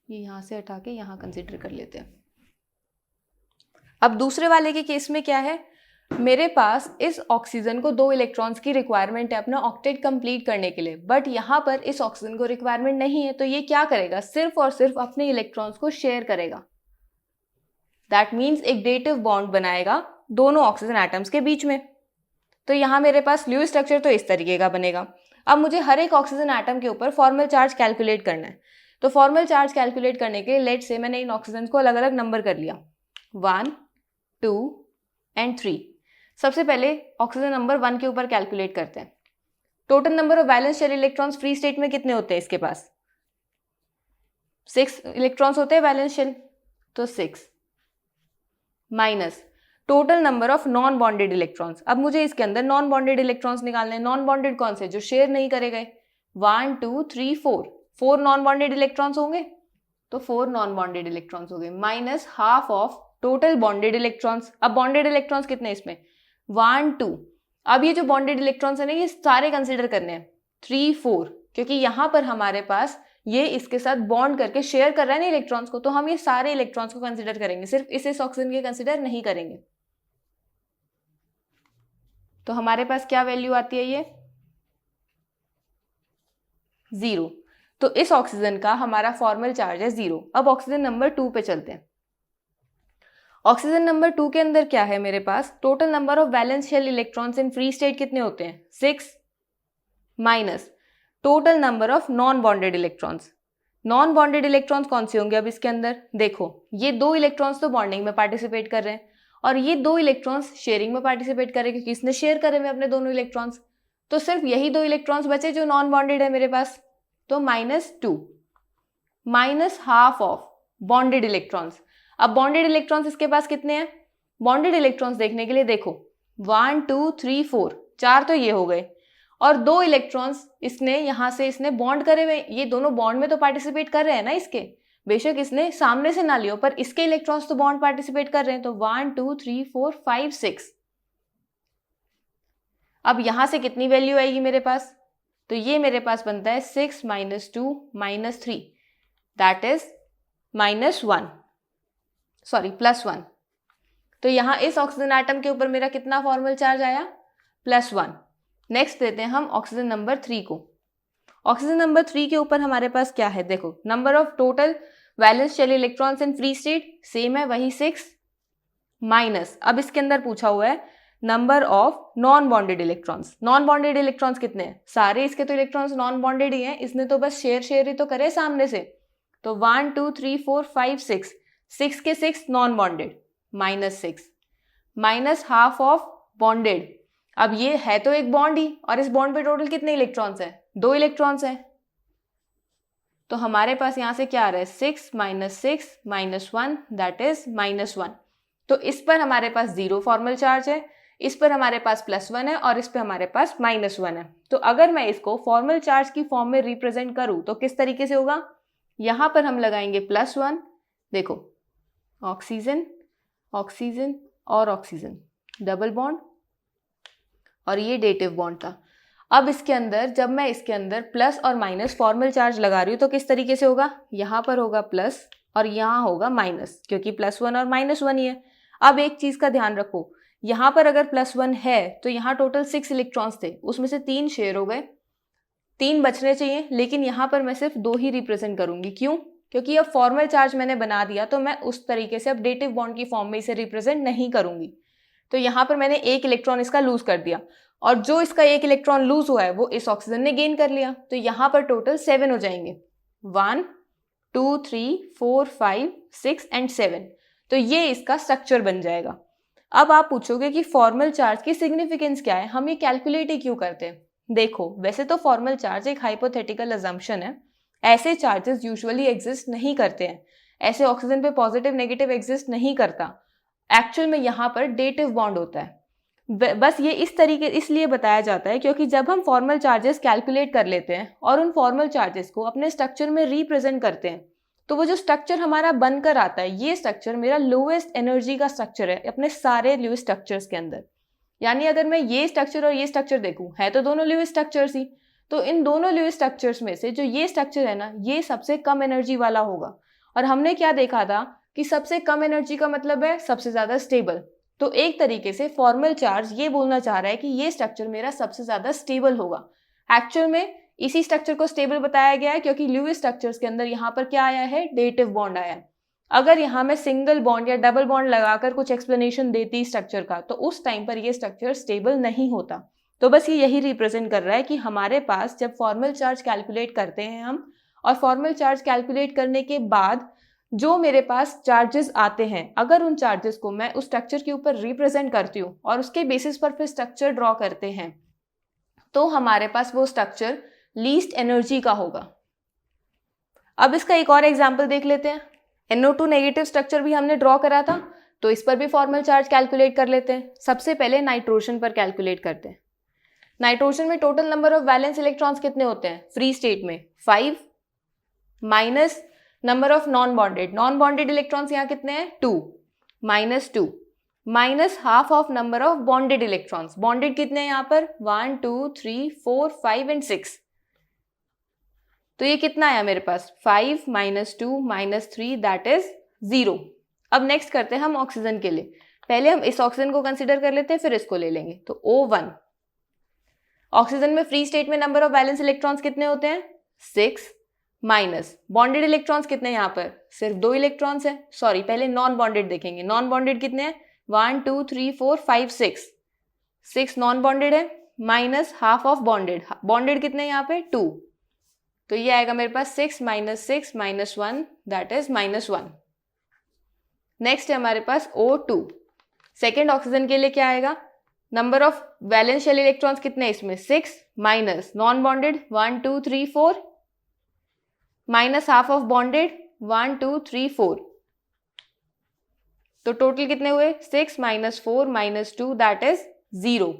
ये यहां से हटा के यहां कंसीडर कर लेते हैं। अब दूसरे वाले के केस में क्या है, मेरे पास इस ऑक्सीजन को 2 इलेक्ट्रॉन्स की रिक्वायरमेंट है अपना ऑक्टेट कंप्लीट करने के लिए, बट यहाँ पर इस ऑक्सीजन को रिक्वायरमेंट नहीं है। तो ये क्या करेगा, सिर्फ और सिर्फ अपने इलेक्ट्रॉन्स को शेयर करेगा। दैट मीन्स एक डेटिव बॉन्ड बनाएगा दोनों ऑक्सीजन एटम्स के बीच में। तो यहाँ मेरे पास लुईस स्ट्रक्चर तो इस तरीके का बनेगा। अब मुझे हर एक ऑक्सीजन एटम के ऊपर फॉर्मल चार्ज कैलकुलेट करना है। तो फॉर्मल चार्ज कैलकुलेट करने के लिए लेट से मैंने इन ऑक्सीजन को अलग अलग नंबर कर लिया, 1 2 एंड 3। सबसे पहले ऑक्सीजन नंबर 1 के ऊपर कैलकुलेट करते हैं। Total number of valence shell electrons free state में कितने होते हैं इसके पास? 6 इलेक्ट्रॉन्स होते हैं वैलेंस शेल, तो 6 minus total number of non bonded electrons. अब मुझे इसके अंदर नॉन बॉन्डेड इलेक्ट्रॉन्स निकालने हैं। नॉन बॉन्डेड कौन से? जो शेयर नहीं करे गए। 1 2 3 4 नॉन बॉन्डेड इलेक्ट्रॉन्स होंगे, तो 4 नॉन बॉन्डेड इलेक्ट्रॉन्स हो गए, minus half of total bonded electrons. अब बॉन्डेड इलेक्ट्रॉन्स कितने इसमें? 1 2। अब ये जो बॉन्डेड इलेक्ट्रॉन्स है ना, ये सारे कंसिडर करने हैं, 3 4, क्योंकि यहां पर हमारे पास ये इसके साथ बॉन्ड करके शेयर कर रहा है ना इलेक्ट्रॉन्स को, तो हम ये सारे इलेक्ट्रॉन्स को कंसिडर करेंगे, सिर्फ इस ऑक्सीजन के कंसिडर नहीं करेंगे। तो हमारे पास क्या वैल्यू आती है, ये 0। तो इस ऑक्सीजन का हमारा फॉर्मल चार्ज है 0। अब ऑक्सीजन नंबर 2 पे चलते हैं। ऑक्सीजन नंबर 2 के अंदर क्या है मेरे पास, total number of valence shell electrons in free state कितने होते हैं? 6 minus total number of non bonded electrons. Non bonded electrons कौन से होंगे? अब इसके अंदर देखो, ये 2 इलेक्ट्रॉन्स तो बॉन्डिंग में पार्टिसिपेट कर रहे हैं और ये 2 इलेक्ट्रॉन्स शेयरिंग में पार्टिसिपेट कर रहे हैं, क्योंकि इसने शेयर करे हुए अपने दोनों इलेक्ट्रॉन्स। तो सिर्फ यही 2 इलेक्ट्रॉन्स बचे जो नॉन बॉन्डेड है मेरे पास, तो -2 minus half of bonded electrons. अब बॉन्डेड इलेक्ट्रॉन्स इसके पास कितने हैं? बॉन्डेड इलेक्ट्रॉन्स देखने के लिए देखो, 1 2 3 4, 4 तो ये हो गए, और 2 इलेक्ट्रॉन्स इसने यहां से इसने बॉन्ड करे हुए, ये दोनों बॉन्ड में तो पार्टिसिपेट कर रहे हैं ना इसके, बेशक इसने सामने से ना लियो, पर इसके इलेक्ट्रॉन्स तो बॉन्ड पार्टिसिपेट कर रहे हैं। तो 1 2 3 4 5 6। अब यहां से कितनी वैल्यू आएगी मेरे पास? तो ये मेरे पास बनता है 6 - 2 - 3, दैट इज -1, सॉरी +1। तो यहां इस ऑक्सीजन एटम के ऊपर मेरा कितना फॉर्मल चार्ज आया? +1। नेक्स्ट देते हैं हम ऑक्सीजन नंबर 3 को। ऑक्सीजन नंबर 3 के ऊपर हमारे पास क्या है, देखो, number of total valence shell electrons in free state same है, वही 6 माइनस, अब इसके अंदर पूछा हुआ है number of non bonded electrons. Non bonded electrons कितने हैं? सारे इसके तो इलेक्ट्रॉन्स नॉन बॉन्डेड ही हैं, इसने तो बस शेयर ही तो करे सामने से। तो 1 2 3 4 5 6, 6 के 6 non bonded, -6 minus half of bonded. अब ये है तो एक बॉन्ड ही, और इस बॉन्ड पे टोटल कितने इलेक्ट्रॉन्स हैं? 2 इलेक्ट्रॉन्स हैं। तो हमारे पास यहां से क्या आ रहा है? 6 - 6 - 1, दैट इज -1। तो इस पर हमारे पास 0 फॉर्मल चार्ज है, इस पर हमारे पास +1 है और इस पर हमारे पास -1 है। तो अगर मैं इसको फॉर्मल चार्ज की फॉर्म में रिप्रेजेंट करूं तो किस तरीके से होगा, यहां पर हम लगाएंगे +1, देखो ऑक्सीजन ऑक्सीजन और ऑक्सीजन, डबल बॉन्ड, और ये डेटिव बॉन्ड था। अब इसके अंदर जब मैं इसके अंदर प्लस और माइनस फॉर्मल चार्ज लगा रही हूँ तो किस तरीके से होगा, यहाँ पर होगा प्लस और यहाँ होगा माइनस, क्योंकि +1 और -1 ही है। अब एक चीज का ध्यान रखो, यहाँ पर अगर +1 है तो यहाँ टोटल 6 इलेक्ट्रॉन्स थे, उसमें से 3 शेयर हो गए, 3 बचने चाहिए, लेकिन यहाँ पर मैं सिर्फ 2 ही रिप्रेजेंट करूंगी। क्यों? क्योंकि अब फॉर्मल चार्ज मैंने बना दिया तो मैं उस तरीके से अब डेटिव बॉन्ड की फॉर्म में इसे रिप्रेजेंट नहीं करूंगी। तो यहाँ पर मैंने 1 इलेक्ट्रॉन इसका लूज कर दिया और जो इसका 1 इलेक्ट्रॉन लूज हुआ है वो इस ऑक्सीजन ने गेन कर लिया। तो यहाँ पर टोटल 7 हो जाएंगे, 1 2 3 4 5 6 एंड 7। तो ये इसका स्ट्रक्चर बन जाएगा। अब आप पूछोगे कि फॉर्मल चार्ज की सिग्निफिकेंस क्या है, हम ये कैलकुलेट ही क्यों करते हैं। देखो, वैसे तो फॉर्मल चार्ज एक हाइपोथेटिकल अजम्पशन है, ऐसे चार्जेस यूजुअली एग्जिस्ट नहीं करते हैं, ऐसे ऑक्सीजन पे पॉजिटिव नेगेटिव एग्जिस्ट नहीं करता। एक्चुअल में यहाँ पर डेटिव बॉन्ड होता है। बस ये इस तरीके इसलिए बताया जाता है क्योंकि जब हम फॉर्मल चार्जेस कैलकुलेट कर लेते हैं और उन फॉर्मल चार्जेस को अपने स्ट्रक्चर में रिप्रेजेंट करते हैं तो वो जो स्ट्रक्चर हमारा बनकर आता है, ये स्ट्रक्चर मेरा लोएस्ट एनर्जी का स्ट्रक्चर है अपने सारे ल्यूइस स्ट्रक्चर्स के अंदर। यानी अगर मैं ये स्ट्रक्चर और ये स्ट्रक्चर देखूं, है तो दोनों ल्यूइस स्ट्रक्चर्स ही, तो इन दोनों ल्यूइस स्ट्रक्चर्स में से जो ये स्ट्रक्चर है ना, ये सबसे कम एनर्जी वाला होगा। और हमने क्या देखा था कि सबसे कम एनर्जी का मतलब है सबसे ज्यादा स्टेबल। तो एक तरीके से फॉर्मल चार्ज ये बोलना चाह रहा है कि ये स्ट्रक्चर मेरा सबसे ज्यादा स्टेबल होगा। एक्चुअल में इसी स्ट्रक्चर को स्टेबल बताया गया है क्योंकि ल्यूइस स्ट्रक्चर्स के अंदर यहाँ पर क्या आया है, डेटिव बॉन्ड आया है। अगर यहाँ मैं सिंगल बॉन्ड या डबल बॉन्ड लगाकर कुछ एक्सप्लेनेशन देती स्ट्रक्चर का तो उस टाइम पर ये स्ट्रक्चर स्टेबल नहीं होता। तो बस ये यही रिप्रेजेंट कर रहा है कि हमारे पास जब फॉर्मल चार्ज कैलकुलेट करते हैं हम, और फॉर्मल चार्ज कैलकुलेट करने के बाद जो मेरे पास चार्जेस आते हैं, अगर उन चार्जेस को मैं उस स्ट्रक्चर के ऊपर रिप्रेजेंट करती हूँ और उसके बेसिस पर फिर स्ट्रक्चर ड्रॉ करते हैं तो हमारे पास वो स्ट्रक्चर लीस्ट एनर्जी का होगा। अब इसका एक और एग्जाम्पल देख लेते हैं। NO2 नेगेटिव स्ट्रक्चर भी हमने ड्रॉ करा था, तो इस पर भी फॉर्मल चार्ज कैलकुलेट कर लेते हैं। सबसे पहले नाइट्रोजन पर कैलकुलेट करते हैं। नाइट्रोजन में total number of valence electrons कितने होते हैं फ्री स्टेट में, 5, minus number of non bonded electrons यहाँ कितने हैं, 2, -2, minus half of number of bonded electrons. Bonded कितने हैं यहाँ पर, 1 2 3 4 5 एंड 6। तो ये कितना आया मेरे पास, 5 -2 -3 दैट इज 0। अब नेक्स्ट करते हैं हम ऑक्सीजन के लिए। पहले हम इस ऑक्सीजन को कंसिडर कर लेते हैं, फिर इसको ले लेंगे। तो O1, ऑक्सीजन में फ्री स्टेट में नंबर ऑफ वैलेंस इलेक्ट्रॉन्स कितने होते हैं, 6, माइनस बॉन्डेड इलेक्ट्रॉन्स कितने हैं यहाँ पर, सिर्फ 2 इलेक्ट्रॉन्स है। सॉरी, पहले नॉन बॉन्डेड देखेंगे। नॉन बॉन्डेड कितने हैं, 1 2 3 4 5 6 नॉन बॉन्डेड है, minus half of bonded. Bonded कितने हैं यहाँ पे, 2। तो ये आएगा मेरे पास 6 -6 -1 दैट इज -1। नेक्स्ट है हमारे पास O2। सेकेंड ऑक्सीजन के लिए क्या आएगा, number of valence shell electrons कितने हैं इसमें, 6, minus non bonded 1 2 3 4, minus half of bonded 1 2 3 4। तो टोटल कितने हुए, 6 -4 -2 दैट इज 0।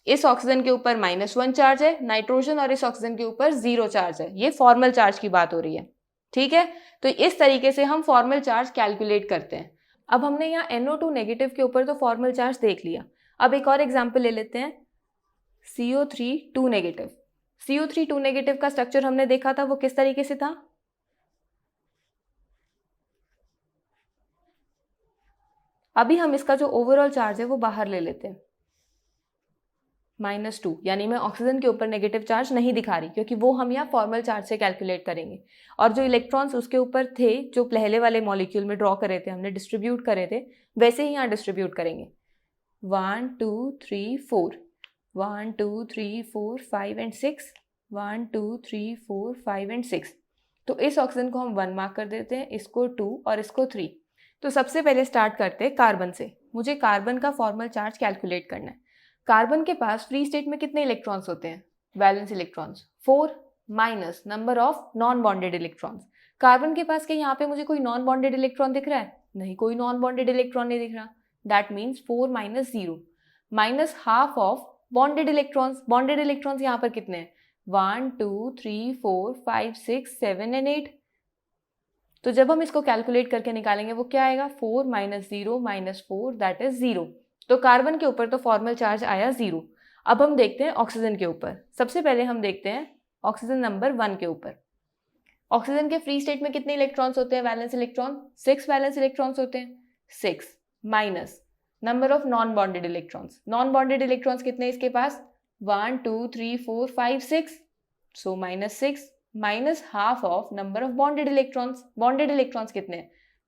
इस ऑक्सीजन के ऊपर -1 चार्ज है नाइट्रोजन और इस ऑक्सीजन के ऊपर 0 चार्ज है। ये फॉर्मल चार्ज की बात हो रही है, ठीक है। तो इस तरीके से हम फॉर्मल चार्ज कैलकुलेट करते हैं। अब हमने यहाँ NO2 नेगेटिव के ऊपर तो फॉर्मल चार्ज देख लिया। अब एक और एग्जाम्पल ले लेते हैं, CO3 2 नेगेटिव। CO3 2 नेगेटिव का स्ट्रक्चर हमने देखा था, वो किस तरीके से था। अभी हम इसका जो ओवरऑल चार्ज है वो बाहर ले लेते हैं, -2, यानी मैं ऑक्सीजन के ऊपर नेगेटिव चार्ज नहीं दिखा रही क्योंकि वो हम यहाँ फॉर्मल चार्ज से कैलकुलेट करेंगे। और जो इलेक्ट्रॉन्स उसके ऊपर थे जो पहले वाले मॉलिक्यूल में ड्रॉ करे थे, हमने डिस्ट्रीब्यूट करे थे, वैसे ही यहाँ डिस्ट्रीब्यूट करेंगे। 1 2 3 4, 1 2 3 4 5 एंड 6, 1 2 3 4 5 एंड 6। तो इस ऑक्सीजन को हम 1 मार्क कर देते हैं, इसको 2 और इसको 3। तो सबसे पहले स्टार्ट करते हैं कार्बन से। मुझे कार्बन का फॉर्मल चार्ज कैलकुलेट करना है। कार्बन के पास फ्री स्टेट में कितने इलेक्ट्रॉन्स होते हैं, valence electrons 4, minus number of non bonded electrons. Carbon के पास के यहाँ पे मुझे कोई नॉन बॉन्डेड इलेक्ट्रॉन दिख रहा है, नहीं, कोई नॉन बॉन्डेड इलेक्ट्रॉन नहीं दिख रहा। That means 4 - 0, minus half of bonded electrons. Bonded electrons यहाँ पर कितने हैं? 1 2 3 4 5 6 7 एंड 8। तो जब हम इसको कैलकुलेट करके निकालेंगे वो क्या आएगा? 4 माइनस 0 माइनस 4 दैट इज 0। तो कार्बन के ऊपर तो फॉर्मल चार्ज आया 0। अब हम देखते हैं ऑक्सीजन के ऊपर। सबसे पहले हम देखते हैं ऑक्सीजन नंबर 1 के ऊपर। ऑक्सीजन के फ्री स्टेट में कितने इलेक्ट्रॉन्स होते हैं? वैलेंस इलेक्ट्रॉन 6 वैलेंस इलेक्ट्रॉन्स होते हैं। 6 minus number of non bonded electrons. Non bonded electrons कितने इसके पास? 1 2 3 4 5 6, so minus 6 minus half of number of bonded electrons. Bonded electrons कितने?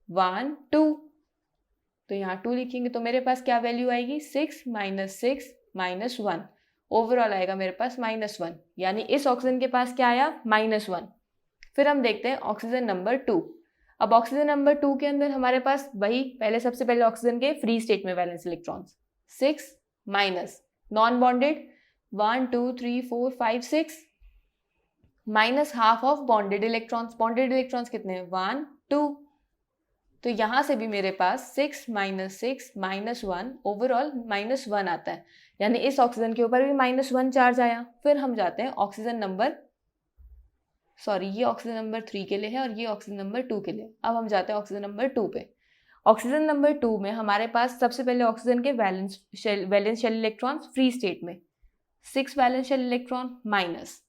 1 2, तो यहाँ 2 लिखेंगे तो मेरे पास क्या वैल्यू आएगी? 6 माइनस 6 माइनस 1। ओवरऑल आएगा मेरे पास -1, यानी इस ऑक्सीजन के पास क्या आया? -1। फिर हम देखते हैं ऑक्सीजन नंबर 2। अब ऑक्सीजन नंबर 2 के अंदर हमारे पास वही पहले सबसे पहले ऑक्सीजन के फ्री स्टेट में valence electrons 6 minus non bonded 1 2 3 4 5 6 minus half of bonded electrons. Bonded electrons कितने हैं? 1 2। तो यहां से भी मेरे पास 6 माइनस 6 माइनस 1, ओवरऑल -1 आता है, यानी इस ऑक्सीजन के ऊपर भी -1 चार्ज आया। फिर हम जाते हैं ऑक्सीजन नंबर, सॉरी ये ऑक्सीजन नंबर 3 के लिए है और ये ऑक्सीजन नंबर 2 के लिए। अब हम जाते हैं ऑक्सीजन नंबर 2 पे। ऑक्सीजन नंबर 2 में हमारे पास सबसे पहले ऑक्सीजन के valence shell electrons free state में 6 वैलेंस शेल इलेक्ट्रॉन माइनस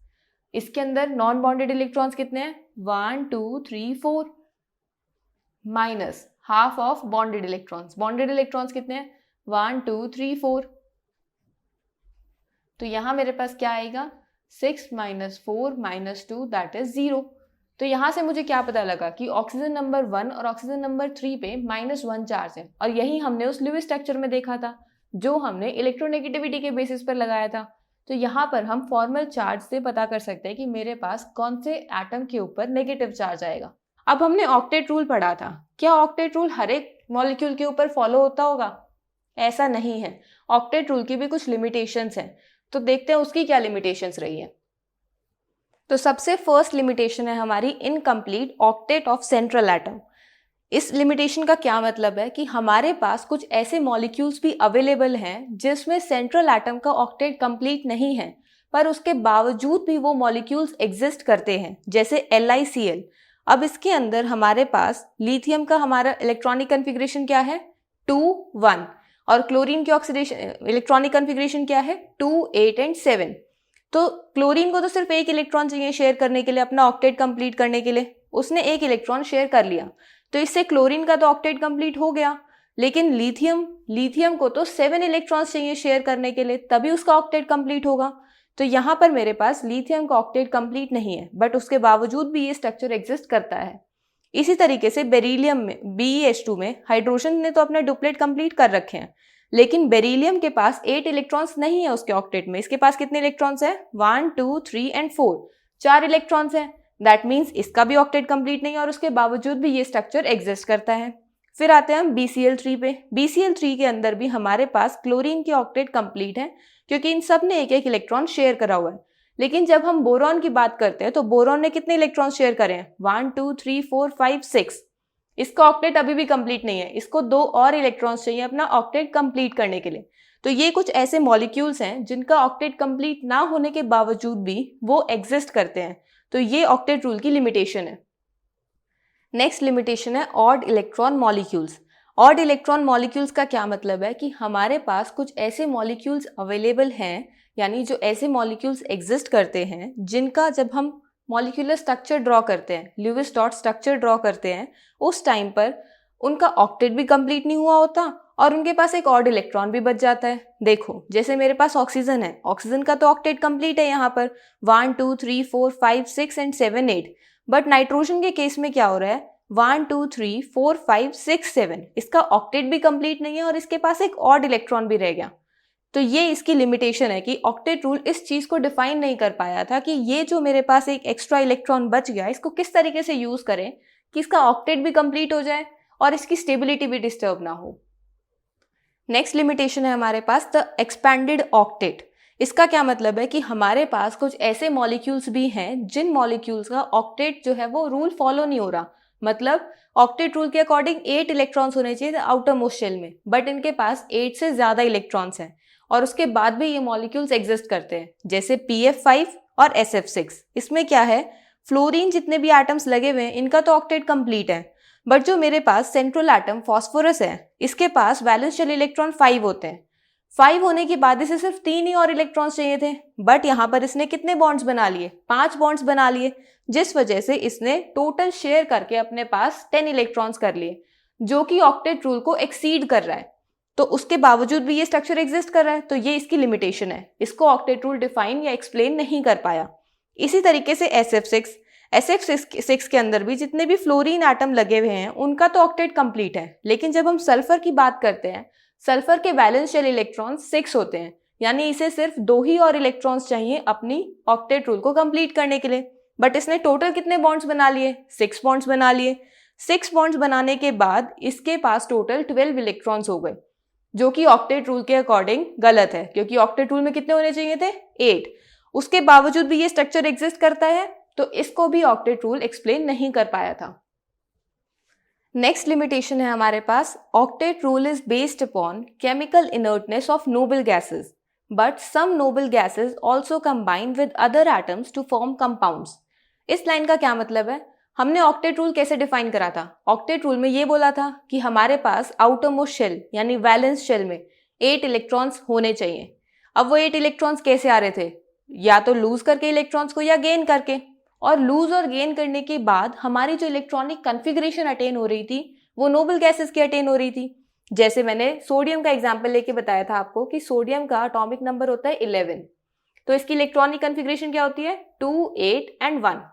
इसके अंदर नॉन बॉन्डेड इलेक्ट्रॉन्स कितने हैं? 1 2 3 4 minus half of bonded electrons. Bonded electrons कितने हैं? 1 2 3 4। तो यहां मेरे पास क्या आएगा? 6 माइनस 4 माइनस 2 दैट इज 0। तो यहां से मुझे क्या पता लगा कि ऑक्सीजन नंबर 1 और ऑक्सीजन नंबर 3 पे -1 चार्ज है, और यही हमने उस लुईस स्ट्रक्चर में देखा था जो हमने इलेक्ट्रोनेगेटिविटी के बेसिस पर लगाया था। तो यहाँ पर हम फॉर्मल चार्ज से पता कर सकते हैं कि मेरे पास कौन से एटम के ऊपर नेगेटिव चार्ज आएगा। अब हमने ऑक्टेट रूल पढ़ा था। क्या ऑक्टेट रूल हर एक मॉलिक्यूल के ऊपर फॉलो होता होगा? ऐसा नहीं है। ऑक्टेट रूल की भी कुछ लिमिटेशंस हैं, तो देखते हैं उसकी क्या लिमिटेशंस रही है। तो सबसे फर्स्ट लिमिटेशन है हमारी incomplete octet of central atom. इस लिमिटेशन का क्या मतलब है कि हमारे पास कुछ ऐसे मॉलिक्यूल्स भी अवेलेबल हैं जिसमें सेंट्रल एटम का ऑक्टेट कंप्लीट नहीं है, पर उसके बावजूद भी वो मॉलिक्यूल्स एग्जिस्ट करते हैं, जैसे LiCl। अब इसके अंदर हमारे पास लिथियम का हमारा इलेक्ट्रॉनिक कन्फिग्रेशन क्या है? 2 1, और क्लोरीन की ऑक्सीडेशन इलेक्ट्रॉनिक कन्फिग्रेशन क्या है? 2 8 एंड 7। तो क्लोरीन को तो सिर्फ एक इलेक्ट्रॉन चाहिए शेयर करने के लिए, अपना ऑक्टेट कंप्लीट करने के लिए। उसने एक इलेक्ट्रॉन शेयर कर लिया, तो इससे क्लोरीन का तो ऑक्टेट कंप्लीट हो गया। लेकिन लिथियम को तो 7 इलेक्ट्रॉन्स चाहिए शेयर करने के लिए, तभी उसका ऑक्टेट कंप्लीट होगा। तो यहाँ पर मेरे पास लिथियम का ऑक्टेट कंप्लीट नहीं है, बट उसके बावजूद भी ये स्ट्रक्चर एग्जिस्ट करता है। इसी तरीके से बेरिलियम में BeH2 में हाइड्रोजन ने तो अपना डुप्लेट कंप्लीट कर रखे हैं, लेकिन बेरिलियम के पास 8 इलेक्ट्रॉन्स नहीं है उसके ऑक्टेट में। इसके पास कितने इलेक्ट्रॉन्स हैं? 1 2 3 एंड 4, 4 इलेक्ट्रॉन्स हैं। दैट मीन्स इसका भी ऑक्टेट कंप्लीट नहीं है, और उसके बावजूद भी ये स्ट्रक्चर एग्जिस्ट करता है। फिर आते हैं हम BCl3 पे। BCl3 के अंदर भी हमारे पास क्लोरीन के ऑक्टेट कंप्लीट है, क्योंकि इन सब ने एक एक इलेक्ट्रॉन शेयर करा हुआ है। लेकिन जब हम बोरॉन की बात करते हैं तो बोरॉन ने कितने इलेक्ट्रॉन शेयर करे हैं? 1 2 3 4 5 6। इसका ऑक्टेट अभी भी कंप्लीट नहीं है, इसको 2 और इलेक्ट्रॉन्स चाहिए अपना ऑक्टेट कंप्लीट करने के लिए। तो ये कुछ ऐसे मॉलिक्यूल्स हैं जिनका ऑक्टेट कंप्लीट ना होने के बावजूद भी वो एग्जिस्ट करते हैं। तो ये ऑक्टेट रूल की लिमिटेशन है। नेक्स्ट लिमिटेशन है odd electron molecules. Odd electron molecules का क्या मतलब है कि हमारे पास कुछ ऐसे मॉलिक्यूल्स अवेलेबल हैं, यानी जो ऐसे मॉलिक्यूल्स एग्जिस्ट करते हैं जिनका जब हम मॉलिक्यूलर स्ट्रक्चर ड्रॉ करते हैं, ल्यूविस डॉट स्ट्रक्चर ड्रॉ करते हैं, उस टाइम पर उनका ऑक्टेट भी कंप्लीट नहीं हुआ होता और उनके पास एक ऑड इलेक्ट्रॉन भी बच जाता है। देखो जैसे मेरे पास ऑक्सीजन है, ऑक्सीजन का तो ऑक्टेट कंप्लीट है यहाँ पर 1 2 3 4 5 6 एंड 7 8। बट नाइट्रोजन के केस में क्या हो रहा है? 1 2 3 4 5 6 7, इसका ऑक्टेट भी कंप्लीट नहीं है और इसके पास एक ऑड इलेक्ट्रॉन भी रह गया। तो ये इसकी लिमिटेशन है कि ऑक्टेट रूल इस चीज को डिफाइन नहीं कर पाया था कि ये जो मेरे पास एक एक्स्ट्रा इलेक्ट्रॉन बच गया, इसको किस तरीके से यूज करें कि इसका ऑक्टेट भी कंप्लीट हो जाए और इसकी स्टेबिलिटी भी डिस्टर्ब ना हो। नेक्स्ट लिमिटेशन है हमारे पास द एक्सपैंडेड ऑक्टेट। इसका क्या मतलब है कि हमारे पास कुछ ऐसे मॉलिक्यूल्स भी हैं जिन मॉलिक्यूल्स का ऑक्टेट जो है वो रूल फॉलो नहीं हो रहा। मतलब ऑक्टेट रूल के अकॉर्डिंग 8 इलेक्ट्रॉन्स होने चाहिए आउटर मोस्ट शेल में, बट इनके पास 8 से ज्यादा इलेक्ट्रॉन्स हैं और उसके बाद भी ये मॉलिक्यूल्स एग्जिस्ट करते हैं, जैसे PF5 और SF6। इसमें क्या है, फ्लोरीन जितने भी एटम्स लगे हुए हैं इनका तो ऑक्टेट कंप्लीट है, बट जो मेरे पास सेंट्रल एटम फॉस्फोरस है इसके पास वैलेंस शेल इलेक्ट्रॉन 5 होते हैं। 5 होने के बाद इसे सिर्फ 3 ही और इलेक्ट्रॉन्स चाहिए थे, बट यहाँ पर इसने कितने बॉन्ड्स बना लिए, 5 बॉन्ड्स बना लिए, जिस वजह से इसने टोटल शेयर करके अपने पास 10 इलेक्ट्रॉन्स कर लिए, जो कि ऑक्टेट रूल को एक्सीड कर रहा है। तो उसके बावजूद भी ये स्ट्रक्चर एग्जिस्ट कर रहा है, तो ये इसकी लिमिटेशन है, इसको ऑक्टेट रूल डिफाइन या एक्सप्लेन नहीं कर पाया। इसी तरीके से SF6 के अंदर भी जितने भी फ्लोरीन एटम लगे हुए हैं उनका तो ऑक्टेट कंप्लीट है, लेकिन जब हम सल्फर की बात करते हैं, सल्फर के वैलेंस शेल इलेक्ट्रॉन 6 होते हैं, यानी इसे सिर्फ 2 ही और इलेक्ट्रॉन्स चाहिए अपनी ऑक्टेट रूल को कंप्लीट करने के लिए, बट इसने टोटल कितने बॉन्ड्स बना लिए, 6 बॉन्ड्स बना लिए। 6 बॉन्ड्स बनाने के बाद इसके पास टोटल 12 इलेक्ट्रॉन्स हो गए, जो कि ऑक्टेट रूल के अकॉर्डिंग गलत है, क्योंकि ऑक्टेट रूल में कितने होने चाहिए थे, 8। उसके बावजूद भी ये स्ट्रक्चर एग्जिस्ट करता है, तो इसको भी ऑक्टेट रूल एक्सप्लेन नहीं कर पाया था। नेक्स्ट लिमिटेशन है हमारे पास, octet rule is based upon chemical inertness of noble gases, but some noble gases also combine with other atoms to form compounds. इस लाइन का क्या मतलब है, हमने ऑक्टेट रूल कैसे डिफाइन करा था, ऑक्टेट रूल में ये बोला था कि हमारे पास आउटर मोस्ट शेल यानी वैलेंस शेल में 8 इलेक्ट्रॉन्स होने चाहिए। अब वो 8 इलेक्ट्रॉन्स कैसे आ रहे थे, या तो लूज करके इलेक्ट्रॉन्स को या गेन करके, और लूज और गेन करने के बाद हमारी जो इलेक्ट्रॉनिक कन्फिग्रेशन अटेन हो रही थी वो नोबल गैसेस की अटेन हो रही थी। जैसे मैंने सोडियम का एग्जाम्पल लेके बताया था आपको कि सोडियम का एटॉमिक नंबर होता है 11, तो इसकी इलेक्ट्रॉनिक कन्फिग्रेशन क्या होती है, 2, 8 एंड 1।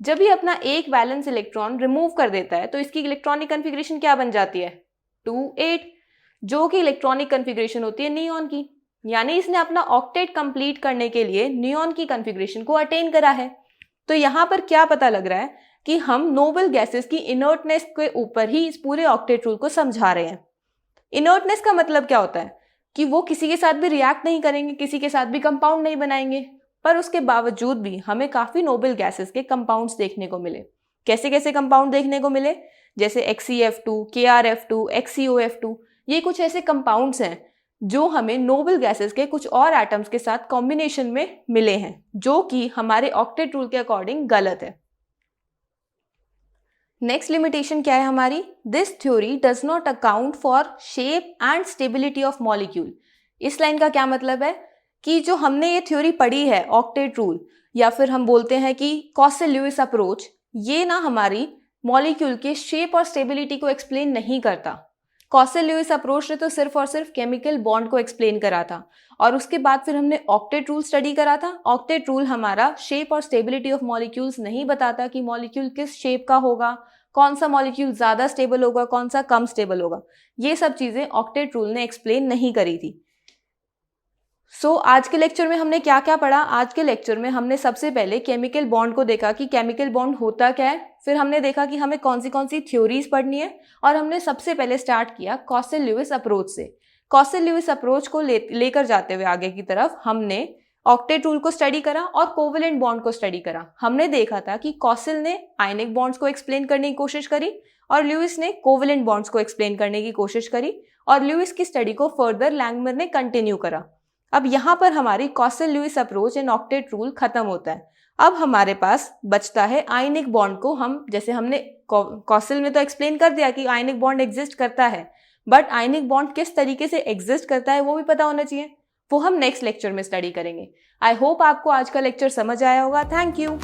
जब ये अपना एक वैलेंस इलेक्ट्रॉन रिमूव कर देता है तो इसकी इलेक्ट्रॉनिक कन्फिग्रेशन क्या बन जाती है, 2, 8, जो कि इलेक्ट्रॉनिक कन्फिग्रेशन होती है नियॉन की। यानी इसने अपना ऑक्टेट कंप्लीट करने के लिए नियॉन की कन्फिग्रेशन को अटेन करा है। तो यहाँ पर क्या पता लग रहा है कि हम नोबल गैसेस की इनर्टनेस के ऊपर ही इस पूरे ऑक्टेट रूल को समझा रहे हैं। इनर्टनेस का मतलब क्या होता है कि वो किसी के साथ भी रिएक्ट नहीं करेंगे, किसी के साथ भी कंपाउंड नहीं बनाएंगे, पर उसके बावजूद भी हमें काफी नोबल गैसेस के कंपाउंड्स देखने को मिले। कैसे कैसे कंपाउंड देखने को मिले, जैसे XeF2, KrF2, XeOF2, ये कुछ ऐसे कंपाउंड्स हैं जो हमें नोबल गैसेस के कुछ और एटम्स के साथ कॉम्बिनेशन में मिले हैं, जो कि हमारे ऑक्टेट रूल के अकॉर्डिंग गलत है। नेक्स्ट लिमिटेशन क्या है हमारी, this theory does not account for shape and stability of molecule. इस लाइन का क्या मतलब है कि जो हमने ये थ्योरी पढ़ी है ऑक्टेट रूल, या फिर हम बोलते हैं कि कॉसेल ल्यूइस अप्रोच, ये ना हमारी मॉलिक्यूल के शेप और स्टेबिलिटी को एक्सप्लेन नहीं करता। कॉसेल ल्यूइस अप्रोच ने तो सिर्फ और सिर्फ केमिकल बॉन्ड को एक्सप्लेन करा था, और उसके बाद फिर हमने ऑक्टेट रूल स्टडी करा था। ऑक्टेट रूल हमारा शेप और स्टेबिलिटी ऑफ मॉलिक्यूल्स नहीं बताता कि मॉलिक्यूल किस शेप का होगा, कौन सा मॉलिक्यूल ज्यादा स्टेबल होगा, कौन सा कम स्टेबल होगा, ये सब चीजें ऑक्टेट रूल ने एक्सप्लेन नहीं करी थी। आज के लेक्चर में हमने क्या क्या पढ़ा, आज के लेक्चर में हमने सबसे पहले केमिकल बॉन्ड को देखा कि केमिकल बॉन्ड होता क्या है, फिर हमने देखा कि हमें कौन सी थ्योरीज पढ़नी है, और हमने सबसे पहले स्टार्ट किया कॉसेल ल्यूइस अप्रोच से। कॉसेल ल्यूइस अप्रोच को लेकर जाते हुए आगे की तरफ हमने ऑक्टेट रूल को स्टडी करा और कोवेलेंट बॉन्ड को स्टडी करा। हमने देखा था कि कॉसेल ने आयनिक बॉन्ड्स को एक्सप्लेन करने की कोशिश करी और ल्यूइस ने कोवेलेंट बॉन्ड्स को एक्सप्लेन करने की कोशिश करी, और ल्यूइस की स्टडी को फर्दर लैंगमर ने कंटिन्यू करा। अब यहाँ पर हमारी Kossel Lewis approach and octet rule खत्म होता है। अब हमारे पास बचता है आयनिक बॉन्ड को, हम जैसे हमने कॉसेल में तो एक्सप्लेन कर दिया कि आयनिक बॉन्ड एग्जिस्ट करता है, बट आयनिक बॉन्ड किस तरीके से एग्जिस्ट करता है वो भी पता होना चाहिए, वो हम नेक्स्ट लेक्चर में स्टडी करेंगे। आई होप आपको आज का लेक्चर समझ आया होगा। Thank you.